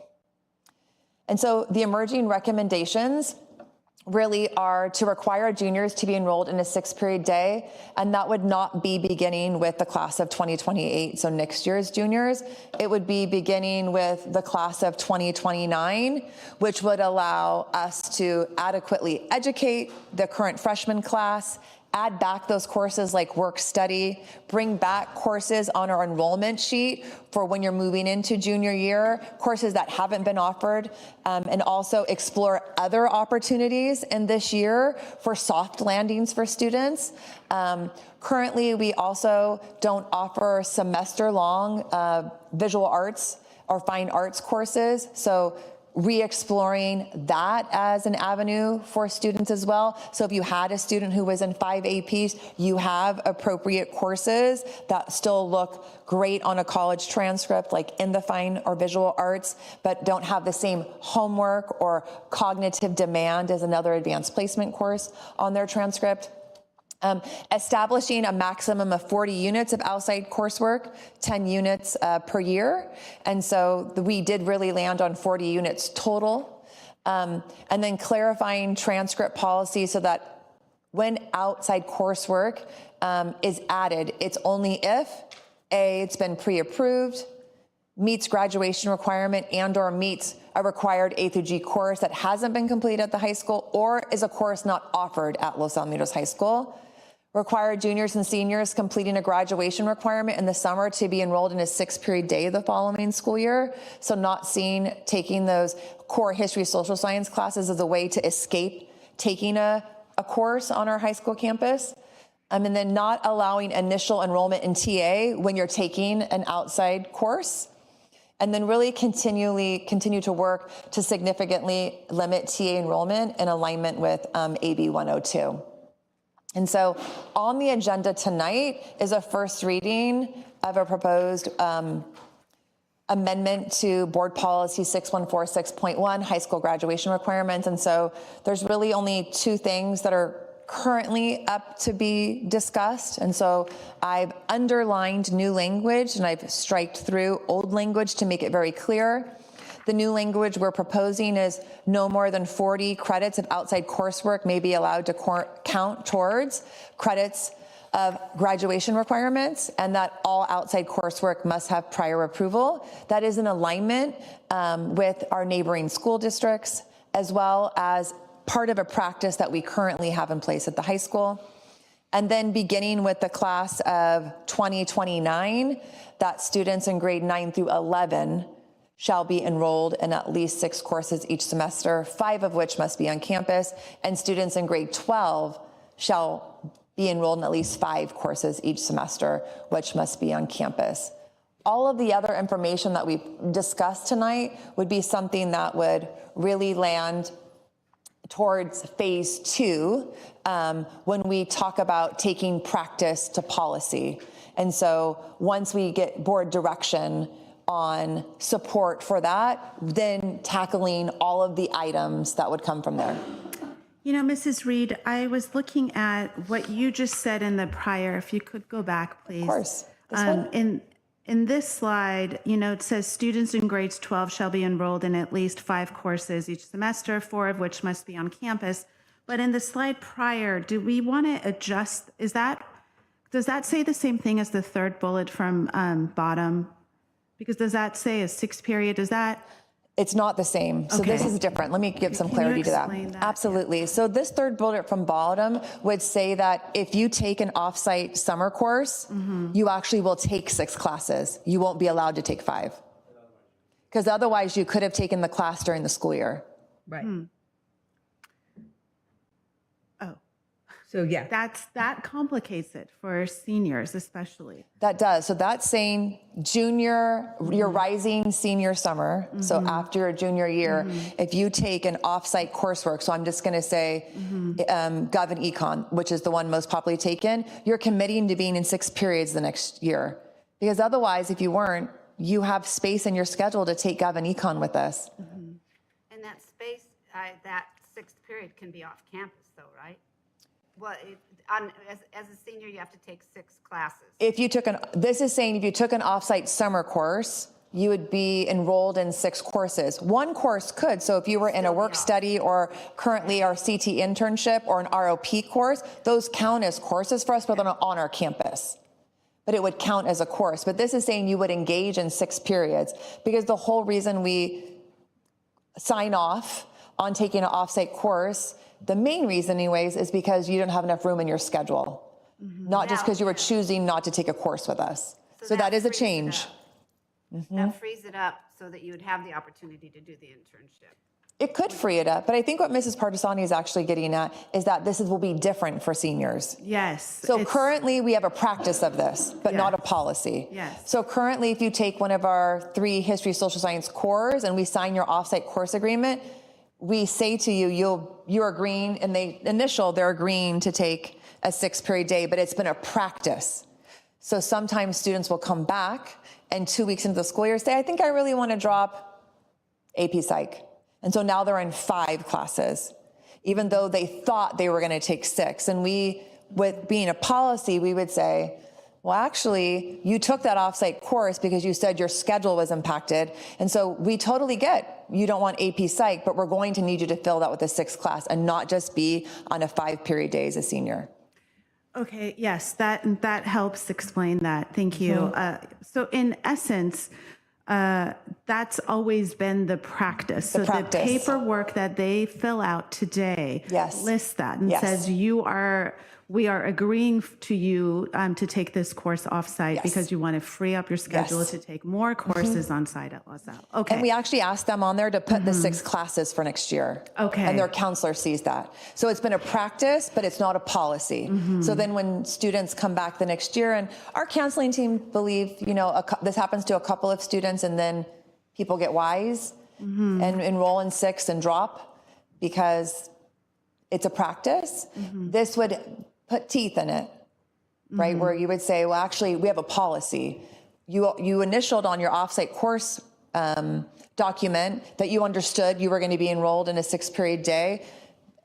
And so the emerging recommendations really are to require juniors to be enrolled in a 6-period day, and that would not be beginning with the class of 2028, so next year's juniors. It would be beginning with the class of 2029, which would allow us to adequately educate the current freshman class, add back those courses like work study, bring back courses on our enrollment sheet for when you're moving into junior year, courses that haven't been offered, and also explore other opportunities in this year for soft landings for students. Currently, we also don't offer semester-long visual arts or fine arts courses, so re-exploring that as an avenue for students as well. So if you had a student who was in 5 APs, you have appropriate courses that still look great on a college transcript, like in the fine or visual arts, but don't have the same homework or cognitive demand as another advanced placement course on their transcript. Establishing a maximum of 40 units of outside coursework, 10 units per year. And so we did really land on 40 units total. And then clarifying transcript policy so that when outside coursework is added, it's only if A, it's been pre-approved, meets graduation requirement and/or meets a required A through G course that hasn't been completed at the high school or is a course not offered at Los Alamitos High School. Require juniors and seniors completing a graduation requirement in the summer to be enrolled in a 6-period day the following school year. So not taking those core history, social science classes as a way to escape taking a course on our high school campus. And then not allowing initial enrollment in TA when you're taking an outside course. And then really continue to work to significantly limit TA enrollment in alignment with AB 102. And so on the agenda tonight is a first reading of a proposed amendment to Board Policy 6146.1, high school graduation requirements. And so there's really only 2 things that are currently up to be discussed. And so I've underlined new language and I've striked through old language to make it very clear. The new language we're proposing is no more than 40 credits of outside coursework may be allowed to count towards credits of graduation requirements, and that all outside coursework must have prior approval. That is in alignment with our neighboring school districts, as well as part of a practice that we currently have in place at the high school. And then beginning with the class of 2029, that students in grade 9 through 11 shall be enrolled in at least 6 courses each semester, 5 of which must be on campus, and students in grade 12 shall be enrolled in at least 5 courses each semester, which must be on campus. All of the other information that we've discussed tonight would be something that would really land towards phase 2 when we talk about taking practice to policy. And so once we get board direction on support for that, then tackling all of the items that would come from there. You know, Mrs. Reed, I was looking at what you just said in the prior, if you could go back, please. Of course. This one? In this slide, you know, it says students in grades 12 shall be enrolled in at least 5 courses each semester, 4 of which must be on campus. But in the slide prior, do we want to adjust, does that say the same thing as the third bullet from bottom? Because does that say a 6-period? Does that? It's not the same. So this is different. Let me give some clarity to that. Absolutely. So this third bullet from bottom would say that if you take an offsite summer course, you actually will take 6 classes. You won't be allowed to take 5. Because otherwise you could have taken the class during the school year. Right. So yeah, that complicates it for seniors, especially. That does. So that's saying junior, your rising senior summer. So after your junior year, if you take an offsite coursework, so I'm just going to say Gov and Econ, which is the one most popularly taken, you're committing to being in 6 periods the next year. Because otherwise, if you weren't, you have space in your schedule to take Gov and Econ with us. And that space, that 6th period can be off campus though, right? Well, as a senior, you have to take 6 classes. If you took this is saying if you took an offsite summer course, you would be enrolled in 6 courses. One course could, so if you were in a work study or currently our CT internship or an ROP course, those count as courses for us, but they're not on our campus. But it would count as a course. But this is saying you would engage in 6 periods, because the whole reason we sign off on taking an offsite course, the main reason anyways, is because you don't have enough room in your schedule. Not just because you were choosing not to take a course with us. So that is a change. That frees it up so that you would have the opportunity to do the internship. It could free it up, but I think what Mrs. Partisani is actually getting at is that will be different for seniors. Yes. So currently we have a practice of this, but not a policy. Yes. So currently if you take one of our 3 history social science cores and we sign your offsite course agreement, we say to you, you're agreeing, and they're agreeing to take a 6-period day, but it's been a practice. So sometimes students will come back and 2 weeks into the school year say, I think I really want to drop AP Psych. And so now they're in 5 classes, even though they thought they were going to take 6. And we, with being a policy, we would say, well, actually, you took that offsite course because you said your schedule was impacted. And so we totally get you don't want AP Psych, but we're going to need you to fill that with a 6th class and not just be on a 5-period day as a senior. Okay, yes, that helps explain that. Thank you. So in essence, that's always been the practice. So the paperwork that they fill out today lists that and says we are agreeing to you to take this course offsite because you want to free up your schedule to take more courses on site at LaSalle. Okay. And we actually asked them on there to put the 6 classes for next year. Okay. And their counselor sees that. So it's been a practice, but it's not a policy. So then when students come back the next year, and our counseling team believe, this happens to a couple of students, and then people get wise and enroll in 6 and drop because it's a practice. This would put teeth in it, right? Where you would say, well, actually, we have a policy. You initialed on your offsite course document that you understood you were going to be enrolled in a 6-period day.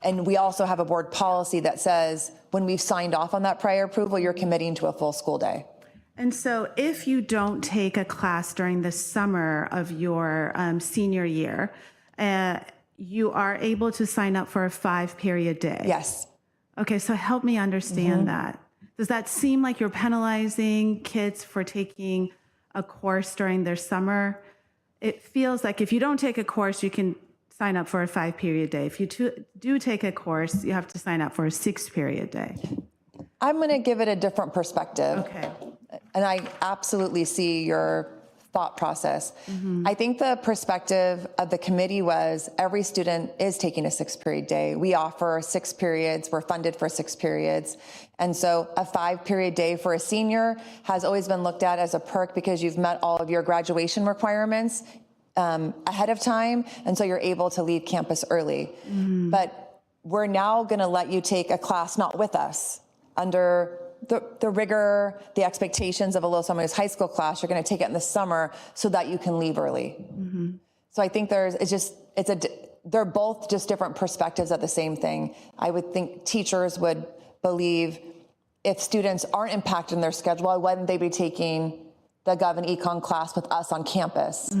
And we also have a board policy that says when we've signed off on that prior approval, you're committing to a full school day. And so if you don't take a class during the summer of your senior year, you are able to sign up for a 5-period day. Yes. Okay, so help me understand that. Does that seem like you're penalizing kids for taking a course during their summer? It feels like if you don't take a course, you can sign up for a 5-period day. If you do take a course, you have to sign up for a 6-period day. I'm going to give it a different perspective. Okay. And I absolutely see your thought process. I think the perspective of the committee was every student is taking a 6-period day. We offer 6 periods. We're funded for 6 periods. And so a 5-period day for a senior has always been looked at as a perk because you've met all of your graduation requirements ahead of time. And so you're able to leave campus early. But we're now going to let you take a class not with us under the rigor, the expectations of a Los Alamitos high school class. You're going to take it in the summer so that you can leave early. So I think they're both just different perspectives of the same thing. I would think teachers would believe if students aren't impacted in their schedule, why wouldn't they be taking the Gov and Econ class with us on campus?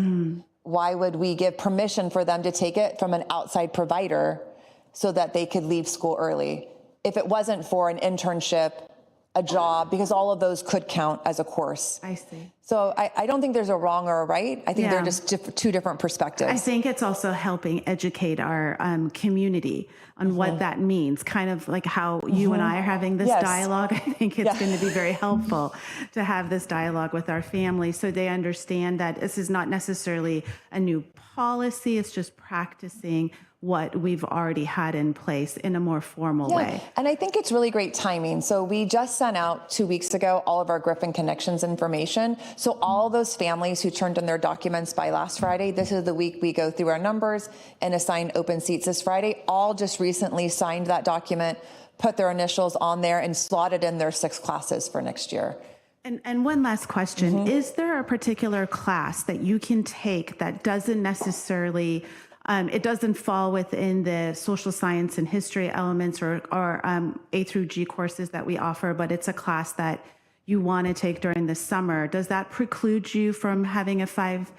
Why would we give permission for them to take it from an outside provider so that they could leave school early? If it wasn't for an internship, a job, because all of those could count as a course. I see. So I don't think there's a wrong or a right. I think they're just two different perspectives. I think it's also helping educate our community on what that means, kind of like how you and I are having this dialogue. I think it's going to be very helpful to have this dialogue with our family so they understand that this is not necessarily a new policy, it's just practicing what we've already had in place in a more formal way. And I think it's really great timing. So we just sent out 2 weeks ago all of our Griffin Connections information. So all those families who turned in their documents by last Friday, this is the week we go through our numbers and assign open seats this Friday, all just recently signed that document, put their initials on there and slotted in their 6 classes for next year. And one last question, is there a particular class that you can take that doesn't necessarily it doesn't fall within the social science and history elements or A through G courses that we offer, but it's a class that you want to take during the summer, does that preclude you from having a 5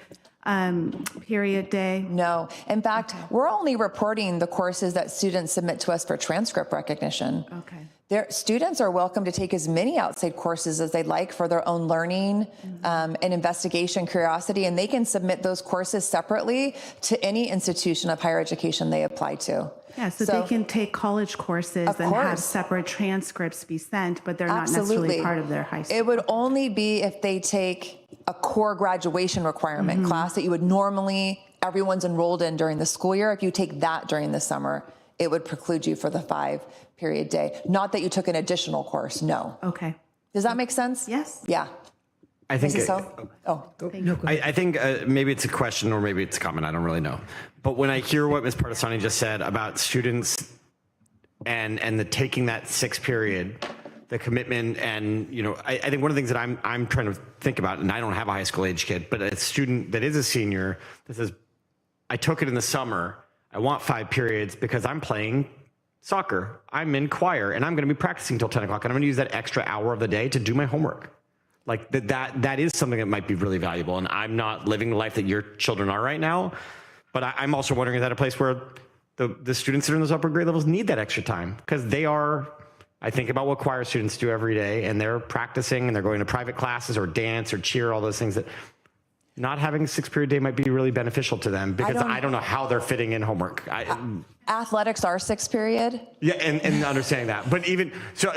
period day? No. In fact, we're only reporting the courses that students submit to us for transcript recognition. Okay. Their students are welcome to take as many outside courses as they'd like for their own learning and investigation, curiosity, and they can submit those courses separately to any institution of higher education they apply to. Yeah, so they can take college courses and have separate transcripts be sent, but they're not necessarily part of their high school. It would only be if they take a core graduation requirement class that you would normally, everyone's enrolled in during the school year. If you take that during the summer, it would preclude you for the 5 period day. Not that you took an additional course, no. Okay. Does that make sense? Yes. Yeah. I think I think maybe it's a question or maybe it's a comment. I don't really know. But when I hear what Ms. Partisani just said about students and the taking that 6 period, the commitment, and I think one of the things that I'm trying to think about, and I don't have a high school age kid, but a student that is a senior that says, I took it in the summer. I want 5 periods because I'm playing soccer. I'm in choir and I'm going to be practicing till 10 o'clock and I'm going to use that extra hour of the day to do my homework. Like that is something that might be really valuable. And I'm not living the life that your children are right now, but I'm also wondering, is that a place where the students that are in those upper grade levels need that extra time? Because they are, I think about what choir students do every day, and they're practicing and they're going to private classes or dance or cheer, all those things that not having a 6 period day might be really beneficial to them, because I don't know how they're fitting in homework. Athletics are 6 period. Yeah, and understanding that. But even, so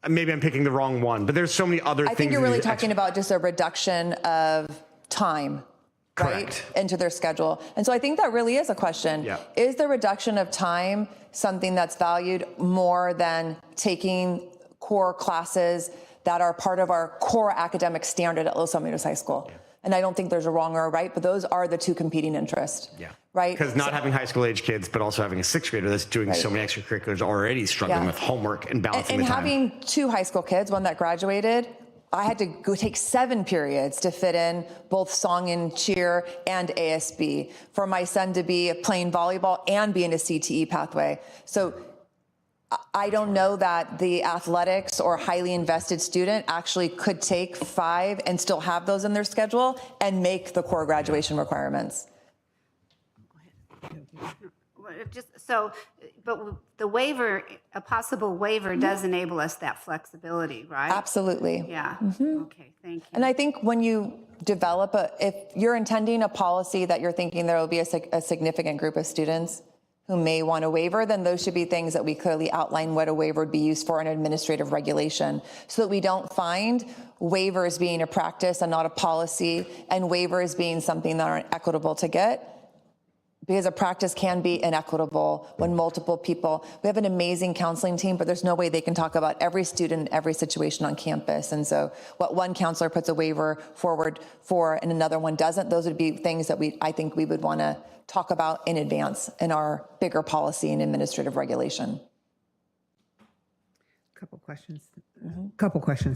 maybe I'm picking the wrong one, but there's so many other things. I think you're really talking about just a reduction of time, right, into their schedule. And so I think that really is a question. Yeah. Is the reduction of time something that's valued more than taking core classes that are part of our core academic standard at Los Alamitos High School? Yeah. And I don't think there's a wrong or a right, but those are the two competing interests. Yeah. Right? Because not having high school age kids, but also having a 6th grader that's doing so many extracurriculars, already struggling with homework and balancing the time. And having 2 high school kids, one that graduated, I had to go take 7 periods to fit in both song and cheer and ASB for my son to be playing volleyball and be in a CTE pathway. So I don't know that the athletics or highly invested student actually could take 5 and still have those in their schedule and make the core graduation requirements. But the waiver, a possible waiver does enable us that flexibility, right? Absolutely. Yeah. Okay, thank you. And I think when you develop if you're intending a policy that you're thinking there will be a significant group of students who may want a waiver, then those should be things that we clearly outline what a waiver would be used for in administrative regulation, so that we don't find waivers being a practice and not a policy, and waivers being something that aren't equitable to get. Because a practice can be inequitable when multiple people, we have an amazing counseling team, but there's no way they can talk about every student, every situation on campus. And so what one counselor puts a waiver forward for and another one doesn't, those would be things that I think we would want to talk about in advance in our bigger policy and administrative regulation. Couple questions.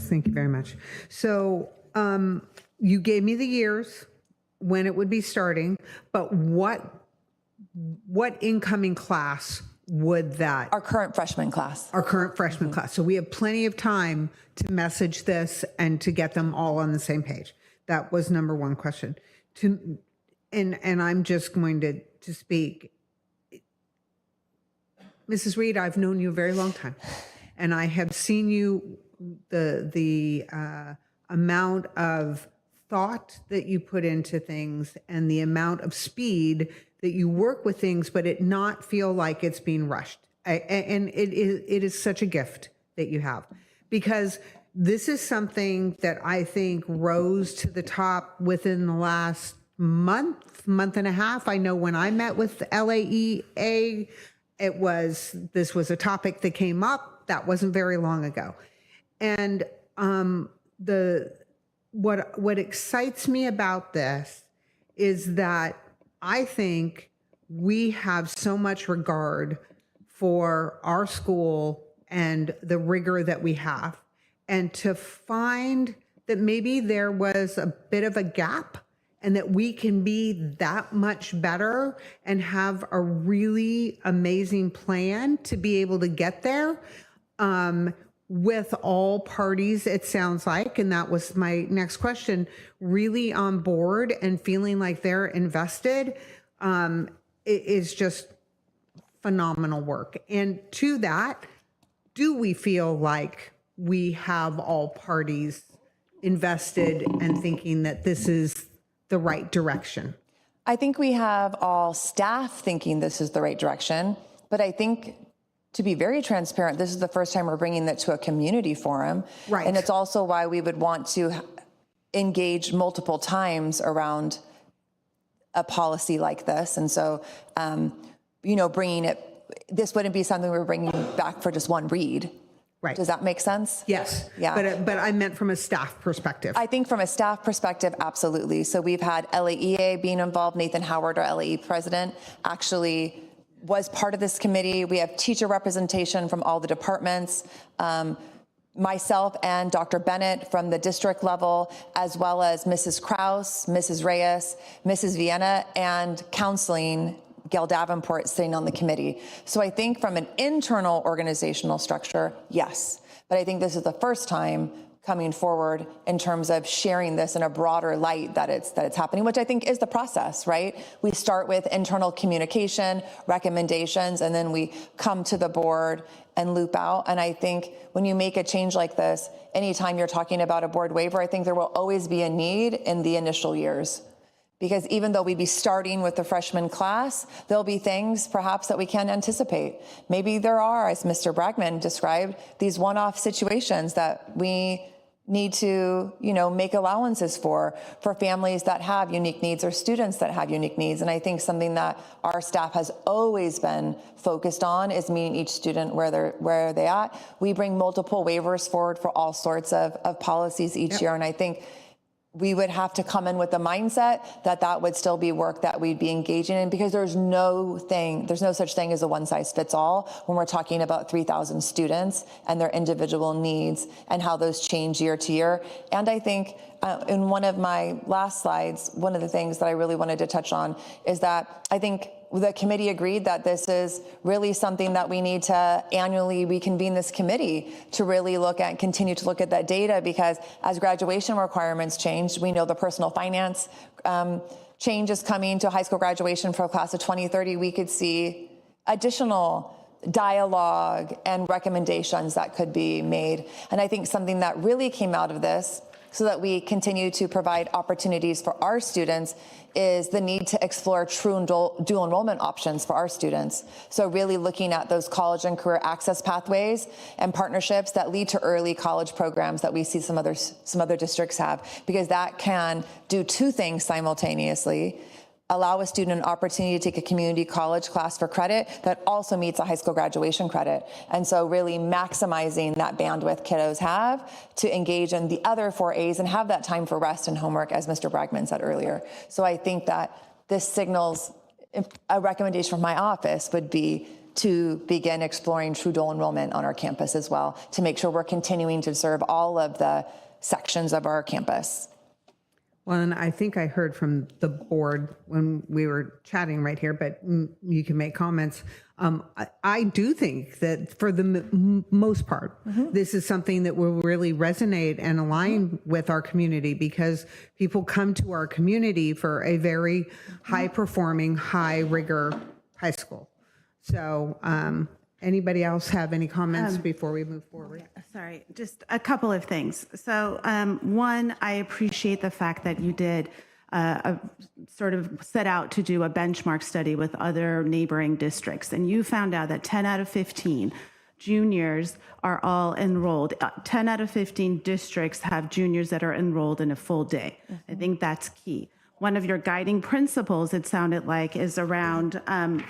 Thank you very much. So you gave me the years when it would be starting, but what incoming class would that? Our current freshman class. Our current freshman class. So we have plenty of time to message this and to get them all on the same page. That was number one question. And I'm just going to speak. Mrs. Reed, I've known you a very long time, and I have seen you, the amount of thought that you put into things and the amount of speed that you work with things, but it not feel like it's being rushed. And it is such a gift that you have, because this is something that I think rose to the top within the last month and a half. I know when I met with LAEA, this was a topic that came up. That wasn't very long ago. And what excites me about this is that I think we have so much regard for our school and the rigor that we have, and to find that maybe there was a bit of a gap and that we can be that much better and have a really amazing plan to be able to get there. with all parties, it sounds like, and that was my next question, really on board and feeling like they're invested, it is just phenomenal work. And to that, do we feel like we have all parties invested and thinking that this is the right direction? I think we have all staff thinking this is the right direction, but I think, to be very transparent, this is the first time we're bringing that to a community forum. Right. And it's also why we would want to engage multiple times around a policy like this. And so, bringing it, this wouldn't be something we're bringing back for just one read. Right. Does that make sense? Yes. Yeah. But I meant from a staff perspective. I think from a staff perspective, absolutely. So we've had LAEA being involved. Nathan Howard, our LAE president, actually was part of this committee. We have teacher representation from all the departments. Myself and Dr. Bennett from the district level, as well as Mrs. Kraus, Mrs. Reyes, Mrs. Vienna, and counseling, Gail Davenport, sitting on the committee. So I think from an internal organizational structure, yes. But I think this is the first time coming forward in terms of sharing this in a broader light that it's happening, which I think is the process, right? We start with internal communication, recommendations, and then we come to the board and loop out. And I think when you make a change like this, anytime you're talking about a board waiver, I think there will always be a need in the initial years. Because even though we'd be starting with the freshman class, there'll be things perhaps that we can't anticipate. Maybe there are, as Mr. Bragman described, these one-off situations that we need to, make allowances for families that have unique needs or students that have unique needs. And I think something that our staff has always been focused on is meeting each student where they at. We bring multiple waivers forward for all sorts of policies each year. And I think we would have to come in with the mindset that would still be work that we'd be engaging in, because there's no such thing as a one size fits all when we're talking about 3,000 students and their individual needs and how those change year to year. And I think in one of my last slides, one of the things that I really wanted to touch on is that I think the committee agreed that this is really something that we need to annually reconvene this committee to really continue to look at that data, because as graduation requirements change, we know the personal finance change is coming to high school graduation for a class of 2030. We could see additional dialogue and recommendations that could be made. And I think something that really came out of this, so that we continue to provide opportunities for our students, is the need to explore true dual enrollment options for our students. So really looking at those college and career access pathways and partnerships that lead to early college programs that we see some other districts have, because that can do two things simultaneously: allow a student an opportunity to take a community college class for credit that also meets a high school graduation credit. And so really maximizing that bandwidth kiddos have to engage in the other 4 A's and have that time for rest and homework, as Mr. Bragman said earlier. So I think that this signals a recommendation from my office would be to begin exploring true dual enrollment on our campus as well, to make sure we're continuing to serve all of the sections of our campus. Well, and I think I heard from the board when we were chatting right here, but you can make comments. I do think that for the most part, this is something that will really resonate and align with our community, because people come to our community for a very high performing, high rigor high school. So anybody else have any comments before we move forward? Sorry, just a couple of things. So one, I appreciate the fact that you did sort of set out to do a benchmark study with other neighboring districts, and you found out that 10 out of 15 juniors are all enrolled. 10 out of 15 districts have juniors that are enrolled in a full day. I think that's key. One of your guiding principles, it sounded like, is around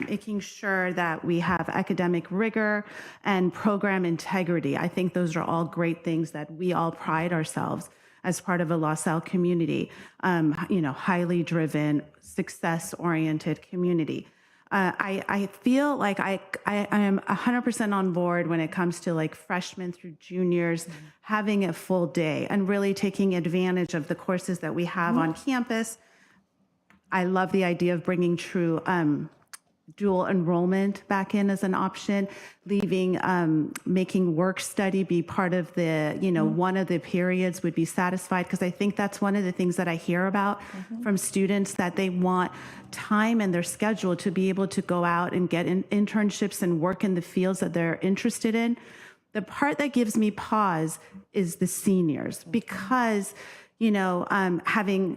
making sure that we have academic rigor and program integrity. I think those are all great things that we all pride ourselves as part of a LaSalle community, highly driven, success-oriented community. I feel like I am 100% on board when it comes to like freshmen through juniors having a full day and really taking advantage of the courses that we have on campus. I love the idea of bringing true dual enrollment back in as an option, leaving, making work study be part of the, one of the periods would be satisfied. Because I think that's one of the things that I hear about from students, that they want time in their schedule to be able to go out and get internships and work in the fields that they're interested in. The part that gives me pause is the seniors, because having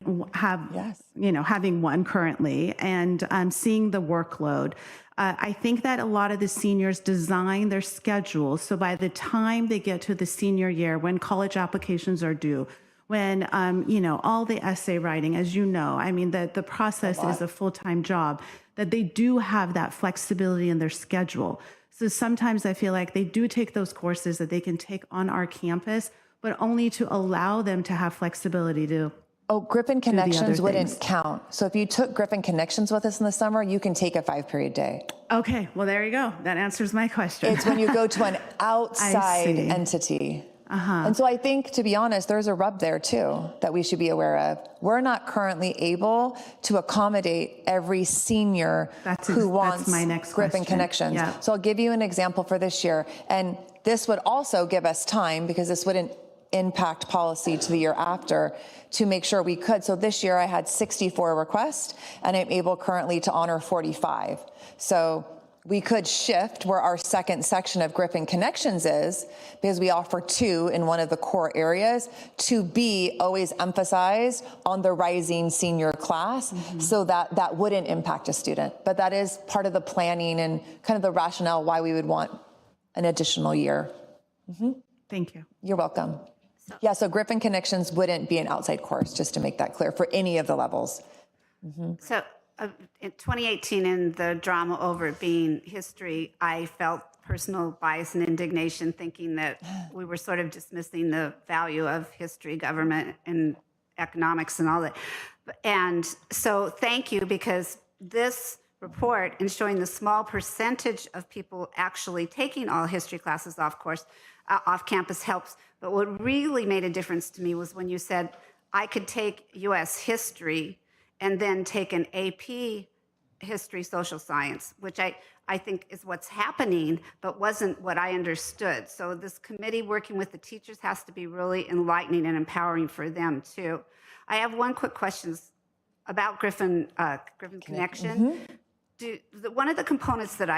one currently and seeing the workload. I think that a lot of the seniors design their schedule so by the time they get to the senior year, when college applications are due, when all the essay writing, as you know, I mean the process is a full-time job, that they do have that flexibility in their schedule. So sometimes I feel like they do take those courses that they can take on our campus, but only to allow them to have flexibility to. Oh, Griffin Connections wouldn't things. count. So if you took Griffin Connections with us in the summer, you can take a 5-period day. Okay, well, there you go. That answers my question. It's when you go to an outside entity. And so I think, to be honest, there's a rub there too that we should be aware of. We're not currently able to accommodate every senior who wants my next Griffin question. Connections. Yeah. So I'll give you an example for this year. And this would also give us time, because this wouldn't impact policy to the year after, to make sure we could. So this year I had 64 requests and I'm able currently to honor 45. So we could shift where our second section of Griffin Connections is, because we offer 2 in one of the core areas, to be always emphasized on the rising senior class, so that wouldn't impact a student. But that is part of the planning and kind of the rationale why we would want an additional year. Thank you. You're welcome. So Griffin Connections wouldn't be an outside course, just to make that clear, for any of the levels. So in 2018, in the drama over it being history, I felt personal bias and indignation, thinking that we were sort of dismissing the value of history, government, and economics and all that. And so thank you, because this report and showing the small percentage of people actually taking all history classes off campus helps. But what really made a difference to me was when you said I could take US history and then take an AP history social science, which I think is what's happening, but wasn't what I understood. So this committee working with the teachers has to be really enlightening and empowering for them too. I have one quick question about Griffin Connection. One of the components that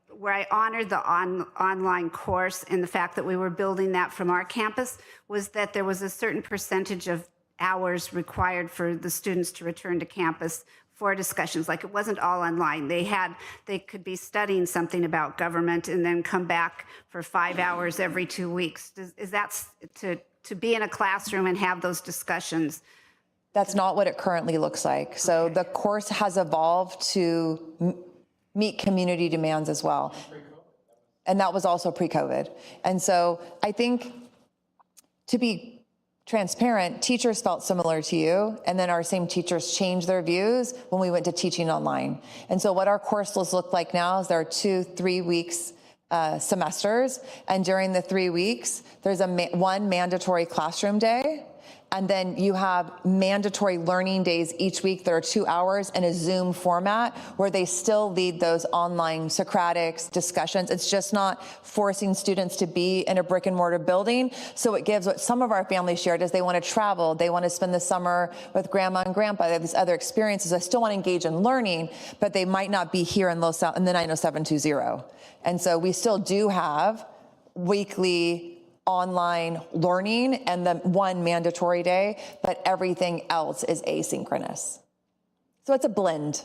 where I honored the online course and the fact that we were building that from our campus was that there was a certain percentage of hours required for the students to return to campus for discussions. Like, it wasn't all online. They could be studying something about government and then come back for 5 hours every 2 weeks. Is that to be in a classroom and have those discussions? That's not what it currently looks like. So the course has evolved to meet community demands as well. And that was also pre-COVID. And so I think, to be transparent, teachers felt similar to you, and then our same teachers changed their views when we went to teaching online. And so what our course lists look like now is there are 2-3 weeks semesters, and during the 3 weeks, there's one mandatory classroom day. And then you have mandatory learning days each week that are 2 hours in a Zoom format, where they still lead those online Socratics discussions. It's just not forcing students to be in a brick and mortar building. So it gives, what some of our families shared is they want to travel, they want to spend the summer with grandma and grandpa, they have these other experiences. They still want to engage in learning, but they might not be here in the 90720. And so we still do have weekly online learning and the one mandatory day, but everything else is asynchronous. So it's a blend.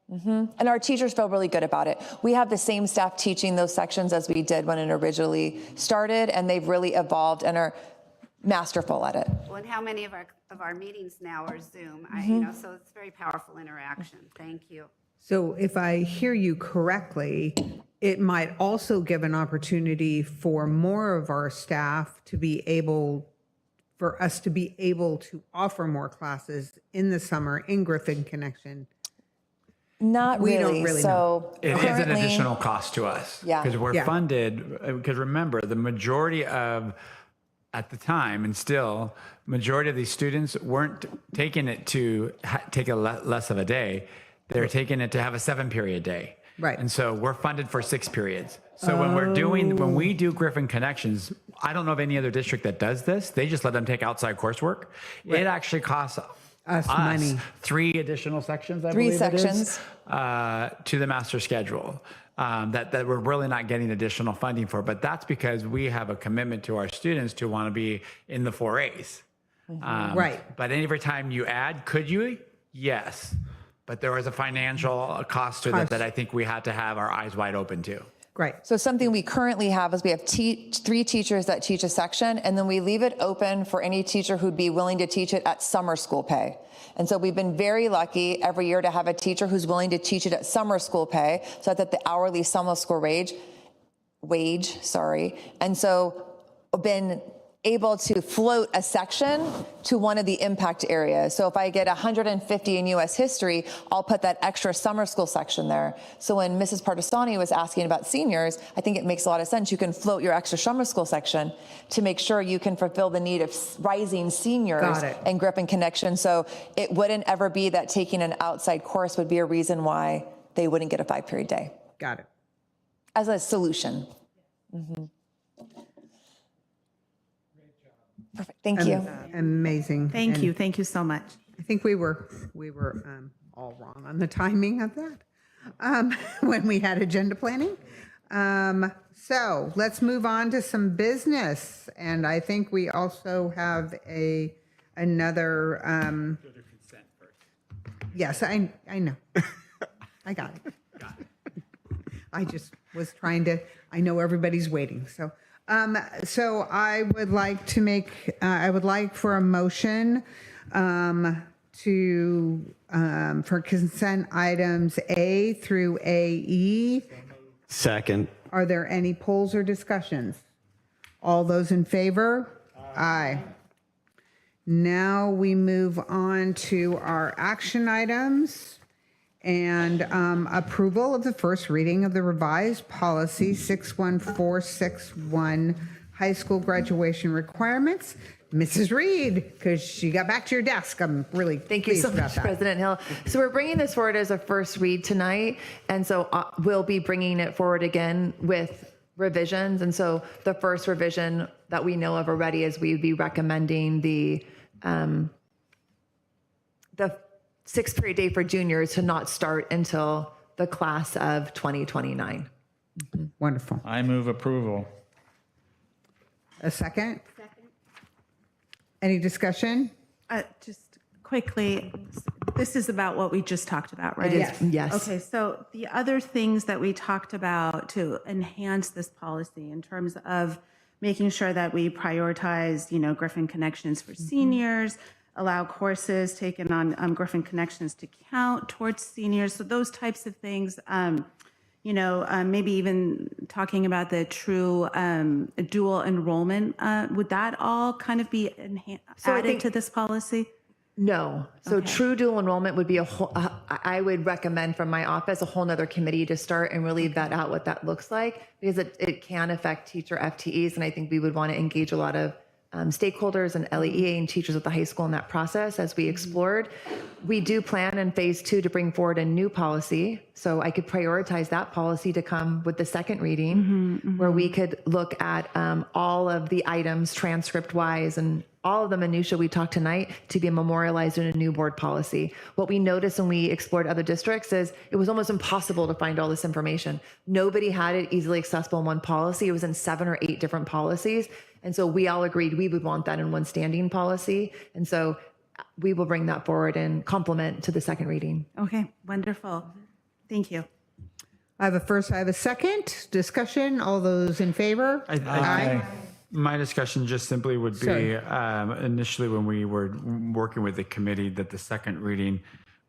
And our teachers feel really good about it. We have the same staff teaching those sections as we did when it originally started, and they've really evolved and are masterful at it. Well, and how many of our meetings now are Zoom? So it's very powerful interaction. Thank you. So if I hear you correctly, it might also give an opportunity for more of our staff to be able, for us to be able to offer more classes in the summer in Griffin Connection. Not really. We don't really know. It is an additional cost to us. Because we're funded, because remember, the majority of, at the time, and still, majority of these students weren't taking it to take a less of a day. They're taking it to have a 7-period day. Right. And so we're funded for 6 periods. So when we do Griffin Connections, I don't know of any other district that does this. They just let them take outside coursework. Right. It actually costs us money. 3 additional sections, I 3 believe sections. it is, to the master schedule. That we're really not getting additional funding for, but that's because we have a commitment to our students to want to be in the 4As. Right. But every time you add, could you? Yes. But there was a financial cost to that I think we had to have our eyes wide open to. Great. So something we currently have is we have 3 teachers that teach a section, and then we leave it open for any teacher who'd be willing to teach it at summer school pay. And so we've been very lucky every year to have a teacher who's willing to teach it at summer school pay, so that the hourly summer school wage. And so been able to float a section to one of the impact areas. So if I get 150 in U.S. history, I'll put that extra summer school section there. So when Mrs. Partisani was asking about seniors, I think it makes a lot of sense. You can float your extra summer school section to make sure you can fulfill the need of rising seniors and Griffin Connection. So it wouldn't ever be that taking an outside course would be a reason why they wouldn't get a 5-period day. Got it. As a solution. Perfect. Thank you. Amazing. Thank you. Thank you so much. I think we were all wrong on the timing of that when we had agenda planning. So let's move on to some business, and I think we also have another. Yes, I know. I got it. I just was trying to. I know everybody's waiting, so. So I would like to I would like for a motion for consent items A through AE. Second. Are there any polls or discussions? All those in favor? Aye. Now we move on to our action items. And approval of the first reading of the revised policy 61461, high school graduation requirements. Mrs. Reed, because she got back to your desk. I'm really Thank you so much, President Hill. So we're bringing this forward as a first read tonight. And so we'll be bringing it forward again with revisions. And so the first revision that we know of already is we would be recommending the 6-period day for juniors to not start until the class of 2029. Wonderful. I move approval. A second? Second. Any discussion? Just quickly, this is about what we just talked about, right? Yes. Yes. Okay, so the other things that we talked about to enhance this policy in terms of making sure that we prioritize, Griffin Connections for seniors, allow courses taken on Griffin Connections to count towards seniors. So those types of things, maybe even talking about the true dual enrollment, would that all kind of be added to this policy? No. So true dual enrollment would be I would recommend from my office a whole nother committee to start and really vet out what that looks like, because it can affect teacher FTEs. And I think we would want to engage a lot of stakeholders and LEA and teachers at the high school in that process as we explored. We do plan in phase 2 to bring forward a new policy. So I could prioritize that policy to come with the second reading, where we could look at all of the items transcript wise and all of the minutia we talked tonight to be memorialized in a new board policy. What we noticed when we explored other districts is it was almost impossible to find all this information. Nobody had it easily accessible in one policy. It was in 7 or 8 different policies. And so we all agreed we would want that in one standing policy. And so we will bring that forward and complement to the second reading. Okay, wonderful. Thank you. I have a first, I have a second. Discussion, all those in favor? Aye. My discussion just simply would be initially when we were working with the committee that the second reading,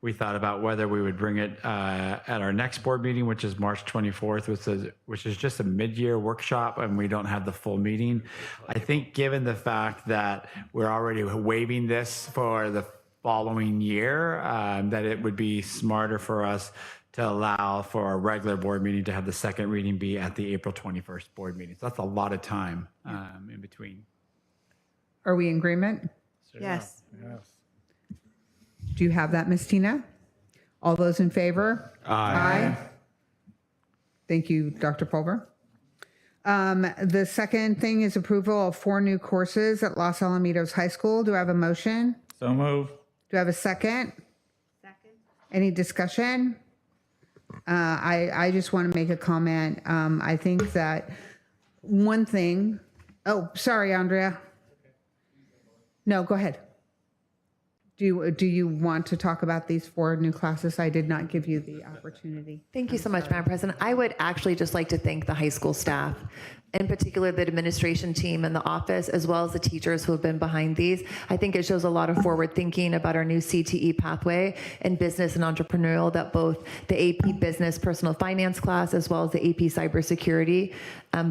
we thought about whether we would bring it at our next board meeting, which is March 24th, which is just a mid-year workshop and we don't have the full meeting. I think given the fact that we're already waiving this for the following year, that it would be smarter for us to allow for a regular board meeting to have the second reading be at the April 21st board meeting. So that's a lot of time in between. Are we in agreement? Yes. Do you have that, Ms. Tina? All those in favor? Aye. Thank you, Dr. Pulver. The second thing is approval of 4 new courses at Los Alamitos High School. Do I have a motion? So move. Do I have a second? Second. Any discussion? I just want to make a comment. I think that one thing, oh, sorry, Andrea. No, go ahead. Do you want to talk about these 4 new classes? I did not give you the opportunity. Thank you so much, Madam President. I would actually just like to thank the high school staff, in particular the administration team and the office, as well as the teachers who have been behind these. I think it shows a lot of forward thinking about our new CTE pathway in business and entrepreneurial that both the AP Business Personal Finance class as well as the AP Cybersecurity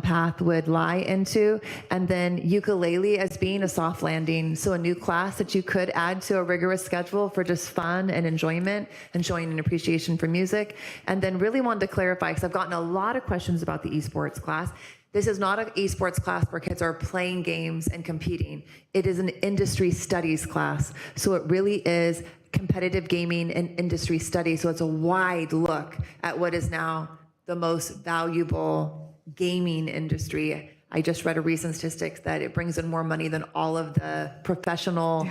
path would lie into. And then ukulele as being a soft landing, so a new class that you could add to a rigorous schedule for just fun and enjoyment and showing an appreciation for music. And then really wanted to clarify, because I've gotten a lot of questions about the esports class. This is not an esports class where kids are playing games and competing. It is an industry studies class. So it really is competitive gaming and industry studies. So it's a wide look at what is now the most valuable gaming industry. I just read a recent statistics that it brings in more money than all of the professional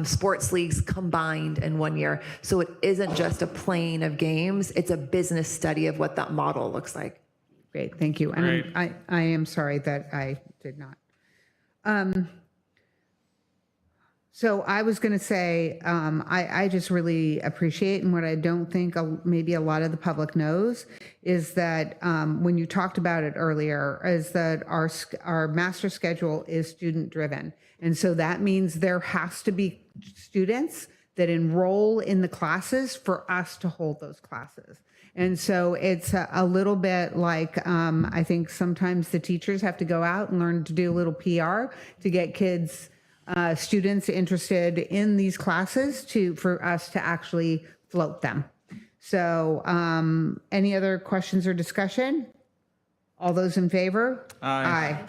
sports leagues combined in 1 year. So it isn't just a playing of games, it's a business study of what that model looks like. Great, thank you. And Great. I am sorry that I did not. So I was going to say, I just really appreciate, and what I don't think maybe a lot of the public knows is that when you talked about it earlier, is that our master schedule is student driven. And so that means there has to be students that enroll in the classes for us to hold those classes. And so it's a little bit like, I think sometimes the teachers have to go out and learn to do a little PR to get kids, students interested in these classes for us to actually float them. So any other questions or discussion? All those in favor? Aye.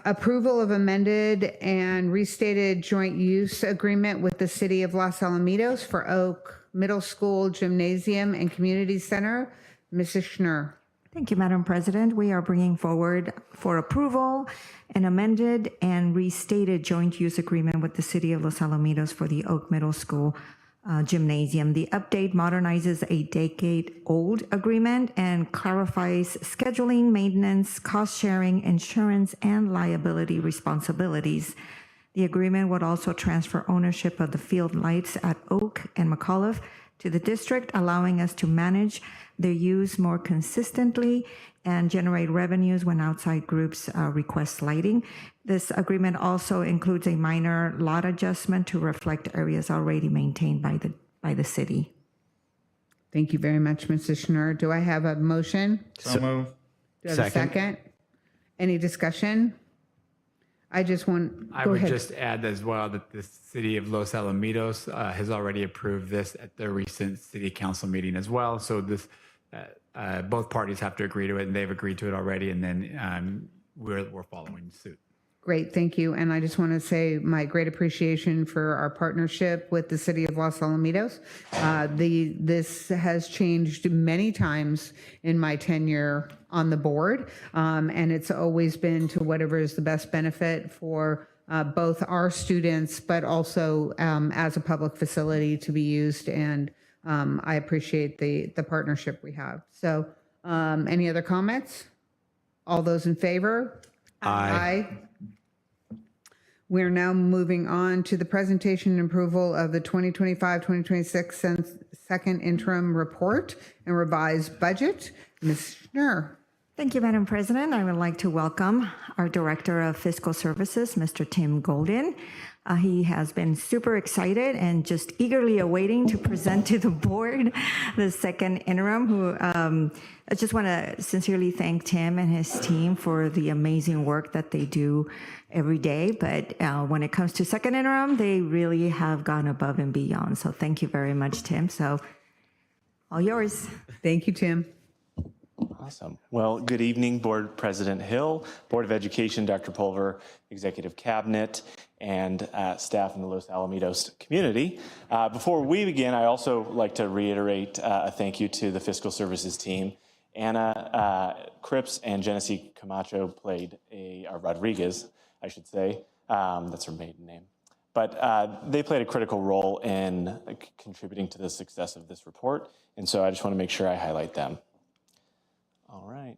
Approval of amended and restated joint use agreement with the City of Los Alamitos for Oak Middle School Gymnasium and Community Center. Mrs. Schnur. Thank you, Madam President. We are bringing forward for approval an amended and restated joint use agreement with the City of Los Alamitos for the Oak Middle School Gymnasium. The update modernizes a decade-old agreement and clarifies scheduling, maintenance, cost sharing, insurance, and liability responsibilities. The agreement would also transfer ownership of the field lights at Oak and McAuliffe to the district, allowing us to manage their use more consistently and generate revenues when outside groups request lighting. This agreement also includes a minor lot adjustment to reflect areas already maintained by the city. Thank you very much, Mrs. Schnur. Do I have a motion? So move. Do I have a second? Any discussion? I would just add as well that the City of Los Alamitos has already approved this at their recent City Council meeting as well. So this, both parties have to agree to it, and they've agreed to it already, and then we're following suit. Great, thank you. And I just want to say my great appreciation for our partnership with the City of Los Alamitos. This has changed many times in my tenure on the board, and it's always been to whatever is the best benefit for both our students, but also as a public facility to be used. And I appreciate the partnership we have. So any other comments? All those in favor? Aye. We're now moving on to the presentation and approval of the 2025-2026 second interim report and revised budget. Ms. Schnur. Thank you, Madam President. I would like to welcome our Director of Fiscal Services, Mr. Tim Golden. He has been super excited and just eagerly awaiting to present to the board the second interim, who I just want to sincerely thank Tim and his team for the amazing work that they do every day. But when it comes to second interim, they really have gone above and beyond. So thank you very much, Tim. So all yours. Thank you, Tim. Awesome. Well, good evening, Board President Hill, Board of Education, Dr. Pulver, Executive Cabinet, and staff in the Los Alamitos community. Before we begin, I also like to reiterate a thank you to the Fiscal Services team. Anna Cripps and Genesee Camacho Rodriguez, I should say. That's her maiden name. But they played a critical role in contributing to the success of this report. And so I just want to make sure I highlight them. All right.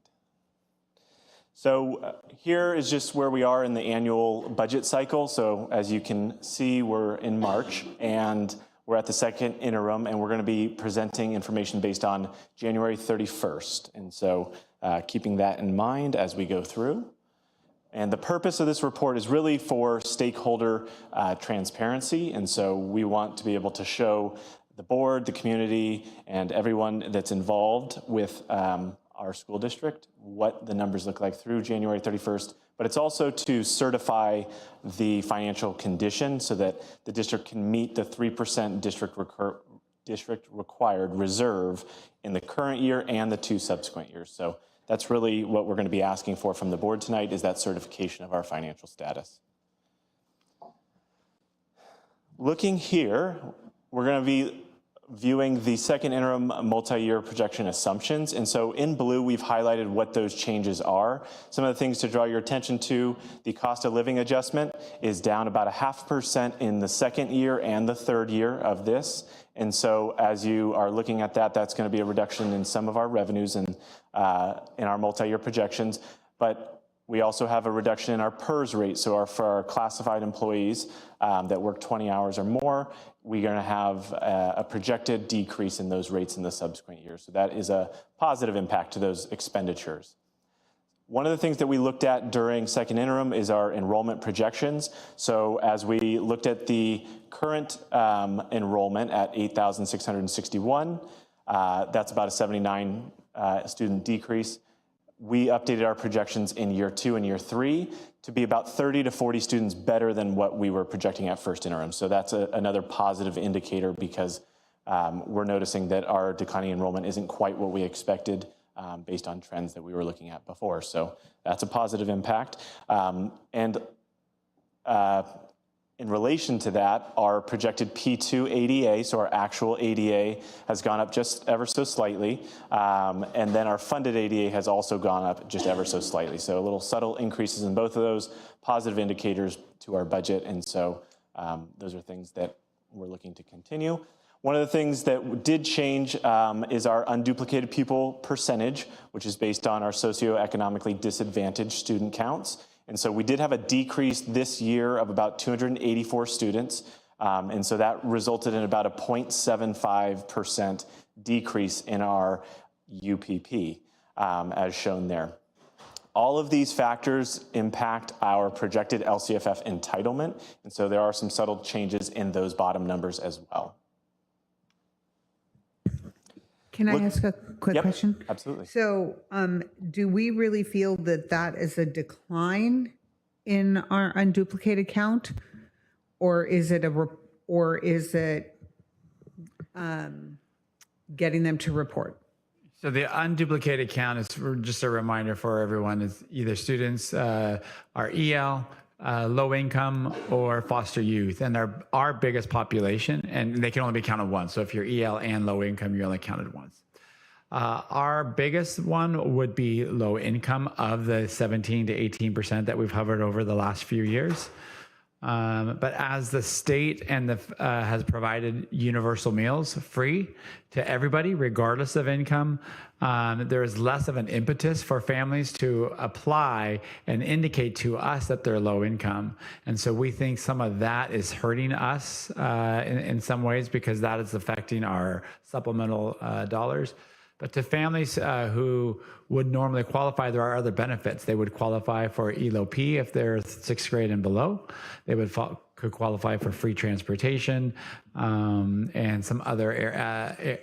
So here is just where we are in the annual budget cycle. So as you can see, we're in March and we're at the second interim, and we're going to be presenting information based on January 31st. And so keeping that in mind as we go through. And the purpose of this report is really for stakeholder transparency. And so we want to be able to show the board, the community, and everyone that's involved with our school district what the numbers look like through January 31st. But it's also to certify the financial condition so that the district can meet the 3% district required reserve in the current year and the 2 subsequent years. So that's really what we're going to be asking for from the board tonight, is that certification of our financial status. Looking here, we're going to be viewing the second interim multi-year projection assumptions. And so in blue, we've highlighted what those changes are. Some of the things to draw your attention to: the cost of living adjustment is down about 0.5% in the second year and the third year of this. And so as you are looking at that, that's going to be a reduction in some of our revenues and in our multi-year projections. But we also have a reduction in our PERS rate. So for our classified employees that work 20 hours or more, we're going to have a projected decrease in those rates in the subsequent years. So that is a positive impact to those expenditures. One of the things that we looked at during second interim is our enrollment projections. So as we looked at the current enrollment at 8,661, that's about a 79 student decrease. We updated our projections in year 2 and year 3 to be about 30 to 40 students better than what we were projecting at first interim. So that's another positive indicator, because we're noticing that our declining enrollment isn't quite what we expected based on trends that we were looking at before. So that's a positive impact. In relation to that, our projected P2 ADA, so our actual ADA, has gone up just ever so slightly. And then our funded ADA has also gone up just ever so slightly. So a little subtle increases in both of those, positive indicators to our budget. And so those are things that we're looking to continue. One of the things that did change is our unduplicated pupil percentage, which is based on our socioeconomically disadvantaged student counts. And so we did have a decrease this year of about 284 students. And so that resulted in about a 0.75% decrease in our UPP, as shown there. All of these factors impact our projected LCFF entitlement. And so there are some subtle changes in those bottom numbers as well. Can I ask a quick question? Absolutely. So do we really feel that that is a decline in our unduplicated count, or is it getting them to report? So the unduplicated count is, just a reminder for everyone, is either students are EL, low income, or foster youth, and they're our biggest population, and they can only be counted once. So if you're EL and low income, you're only counted once. Our biggest one would be low income, of the 17 to 18% that we've hovered over the last few years. But as the state and has provided universal meals free to everybody, regardless of income, there is less of an impetus for families to apply and indicate to us that they're low income. And so we think some of that is hurting us in some ways, because that is affecting our supplemental dollars. But to families who would normally qualify, there are other benefits. They would qualify for ELOP if they're 6th grade and below. They could qualify for free transportation and some other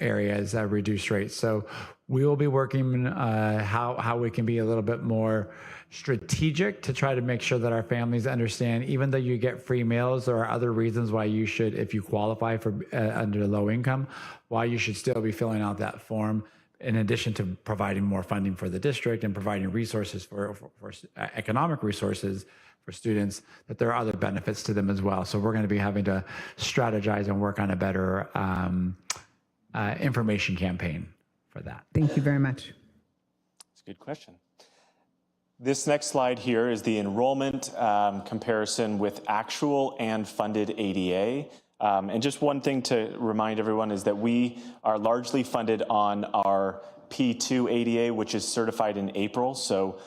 areas at reduced rates. So we will be working how we can be a little bit more strategic to try to make sure that our families understand, even though you get free meals, there are other reasons why you should, if you qualify for under low income, why you should still be filling out that form. in addition to providing more funding for the district and providing resources for economic resources for students, that there are other benefits to them as well. So we're going to be having to strategize and work on a better information campaign for that. Thank you very much. That's a good question. This next slide here is the enrollment comparison with actual and funded ADA. And just one thing to remind everyone is that we are largely funded on our P2 ADA, which is certified in April. So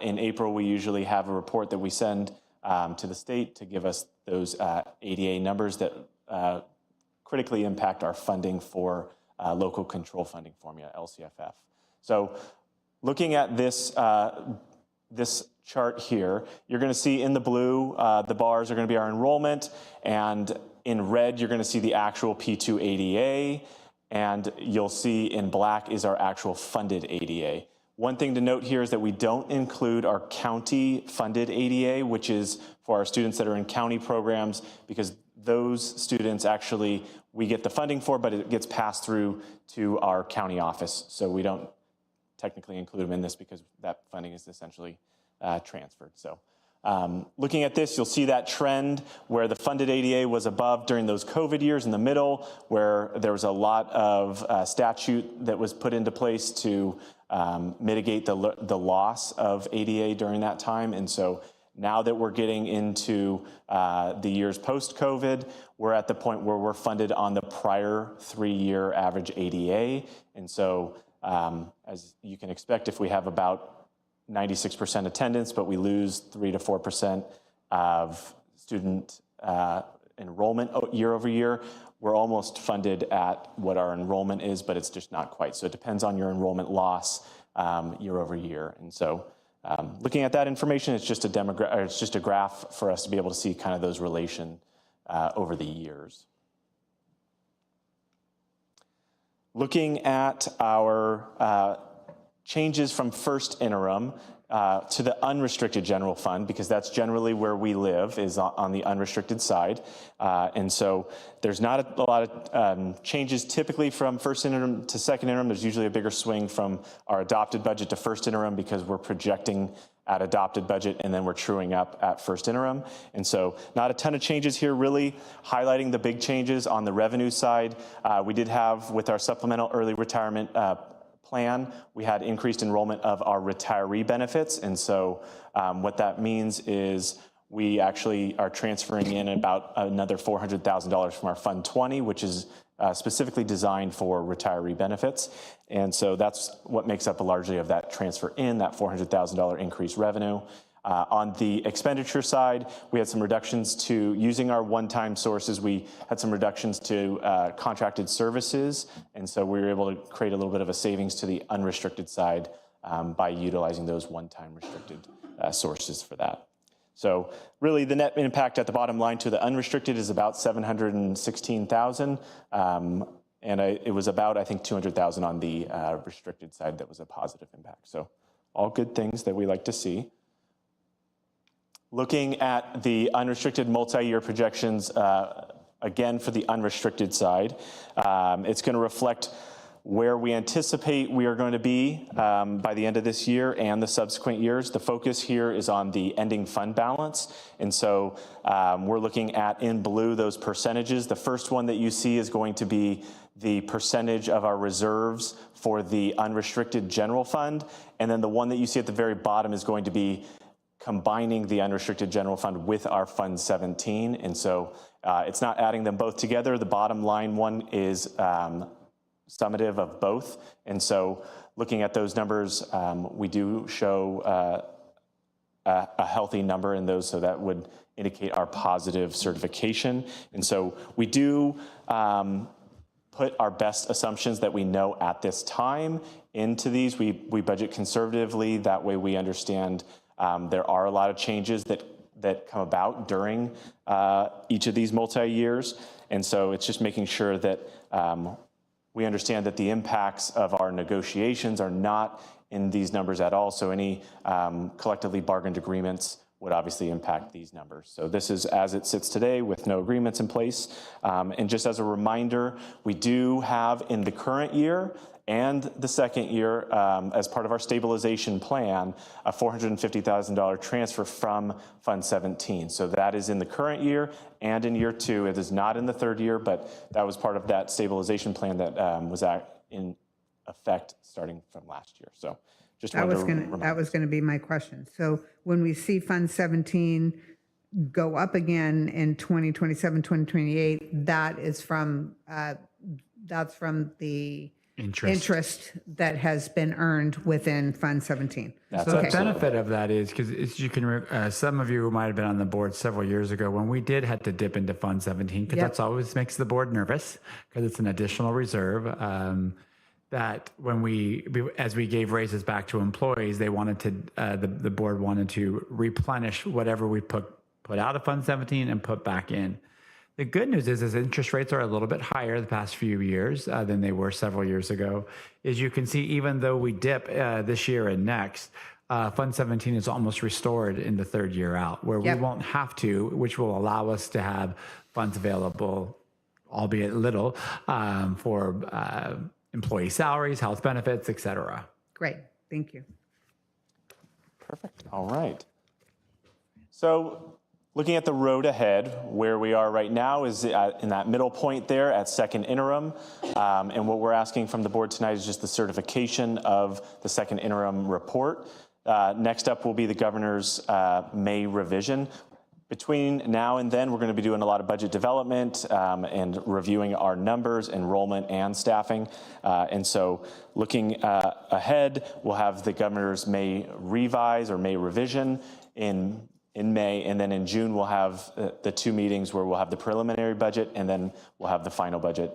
in April, we usually have a report that we send to the state to give us those ADA numbers that critically impact our funding for local control funding formula, LCFF. So looking at this, this chart here, you're going to see in the blue, the bars are going to be our enrollment, and in red, you're going to see the actual P2 ADA, and you'll see in black is our actual funded ADA. One thing to note here is that we don't include our county funded ADA, which is for our students that are in county programs, because those students actually, we get the funding for, but it gets passed through to our county office. So we don't technically include them in this because that funding is essentially transferred. So looking at this, you'll see that trend where the funded ADA was above during those COVID years in the middle, where there was a lot of statute that was put into place to mitigate the loss of ADA during that time. And so now that we're getting into the years post-COVID, we're at the point where we're funded on the prior 3-year average ADA. And so as you can expect, if we have about 96% attendance, but we lose 3 to 4% of student enrollment year over year, we're almost funded at what our enrollment is, but it's just not quite. So it depends on your enrollment loss year over year. And so looking at that information, it's just a graph for us to be able to see kind of those relation over the years. Looking at our changes from first interim to the unrestricted general fund, because that's generally where we live, is on the unrestricted side. And so there's not a lot of changes typically from first interim to second interim. There's usually a bigger swing from our adopted budget to first interim because we're projecting at adopted budget and then we're truing up at first interim. And so not a ton of changes here, really highlighting the big changes on the revenue side. We did have, with our supplemental early retirement plan, we had increased enrollment of our retiree benefits. And so what that means is we actually are transferring in about another $400,000 from our Fund 20, which is specifically designed for retiree benefits. And so that's what makes up largely of that transfer in, that $400,000 increased revenue. On the expenditure side, we had some reductions to using our one-time sources. We had some reductions to contracted services. And so we were able to create a little bit of a savings to the unrestricted side by utilizing those one-time restricted sources for that. So really the net impact at the bottom line to the unrestricted is about $716,000. And it was about, I think, $200,000 on the restricted side that was a positive impact. So all good things that we like to see. Looking at the unrestricted multi-year projections, again, for the unrestricted side, it's going to reflect where we anticipate we are going to be by the end of this year and the subsequent years. The focus here is on the ending fund balance. And so we're looking at, in blue, those percentages. The first one that you see is going to be the percentage of our reserves for the unrestricted general fund. And then the one that you see at the very bottom is going to be combining the unrestricted general fund with our Fund 17. And so it's not adding them both together. The bottom line one is summative of both. And so looking at those numbers, we do show a healthy number in those, so that would indicate our positive certification. And so we do put our best assumptions that we know at this time into these. We budget conservatively. That way we understand there are a lot of changes that come about during each of these multi-years. And so it's just making sure that we understand that the impacts of our negotiations are not in these numbers at all. So any collectively bargained agreements would obviously impact these numbers. So this is as it sits today with no agreements in place. And just as a reminder, we do have in the current year and the second year, as part of our stabilization plan, a $450,000 transfer from Fund 17. So that is in the current year and in year 2. It is not in the third year, but that was part of that stabilization plan that was in effect starting from last year. So just That wanted was to going to, that was going to be my question. So when we see Fund 17 go up again in 2027, 2028, that is from, that's from the interest that has been earned within Fund 17. So the benefit of that is, because you can, some of you who might have been on the board several years ago when we did have to dip into Fund 17, because that's always makes the board nervous, because it's an additional reserve. That when as we gave raises back to employees, they wanted to, the board wanted to replenish whatever we put out of Fund 17 and put back in. The good news is interest rates are a little bit higher the past few years than they were several years ago. As you can see, even though we dip this year and next, Fund 17 is almost restored in the third year out, where we won't have to, which will allow us to have funds available, albeit little, for employee salaries, health benefits, et cetera. Great, thank you. Perfect, all right. So looking at the road ahead, where we are right now is in that middle point there at second interim. And what we're asking from the board tonight is just the certification of the second interim report. Next up will be the governor's May revision. Between now and then, we're going to be doing a lot of budget development and reviewing our numbers, enrollment, and staffing. And so looking ahead, we'll have the governor's May revise or May revision in May, and then in June, we'll have the 2 meetings where we'll have the preliminary budget, and then we'll have the final budget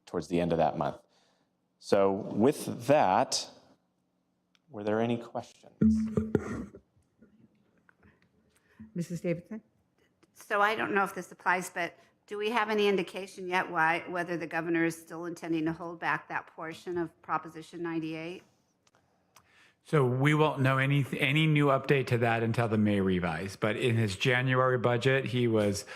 towards the end of that month. So with that, were there any questions? Mrs. Davidson? So I don't know if this applies, but do we have any indication yet whether the governor is still intending to hold back that portion of Proposition 98? So we won't know any new update to that until the May revise. But in his January budget, he was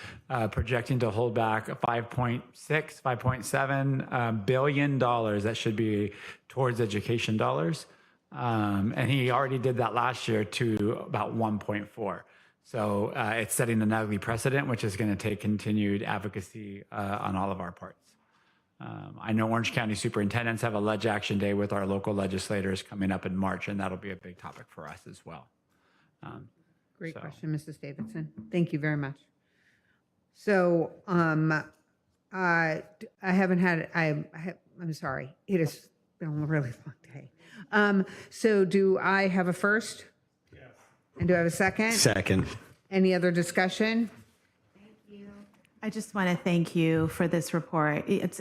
projecting to hold back $5.7 billion that should be towards education dollars. And he already did that last year to about 1.4. So it's setting an ugly precedent, which is going to take continued advocacy on all of our parts. I know Orange County superintendents have a Ledge Action Day with our local legislators coming up in March, and that'll be a big topic for us as well. Great question, Mrs. Davidson. Thank you very much. So I haven't had, I'm sorry, it has been a really long day. So do I have a first? Yes. And do I have a second? Second. Any other discussion? I just want to thank you for this report. It's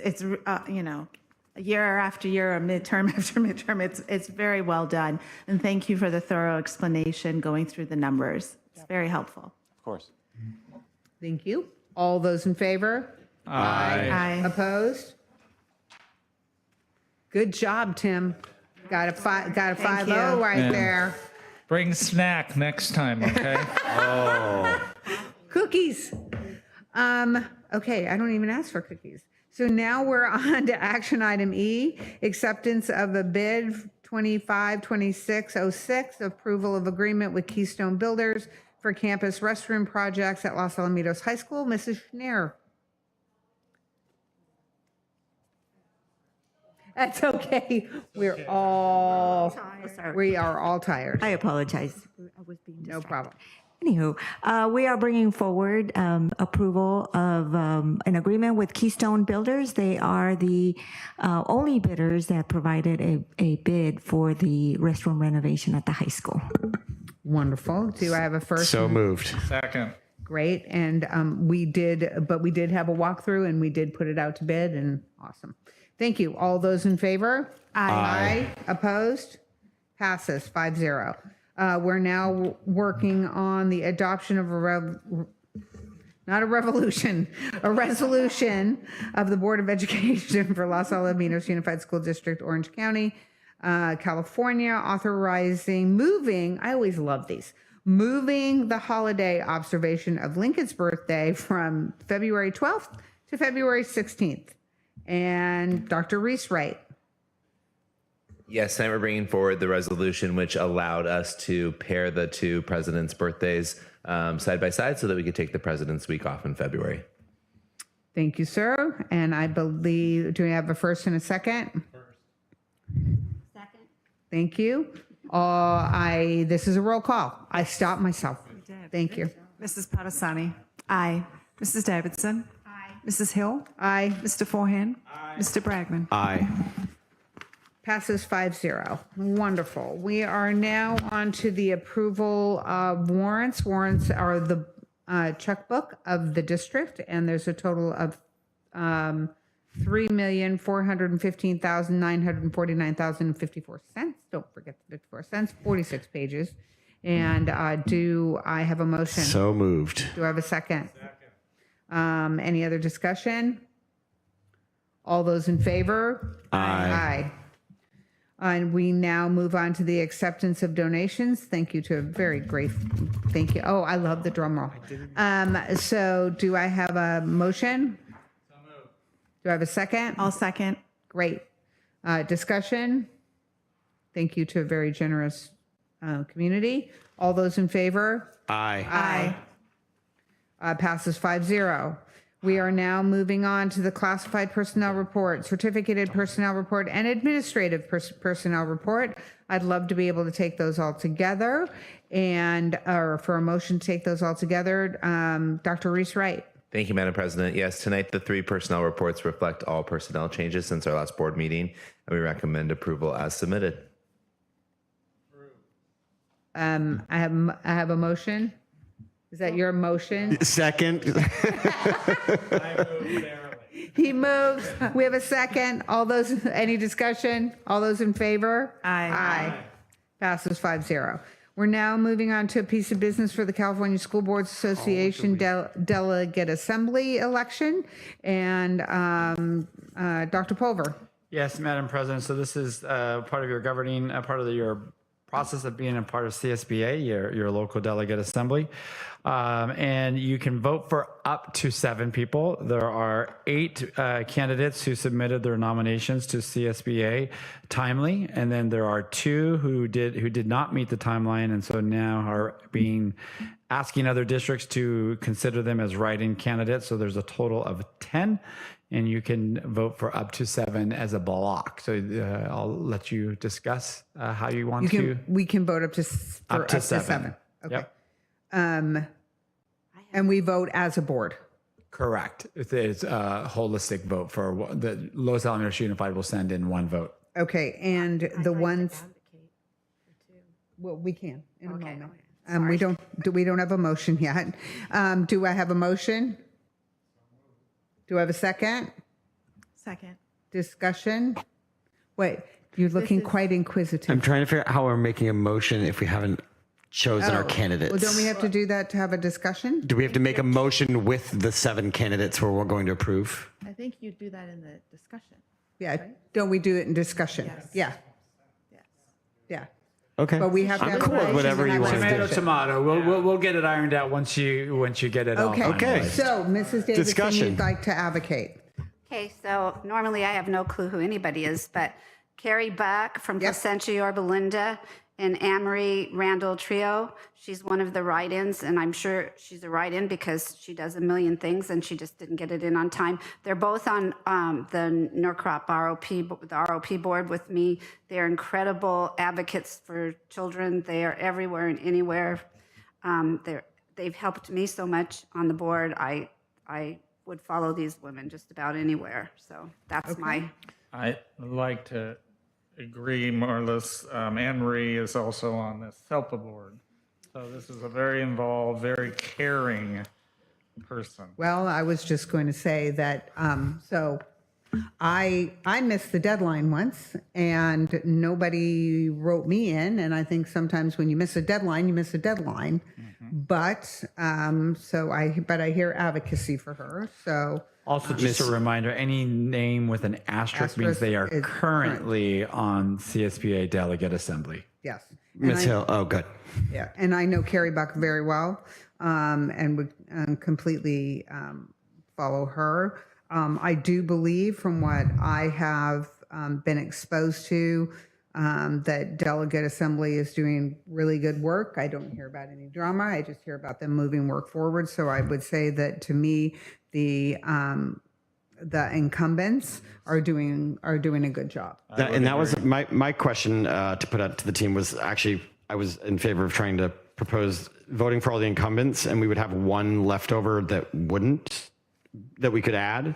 you know, year after year, or midterm after midterm, it's very well done. And thank you for the thorough explanation going through the numbers. It's very helpful. Of course. Thank you. All those in favor? Aye. Aye. Opposed? Good job, Tim. Got a 5-0 right Yeah. there. Bring snack next time, okay? Cookies. Okay, I don't even ask for cookies. So now we're on to action item E, acceptance of a bid 252606, approval of agreement with Keystone Builders for campus restroom projects at Los Alamitos High School. Mrs. Schneer. That's okay. We are all tired. I apologize. I was being No problem. Anywho, we are bringing forward approval of an agreement with Keystone Builders. They are the only bidders that provided a bid for the restroom renovation at the high school. Wonderful. Do I have a first? So moved. Second. Great. And we did have a walkthrough and we did put it out to bid, and awesome. Thank you. All those in favor? Aye. Opposed? Passes 5-0. We're now working on the adoption of a resolution of the Board of Education for Los Alamitos Unified School District, Orange County, California, moving the holiday observation of Lincoln's birthday from February 12th to February 16th. And Dr. Reese Wright. Yes, tonight we're bringing forward the resolution which allowed us to pair the two presidents' birthdays side by side so that we could take the President's Week off in February. Thank you, sir. And I believe, do we have a first and a second? Second. Thank you. This is a roll call. I stopped myself. Thank you. Mrs. Parasani? Aye. Mrs. Davidson? Aye. Mrs. Hill? Aye. Mr. Forehand? Aye. Mr. Bragman? Aye. Passes 5-0. Wonderful. We are now on to the approval of warrants. Warrants are the checkbook of the district, and there's a total of $3,415,949.54. Don't forget the 54 cents. 46 pages. And do I have a motion? So moved. Do I have a second? Second. Any other discussion? All those in favor? Aye. Aye. And we now move on to the acceptance of donations. Thank you to a very great, thank you. Oh, I love the drum roll. So do I have a motion? So moved. Do I have a second? I'll second. Great. Discussion? Thank you to a very generous community. All those in favor? Aye. Passes 5-0. We are now moving on to the classified personnel report, certificated personnel report, and administrative personnel report. I'd love to be able to take those all together or for a motion to take those all together. Dr. Reese-Wright. Thank you, Madam President. Yes, tonight the three personnel reports reflect all personnel changes since our last board meeting, and we recommend approval as submitted. I have a motion. Is that your motion? Second. He moves. We have a second. Any discussion? All those in favor? Aye. Passes 5-0. We're now moving on to a piece of business for the California School Boards Association Delegate Assembly election. And Dr. Pulver. Yes, Madam President. So this is part of your governing, part of your process of being a part of CSBA, your local delegate assembly. And you can vote for up to 7 people. There are 8 candidates who submitted their nominations to CSBA timely, and then there are 2 who did not meet the timeline, and so now are asking other districts to consider them as write-in candidates. So there's a total of 10. And you can vote for up to 7 as a block. So I'll let you discuss how you want to. We can vote up to 7. Okay. Yep. And we vote as a board. Correct. It's a holistic vote for the Los Alamitos Unified will send in 1 vote. Okay. And the ones. Well, we can in a moment. We don't have a motion yet. Do I have a motion? Do I have a second? Second. Discussion? Wait, you're looking quite inquisitive. I'm trying to figure out how we're making a motion if we haven't chosen our candidates. Well, don't we have to do that to have a discussion? Do we have to make a motion with the 7 candidates where we're going to approve? I think you do that in the discussion. Yeah. Right? Don't we do it in discussion? Yes. Yeah. Yeah. Okay. But we have to I'm have cool with whatever you want to do. Tomato. We'll get it ironed out once you get it all finalized. Okay. So, Mrs. Davidson, Discussion. you'd like to advocate. Okay, so normally I have no clue who anybody is, but Carrie Buck from Placentia Yorba Linda and Anne-Marie Randall Trio. She's one of the write-ins, and I'm sure she's a write-in because she does a million things and she just didn't get it in on time. They're both on the Norcrop ROP board with me. They're incredible advocates for children. They are everywhere and anywhere. They've helped me so much on the board. I would follow these women just about anywhere. So that's I'd like to agree more or less. Anne Marie is also on the SELPA board. So this is a very involved, very caring person. Well, I was just going to say that, so I missed the deadline once and nobody wrote me in. And I think sometimes when you miss a deadline, you miss a deadline. But I hear advocacy for her. So also just a reminder, any name with an asterisk means they are currently on CSBA delegate assembly. Yes. Ms. Hill. Oh, good. Yeah. And I know Carrie Buck very well and would completely follow her. I do believe from what I have been exposed to that delegate assembly is doing really good work. I don't hear about any drama. I just hear about them moving work forward. So I would say that to me, the incumbents are doing a good job. That was my question to put out to the team was actually, I was in favor of trying to propose voting for all the incumbents, and we would have one leftover that we could add.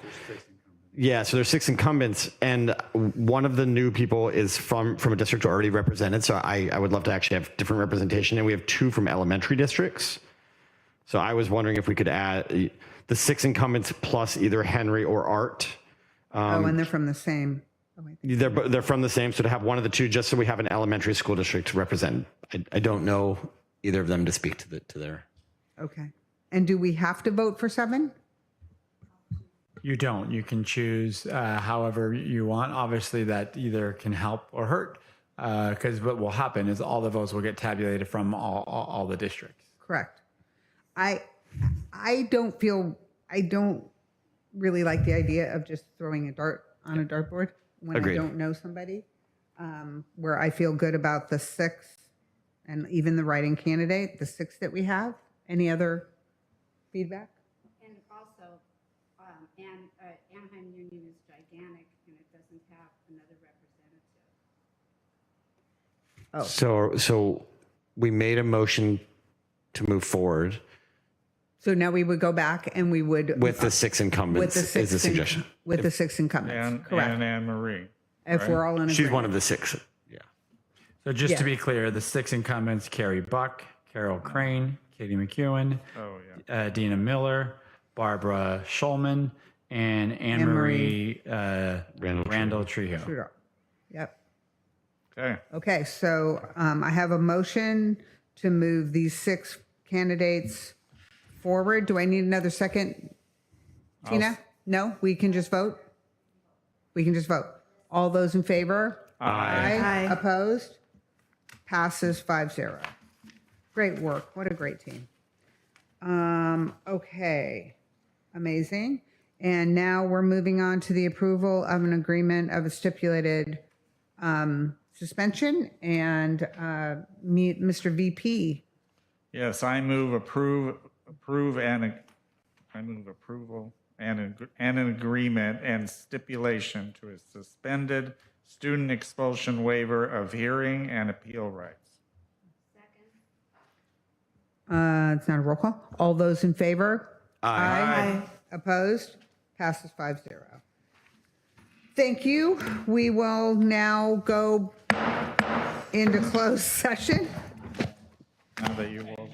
Yeah, so there's 6 incumbents, and one of the new people is from a district already represented. So I would love to actually have different representation, and we have 2 from elementary districts. So I was wondering if we could add the 6 incumbents plus either Henry or Art. And they're from the same. They're from the same, so to have one of the 2, just so we have an elementary school district to represent. I don't know either of them to speak to their. Okay. And do we have to vote for 7? You don't. You can choose however you want. Obviously, that either can help or hurt, because what will happen is all the votes will get tabulated from all the districts. Correct. I don't really like the idea of just throwing a dart on a dartboard when Agreed. I don't know somebody. Where I feel good about the 6 and even the writing candidate, the 6 that we have. Any other feedback? And also, Anaheim Union is gigantic and it doesn't have another representative. So we made a motion to move forward So now we would go back and we would. with the 6 incumbents is the suggestion. With the 6 incumbents, correct. And Anne Marie. If we're all in agreement. She's one of the 6. Yeah. So just to Yeah. be clear, the 6 incumbents: Carrie Buck, Carol Crane, Katie McEwen, Dina Miller, Barbara Schulman, and Anne Marie Randall Trejo. Trudeau. Yep. Okay. Okay, so I have a motion to move these 6 candidates forward. Do I need another second? Tina? No, we can just vote? We can just vote. All those in favor? Aye. Opposed? Passes 5-0. Great work. What a great team. Okay. Amazing. And now we're moving on to the approval of an agreement of a stipulated suspension. And Mr. VP. Yes, I move approval and an agreement and stipulation to a suspended student expulsion waiver of hearing and appeal rights. It's not a roll call. All those in favor? Aye. Opposed? Passes 5-0. Thank you. We will now go into closed session. Now that you will.